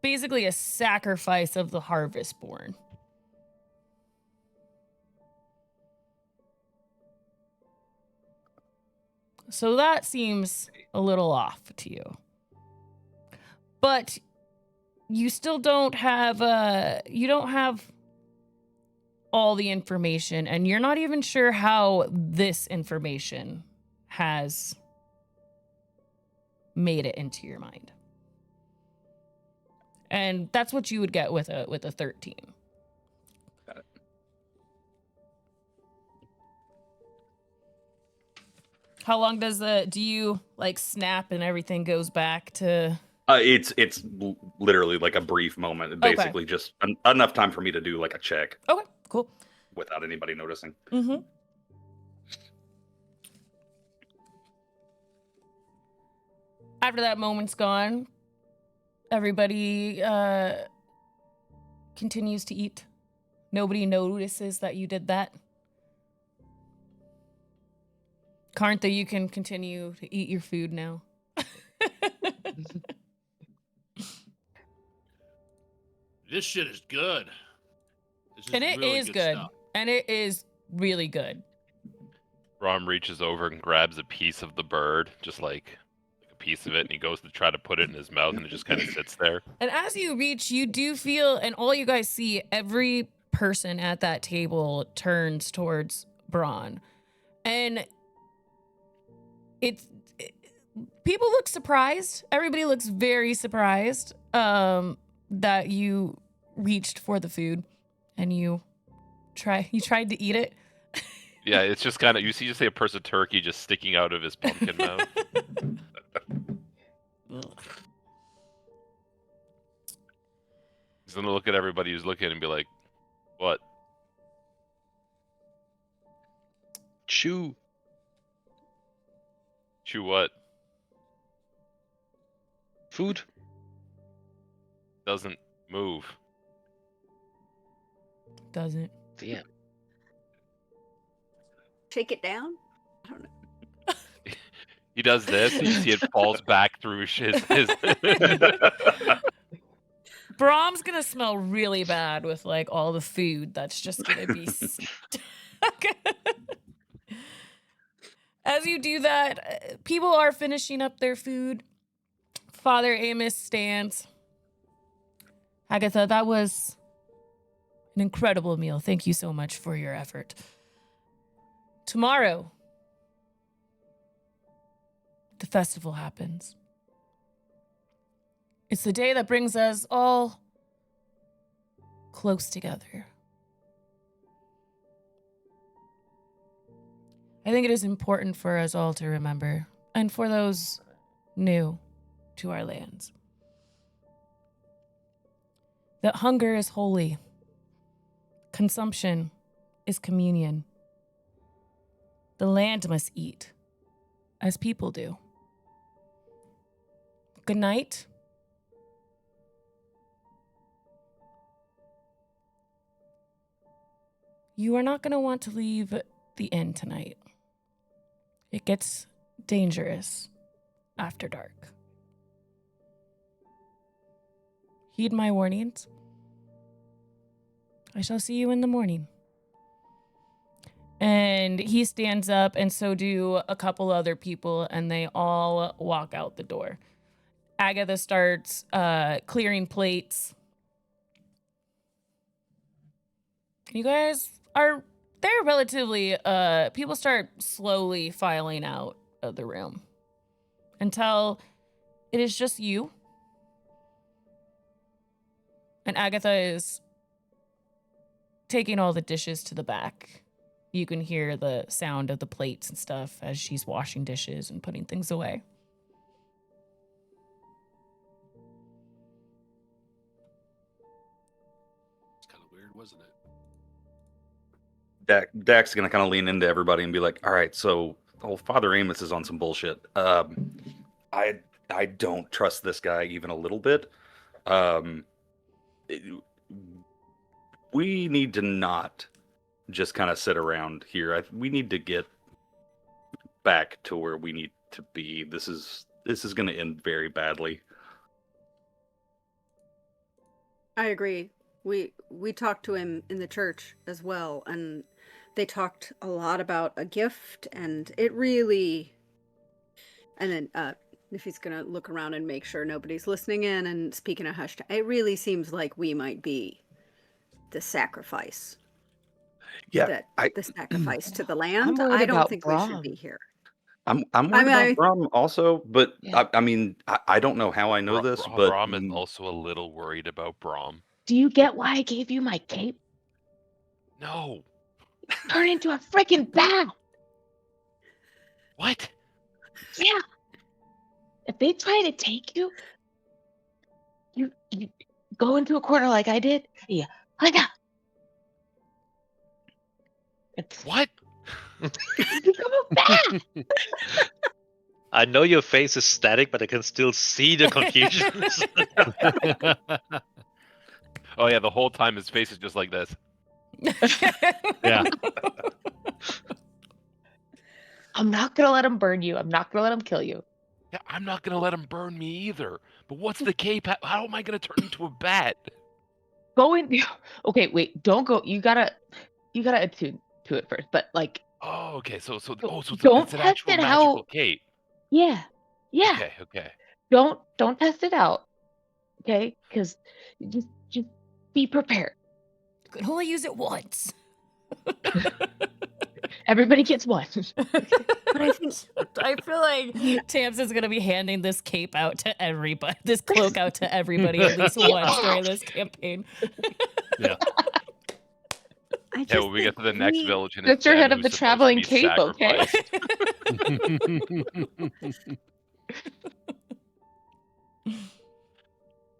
basically a sacrifice of the Harvestborn. So that seems a little off to you. But you still don't have all the information, and you're not even sure how this information has made it into your mind. And that's what you would get with a 13. Got it. How long do you like snap and everything goes back to? It's literally like a brief moment. Basically, just enough time for me to do like a check. Okay, cool. Without anybody noticing. Mm-hmm. After that moment's gone, everybody continues to eat. Nobody notices that you did that. Karntha, you can continue to eat your food now. This shit is good. This And it really is good. stuff. And it is really good. Rom reaches over and grabs a piece of the bird, just like a piece of it, and he goes to try to put it in his mouth, and it just kind of sits there. And as you reach, you do feel, and all you guys see, every person at that table turns towards Braun. And people look surprised. Everybody looks very surprised that you reached for the food and you tried to eat it. Yeah, it's just kind of, you see a purse of turkey just sticking out of his pumpkin mouth. He's gonna look at everybody who's looking and be like, what? Chew. Chew what? Food. Doesn't move. Doesn't. Damn. Shake it down? I don't know. He does this, and you see it falls back through his Brahm's gonna smell really bad with like all the food that's just gonna be stuck. As you do that, people are finishing up their food. Father Amos stands. Agatha, that was an incredible meal. Thank you so much for your effort. Tomorrow, the festival happens. It's the day that brings us all close together. I think it is important for us all to remember, and for those new to our lands, that hunger is holy, consumption is communion. The land must eat, as people do. Good night, You are not going to want to leave the inn tonight. It gets dangerous after dark. Heed my warnings. I shall see you in the morning. And he stands up, and so do a couple other people, and they all walk out the door. Agatha starts clearing plates. You guys are there relatively, people start slowly filing out of the room until it is just you. And Agatha is taking all the dishes to the back. You can hear the sound of the plates and stuff as she's washing dishes and putting things away. It's kind of weird, wasn't it? Dak's gonna kind of lean into everybody and be like, "All right, so Father Amos is on some bullshit. I don't trust this guy even a little bit. We need to not just kind of sit around here. We need to get back to where we need to be. This is going to end very badly." I agree. We talked to him in the church as well, and they talked a lot about a gift, and it really. And then if he's gonna look around and make sure nobody's listening in and speaking a hushed, it really seems like we might be the sacrifice. Yeah, The sacrifice to the land. worried I don't about think we should be Brom. here. I'm worried about Brom also, but Yeah. I mean, I don't know how I know this, but Brom is also a little worried about Brom. Do you get why I gave you my cape? No. Turn into a freaking bat. What? Yeah. If they try to take you, you go into a corner like I did. Yeah. Like that. What? You become a bat. I know your face is static, but I can still see the confusion. Oh yeah, the whole time his face is just like this. Yeah. I'm not gonna let him burn you. I'm not gonna let him kill you. Yeah, I'm not gonna let him burn me either. But what's the cape? How am I gonna turn into a bat? Go in. Okay, wait. Don't go. You gotta attune to it first. But like, Oh, okay. So don't it's an test actual it magical how. cape. Yeah. Okay. Don't test it out. Okay, because just be prepared. You can only use it once. Everybody gets one. But I think I feel like Tams is gonna be handing this cape out to everybody, this cloak out to everybody at least once during this campaign. Yeah. I just Yeah, when we get to the next village and it's Sisterhood Ben of the who's supposed to Traveling be Cape, okay? sacrificed.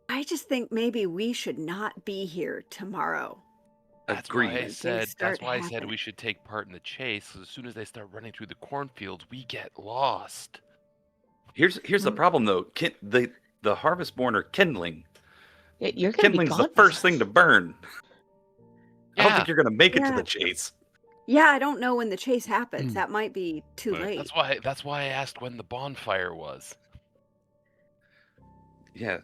I just think maybe we should not be here tomorrow. That's Agreed. why I When said. things start That's why I said happening. we should take part in the chase. So as soon as they start running through the cornfields, we get lost. Here's the problem though. The Harvestborn are kindling. You're gonna be Kindling's the gone. first thing to burn. I don't Yeah. think you're gonna make it to Yeah. the chase. Yeah, I don't know when the chase happens. That might be too Right. late. That's why I asked when the bonfire was. Yeah.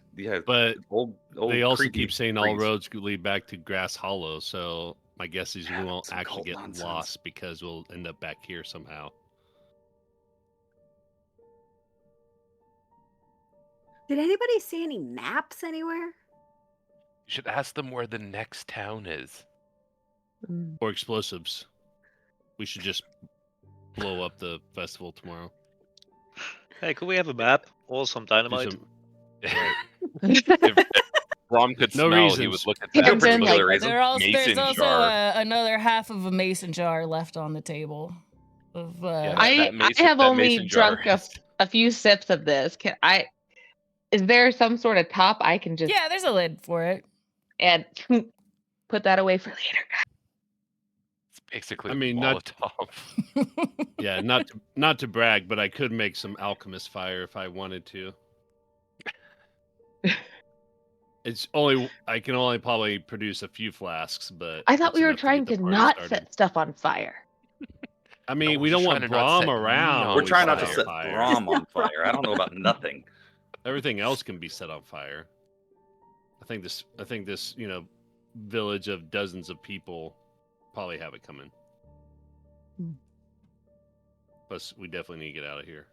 But Old they also creepy keep saying all priest. roads lead back to Grasshollow, so my guess is we Yeah, won't some actually cult get nonsense. lost because we'll end up back here somehow. Did anybody see any maps anywhere? You should ask them where the next town is. Or explosives. We should just blow up the festival tomorrow. Hey, could we have a map or some Do dynamite? some- If Brom could No smell, he reasons. would look at He that. comes in look like- at reason. the There's mason also jar. another half of a mason jar left on the table. Of, Yeah, I that have that only mason jar drunk a few sips of this. Is there some sort of top I can just yeah, there's a lid for it. and put that away for later? It's basically I mean, a not- Molotov. Yeah, not to brag, but I could make some alchemist fire if I wanted to. It's only I can only probably produce a few flasks, but I thought it's we were enough trying get to the party not started. set stuff on fire. I mean, we're we just don't trying want to not Brahm set me around on when We're we trying set not to on set fire. Brahm on fire. I don't know about nothing. Everything else can be set on fire. I think this, village of dozens of people probably have it coming. Hmm. Plus, we definitely need to get out of here.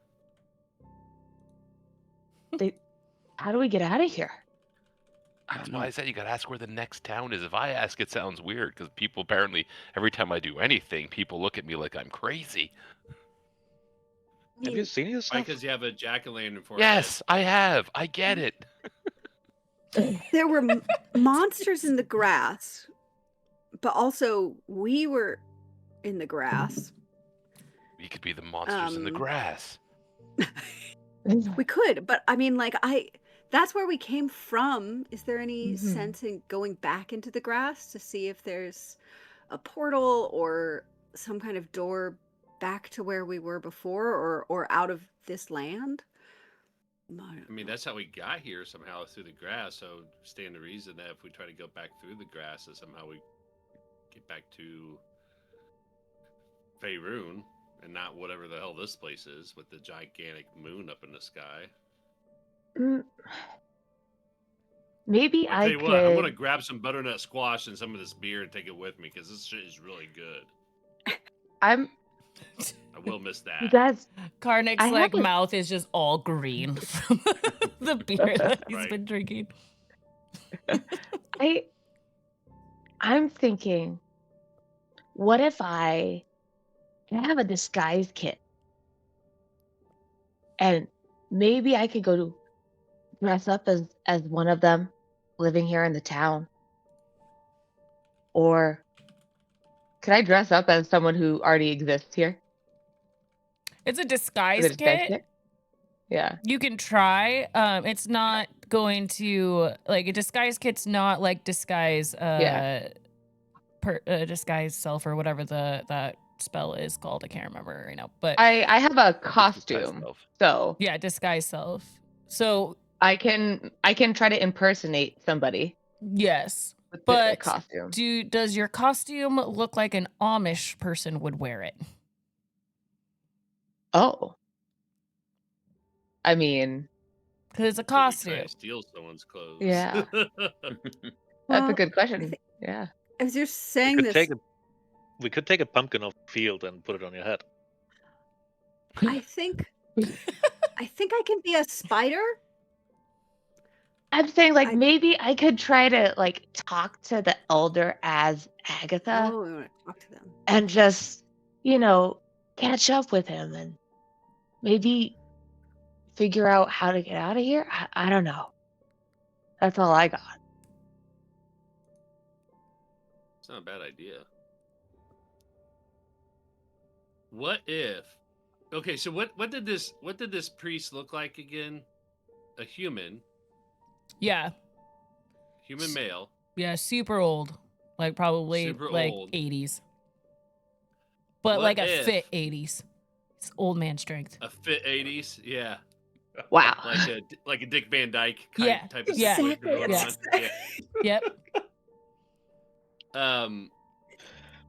How do we get out of here? That's why I said you gotta ask where the next town is. If I ask, it sounds weird because people apparently every time I do anything, people look at me like I'm crazy. Have you seen Why? yourself? Because you have a jack-o'-lantern for Yes, I have. I get it. There were monsters in the grass, but also we were in the grass. We could be the monsters in the grass. We could, but I mean, like, that's where we came from. Is there any Mhm. sense in going back into the grass to see if there's a portal or some kind of door back to where we were before, or out of this land? I mean, that's how we got here somehow through the grass. So stand to reason that if we try to go back through the grass, that somehow we get back to Faerun and not whatever the hell this place is with the gigantic moon up in the sky. Mm. Maybe I I tell you what, I'm gonna could. grab some butternut squash and some of this beer and take it with me because this shit is really good. I'm. I will miss You that. guys, Karnik's I like have a- mouth is just all green from the beer that he's Right. been drinking. I'm thinking, what if I have a disguise kit, and maybe I could go to dress up as one of them living here in the town, or could I dress up as someone who already exists here It's a with a disguise disguise kit. kit? Yeah. You can try. It's not going to like a disguise kit's not like disguise disguise self or whatever that spell is called. I can't remember right now. But I have a Disguise costume, self. so yeah, disguise self. So I can try to impersonate somebody yes. with the But costume. does your costume look like an Amish person would wear it? Oh, I mean, Because it's a Will we try costume. to steal someone's clothes? yeah, that's a Well, good I question. thi- Yeah. as you're We saying could this, take a pumpkin off the field and put it on your head. I think I can be a spider. I'm saying, like, I maybe I could try to, like, talk to the elder as Agatha oh, I want to talk to them. and just, catch up with him and maybe figure out how to get out of here. I don't know. That's all I got. It's not a bad idea. What if? Okay, so what did this priest look like again? A human Yeah. male, Yeah, super old. Like probably super like old. 80s. But What like a if fit 80s. It's old man strength. a fit 80s? Yeah, Wow. like a Dick Van Dyke Yeah, type of yeah, situation going yeah. on. Yeah. Yep.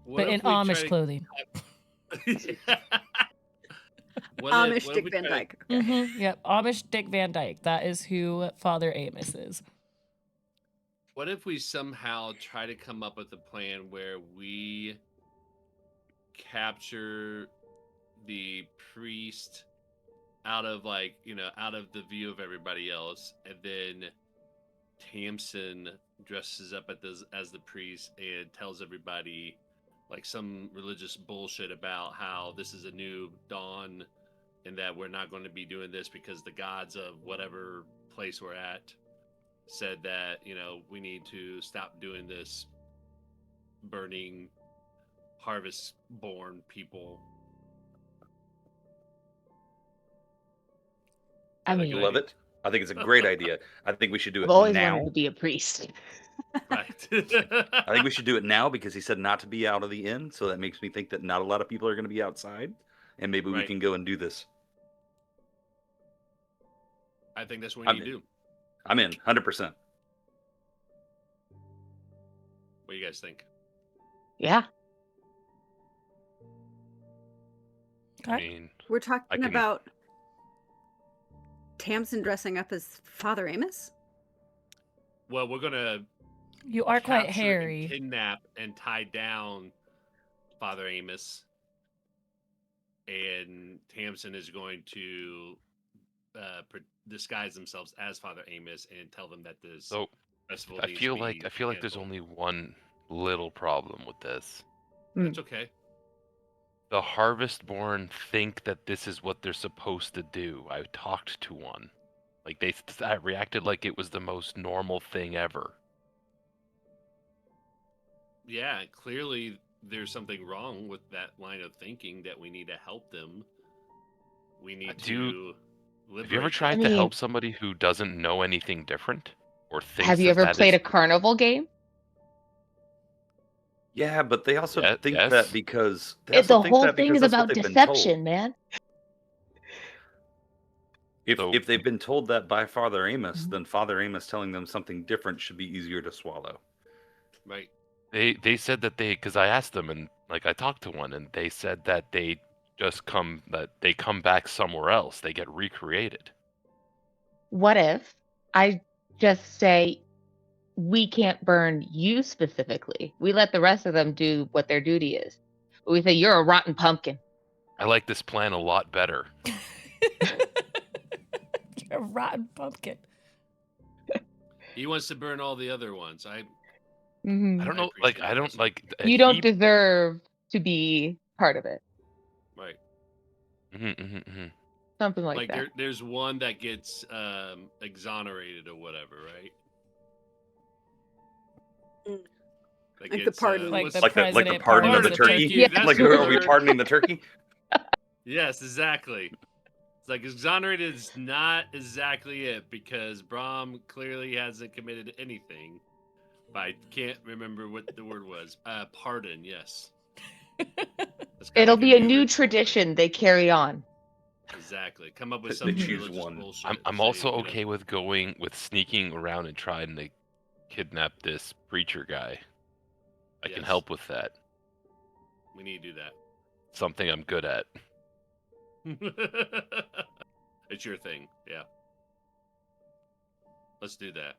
What But if in we Amish try to- clothing. Amish what if Dick we Van try to- Dyke. Okay. Yep. Amish Dick Van Dyke. That is who Father Amos is. What if we somehow try to come up with a plan where we capture the priest out of out of the view of everybody else, and then Tamsin dresses up as the priest and tells everybody like some religious bullshit about how this is a new dawn and that we're not going to be doing this because the gods of whatever place we're at said that we need to stop doing this burning harvest born people. I Is that a mean, good Love idea? it. I think it's a great idea. I think we should do I've it always now. wanted to be a priest. Right. I think we should do it now because he said not to be out of the inn. So that makes me think that not a lot of people are going to be outside. And maybe we Right. can go and do this. I think that's what we I'm need to do. I'm in 100%. What do you guys think? Yeah. I Okay. mean, We're talking can- about Tamsin dressing up as Father Amos? Well, we're gonna You are quite capture hairy. and kidnap and tie down Father Amos, and Tamsin is going to disguise themselves as Father Amos and tell them that this so festival I needs feel to like be there's canceled. only one little problem with this. That's okay. The Harvestborn think that this is what they're supposed to do. I talked to one. Like they reacted like it was the most normal thing ever. Yeah, clearly there's something wrong with that line of thinking that we need to help them. We need to liberate Have you ever them. tried I to mean- help somebody who doesn't know anything different or thinks Have you ever that played is- a carnival game? Yeah, but they also think yes. that because The whole thing is about deception, man. If they've been told that by Father Amos, Mhm. then Father Amos telling them something different should be easier to swallow. Right. They said that because I asked them and like I talked to one and they said that they come back somewhere else. They get recreated. What if I just say, we can't burn you specifically. We let the rest of them do what their duty is. But we say, you're a rotten pumpkin. I like this plan a lot better. You're a rotten pumpkin. He wants to burn all the other ones. Mhm. I don't know. appreciate I don't this. like. You don't deserve to be part of it. Right. Something like that. There's one that gets exonerated or whatever, right? Mm. That Like the pardon. Like what's- the Like the president pardon of pardons the turkey. Yeah. That's Like, the are we word. pardoning the turkey? Yes, exactly. It's like exonerated is not exactly it because Brahm clearly hasn't committed anything. But I can't remember what the word was. Pardon, yes. That's kinda It'll like be a new new ritual thing. tradition they carry on. Exactly. Come up with They some choose religious one. bullshit. I'm Say, also you know, okay with sneaking around and trying to kidnap this preacher guy. I can Yes. help with that. We need to do Something I'm good at. that. It's your thing, yeah. Let's do that.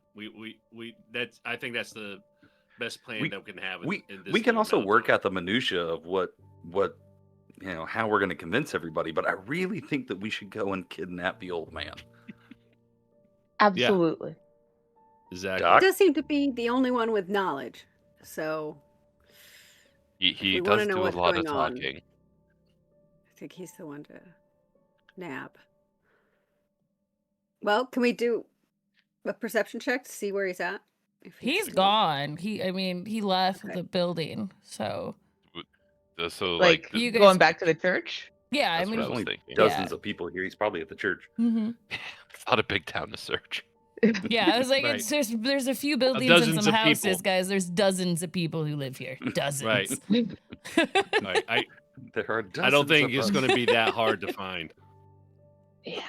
I think that's the best plan that we can have. We in this we can little also amount of work time. out the minutia of what how we're going to convince everybody. But I really think that we should go and kidnap the old man. Absolutely. Exactly. Doc? He does seem to be the only one with knowledge. So He we wanna does know do a what's lot of going on. talking. I think he's the one to nab. Well, can we do a perception check to see where he's at? If He's still- gone. He left Okay. the building. So So Like, the- you guys- going back to the church? yeah, That's I what mean, I was Only thinking. dozens Yeah. of people here. He's probably at the church. mhm. It's not a big town to search. Yeah, I was like, Right. there's a few buildings and dozens some of houses, people. guys. There's dozens of people who live here. Dozens. Right. Right. There are dozens I don't think of it's us. going to be that hard to find. Yeah.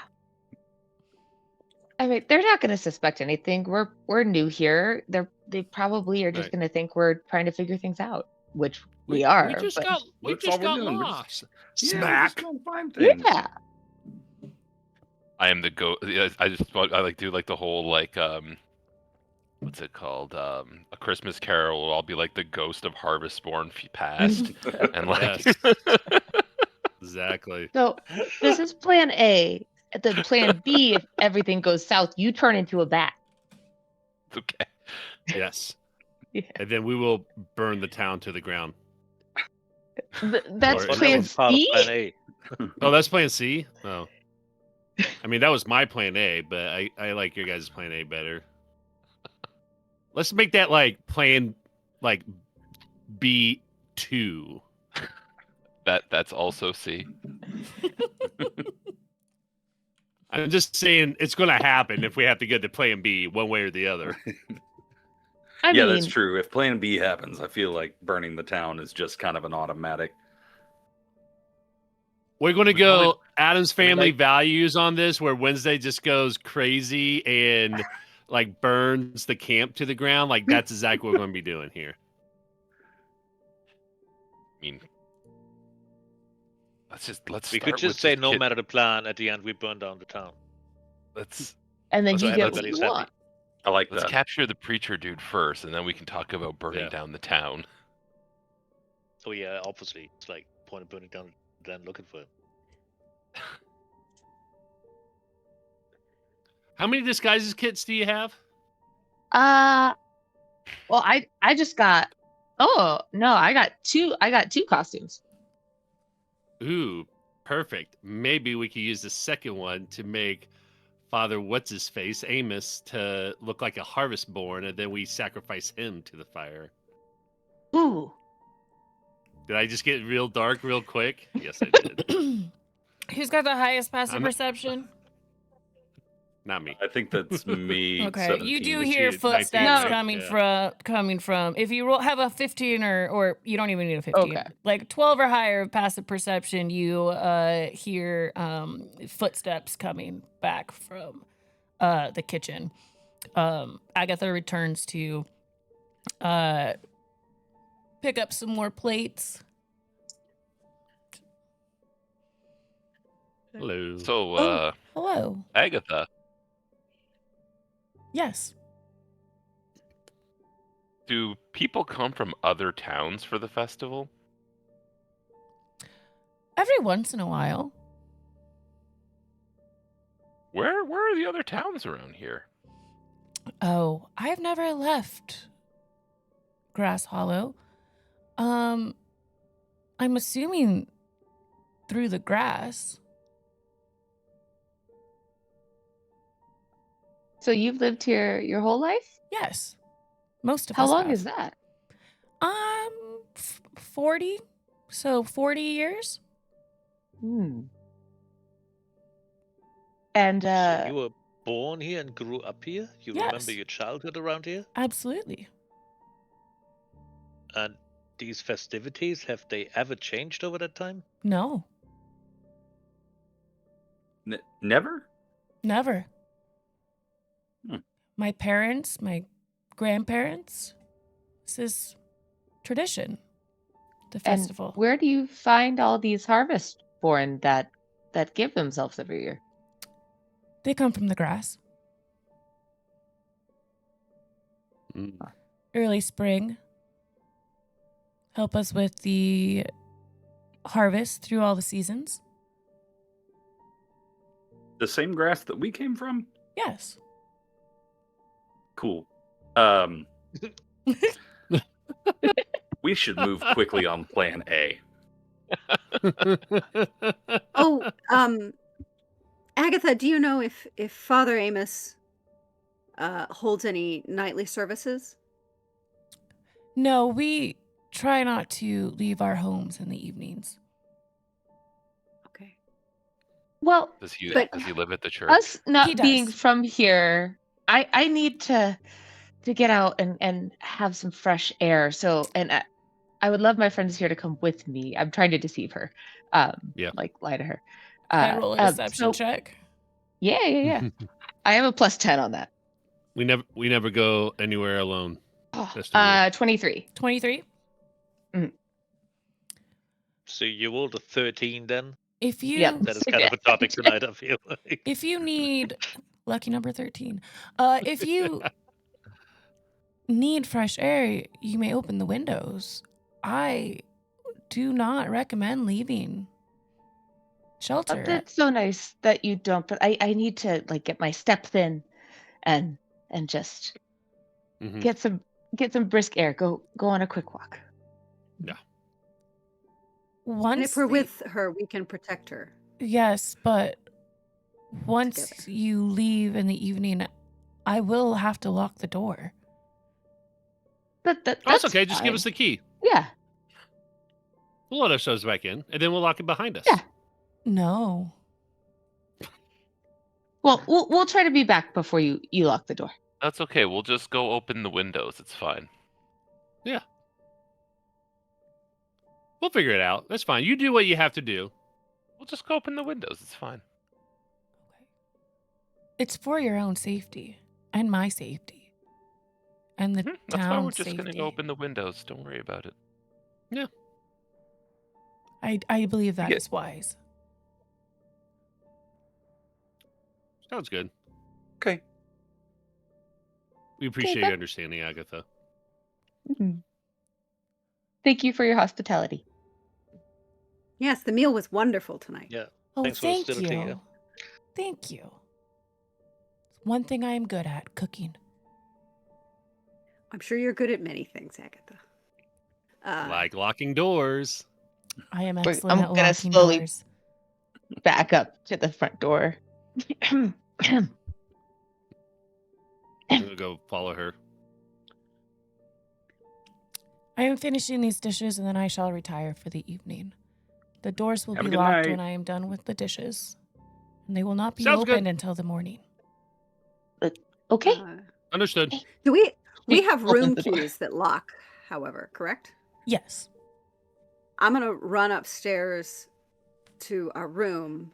I mean, they're not going to suspect anything. We're new here. They probably are just Right. going to think we're trying to figure things out, which we are. We just but got That's all we're doing. We're just- lost. Yeah, we're Smack. just going to find things. yeah. I am the go. I like do like the whole what's it called? A Christmas Carol. I'll be like the ghost of Harvestborn past, and like Yes. Exactly. So this is plan A. The plan B, if everything goes south, you turn into a bat. okay. Yes. Yeah. And then we will burn the town to the ground. That's Or- Well, that plan was part of C. plan A. Oh, that's plan C? Oh. I mean, that was my plan A, but I like your guys' plan A better. Let's make that like plan like B2. That's also C. I'm just saying it's going to happen if we have to get to plan B one way or the other. I Yeah, mean, that's true. If Plan B happens, I feel like burning the town is just kind of an automatic. We're going to We call go it- Adam's family like- values on this, where Wednesday just goes crazy and like burns the camp to the ground. Like that's exactly what we're going to be doing here. mean, let's We start could with just say no kid- matter the plan. At the end, we burn down the town. Let's And then Let's- you So get what everybody's you happy. want. I like let's that. capture the preacher dude first, and then we can talk about burning Yeah. down the town. Oh yeah, obviously, it's like point of burning down, then looking for him. How many disguises kits do you have? Well, I just got. Oh no, I got two. I got two costumes. Ooh, perfect. Maybe we could use the second one to make Father What's-His-Face, Amos, to look like a harvest born, and then we sacrifice him to the fire. Ooh. Did I just get real dark real quick? Yes, I did. Who's got the highest passive I'm- perception? Not me. I think that's me. Okay, 17. you do It's hear you, footsteps 19, right? coming Yeah. from. If you have a 15 or you don't even need a 15, Okay. like 12 or higher of passive perception, you hear footsteps coming back from the kitchen. Agatha returns to pick up some more plates. Hello. So, Oh. Hello. Agatha, Yes. do people come from other towns for the festival? Every once in a while. Where are the other towns around here? Oh, I've never left Grasshollow. I'm assuming through the grass. So you've lived here your whole life? Yes. Most of How us long have. is that? 40. So 40 years? Hmm. And So you were born here and grew up here? You Yes. remember your childhood around here? Absolutely. And these festivities, have they ever changed over that time? No. Never? Never. Hmm. My parents, my grandparents, this is tradition. The festival. and where do you find all these harvest born that give themselves every year? They come from the grass. Mm. Early spring. Help us with the harvest through all the seasons. The same grass that we came from? Yes. Cool. We should move quickly on plan A. Oh, Agatha, do you know if Father Amos holds any nightly services? No, we try not to leave our homes in the evenings. Okay. Well, Does he But- live at the church? us not He being does. from here, I need to get out and have some fresh air. So, and I would love my friends here to come with me. I'm trying to deceive her. Yeah. Like lie to her. Can I roll a deception so- check? Yeah. I have a +10 on that. we never go anywhere alone. Oh, Best of luck. 23. 23. So you rolled a 13 then? If you Yep. That is kind of a topic tonight, I feel like. if you need lucky number 13. If you need fresh air, you may open the windows. I do not recommend leaving shelter. That's so nice that you don't, but I need to like get my steps in and just Mhm. get some brisk air. Go on a quick walk. Once And if we're the- with her, we can protect her. Yes, but once Together. you leave in the evening, I will have to lock the door. Oh, it's That's okay. Just give fine. us the key. Yeah. We'll let ourselves back in, and then we'll lock it behind us. Yeah. No. Well, we'll try to be back before you lock the door. That's okay. We'll just go open the windows. It's fine. We'll figure it out. That's fine. You do what you have to do. We'll just go open the windows. It's fine. It's for your own safety and my safety. And the That's why we're town's just safety. going to go open the windows. Don't worry about it. I believe that Yeah. is wise. Sounds good. Okay. We appreciate but- your understanding, Agatha. Thank you for your hospitality. Yes, the meal was wonderful tonight. Yeah. Oh, Thanks for thank hostility, you. yeah. Thank you. It's one thing I am good at, cooking. I'm sure you're good at many things, Agatha. Like locking doors. I am Wait, excellent I'm at gonna locking slowly- doors. Back up to the front door. I'm gonna go follow her. I am finishing these dishes and then I shall retire for the evening. The doors will Have a be good locked night. when I am done with the dishes. And they will not be Sounds good. opened until the morning. Okay. Understood. Do we She have opens room the door. keys that lock, however, correct? Yes. I'm going to run upstairs to our room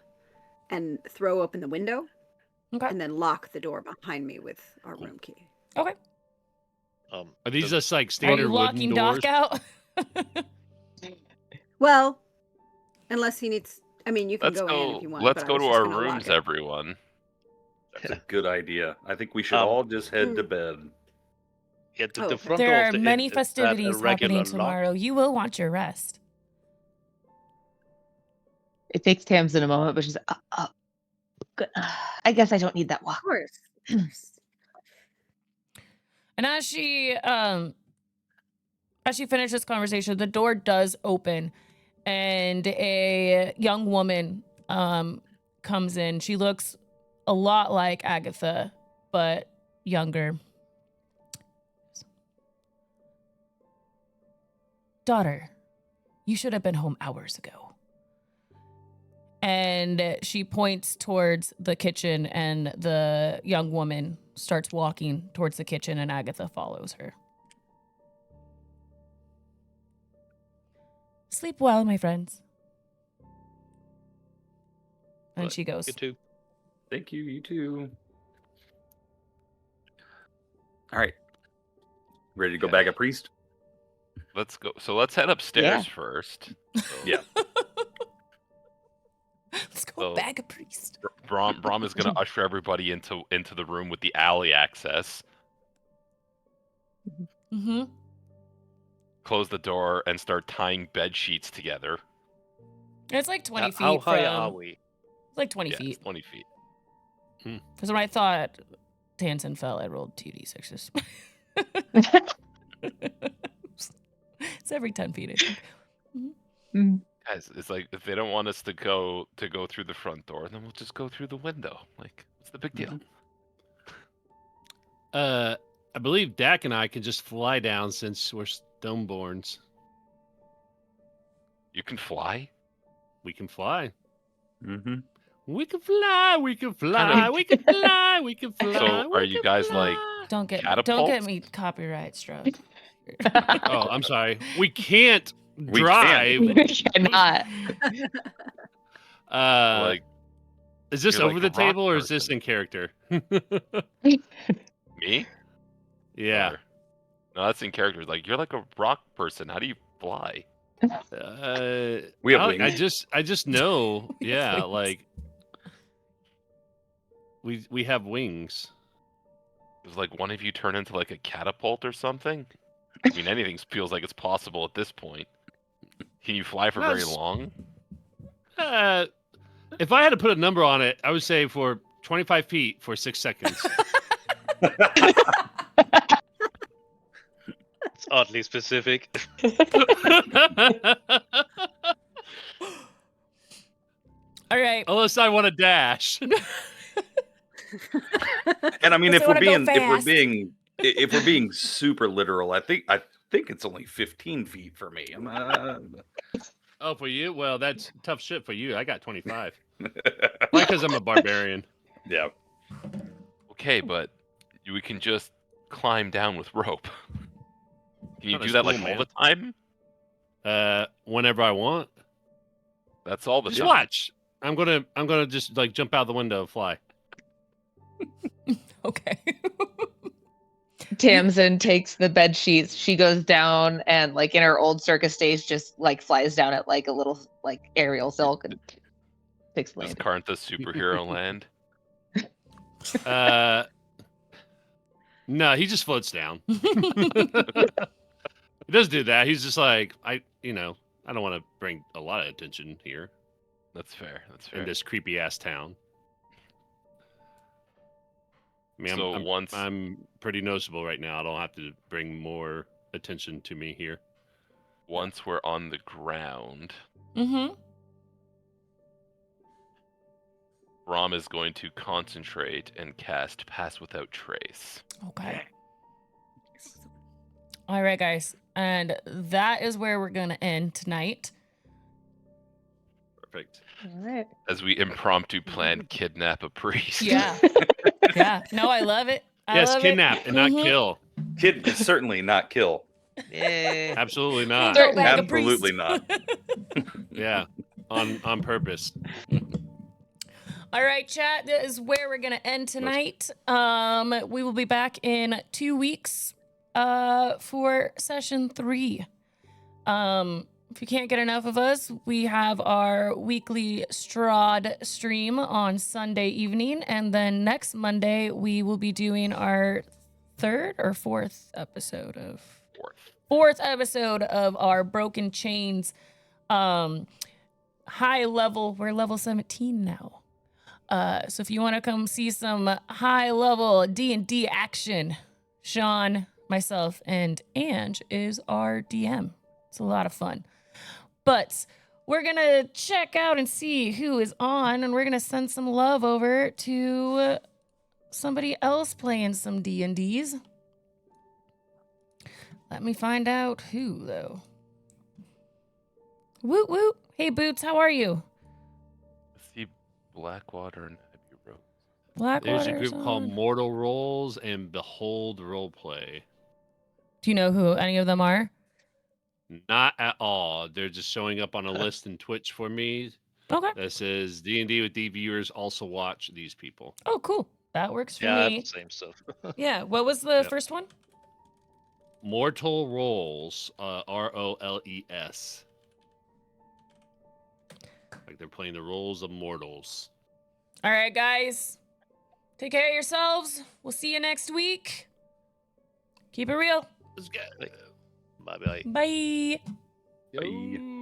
and throw open the window Okay. and then lock the door behind me with our room key. Okay. Are these does- just like Are standard you wooden locking doors? Doc out? Well, unless he needs, I mean, you can Let's go in if you go. want. Let's but I go was to just our gonna lock rooms, it. everyone. That's a good idea. I think we should Um, all just head to bed. Yeah, Oh, the okay. front There door are of the inn, many is that a festivities regular happening lock? tomorrow. You will want your rest. It takes Tamsin a moment, but she's good. I guess I don't need that Of walk. course. Of course. And as she finished this conversation, the door does open and a young woman comes in. She looks a lot like Agatha, but younger. Daughter, you should have been home hours ago. And she points towards the kitchen, and the young woman starts walking towards the kitchen, and Agatha follows her. Sleep well, my friends. And Right. she goes. You too. Thank you. You too. All right. Ready to go Okay. bag a priest? Let's go. So let's head upstairs first. So, Yeah. Let's go So- bag a priest. Brom is going to usher everybody into the room with the alley access. Mm-hmm. Close the door and start tying bed sheets together. It's like 20 feet How high from... are we? It's like 20 Yeah, feet. it's 20 feet. Because when I thought Tansen fell, I rolled 2d6s. It's every 10 feet, I think. Guys, it's like if they don't want us to go through the front door, then we'll just go through the window. Like, what's the big deal? I believe Dak and I can just fly down since we're stoneborns. You can fly? We can fly. Mm-hmm. We can fly. We can fly. Kind of- We can fly. We can fly. So, we are you can guys, fly. like, Don't get Catapult? me copyright struck. Oh, I'm sorry. We can't We drive. We cannot. like, Is this you're over like the a rock table or is this person. in character? me? Yeah. Or- no, that's in character. Like, you're like a rock person. How do you fly? We have I wings. just know. We have Yeah, wings. like we have wings. Does like one of you turn into like a catapult or something? I mean, anything feels like it's possible at this point. Can you fly for very Yes. long? If I had to put a number on it, I would say for 25 feet for 6 seconds. It's oddly specific. All right. Unless I want to dash. And I mean, Unless if they we're wanna go being fast. if we're being super literal, I think it's only 15 feet for me. Oh, for you? Well, that's tough shit for you. I got 25. Why? Because I'm a barbarian. Yeah. Okay, but we can just climb down with rope. Can you Not do as that like cool, all man. the time? Whenever I want. That's all the Just time. watch. I'm gonna just like jump out the window and fly. Okay. Tamsin takes the bed sheets. She goes down and, like, in her old circus days, just like flies down at like a little like aerial silk and takes the Does landing. Karntha superhero land? No, he just floats down. He does do that. He's just like, I don't want to bring a lot of attention here That's fair. That's in fair. this creepy ass town. I mean, So I'm pretty noticeable right now. I don't have to bring more attention to me here. once we're on the ground, Mm-hmm. Rom is going to concentrate and cast Pass Without Trace. Okay. All right, guys. And that is where we're going to end tonight. Perfect. All right. As we impromptu plan kidnap a priest. Yeah. Yeah. No, I love it. I Yes, love kidnap it. and not Mhm. kill. Kid, certainly not kill. Yeah. Absolutely not. Go bag a priest. Absolutely not. Yeah, on purpose. All right, chat. That is where we're gonna end tonight. We will be back in 2 weeks for session 3. If you can't get enough of us, we have our weekly Strahd stream on Sunday evening, and then next Monday we will be doing our 3rd or 4th episode of fourth episode of our Broken Chains high level. We're level 17 now. So if you want to come see some high level D&D action, Sean, myself, and Ange is our DM. It's a lot of fun. But we're going to check out and see who is on, and we're going to send some love over to somebody else playing some D&Ds. Let me find out who, though. Woot woot. Hey, Boots, how are you? See Blackwater and Heavy Rope. There's a Blackwater's group called on. Mortal Rolls and Behold Roleplay. Do you know who any of them are? Not at all. They're just showing up on a list in Twitch for me Okay. that says D&D with D viewers also watch these people. Oh, cool. That works for Yeah, I have me. the same stuff. Yeah. What was the Yep. first one? Mortal Rolls, Roles. Like they're playing the roles of mortals. All right, guys. Take care of yourselves. We'll see you next week. Keep it real. Let's go. Bye bye. Bye. Bye.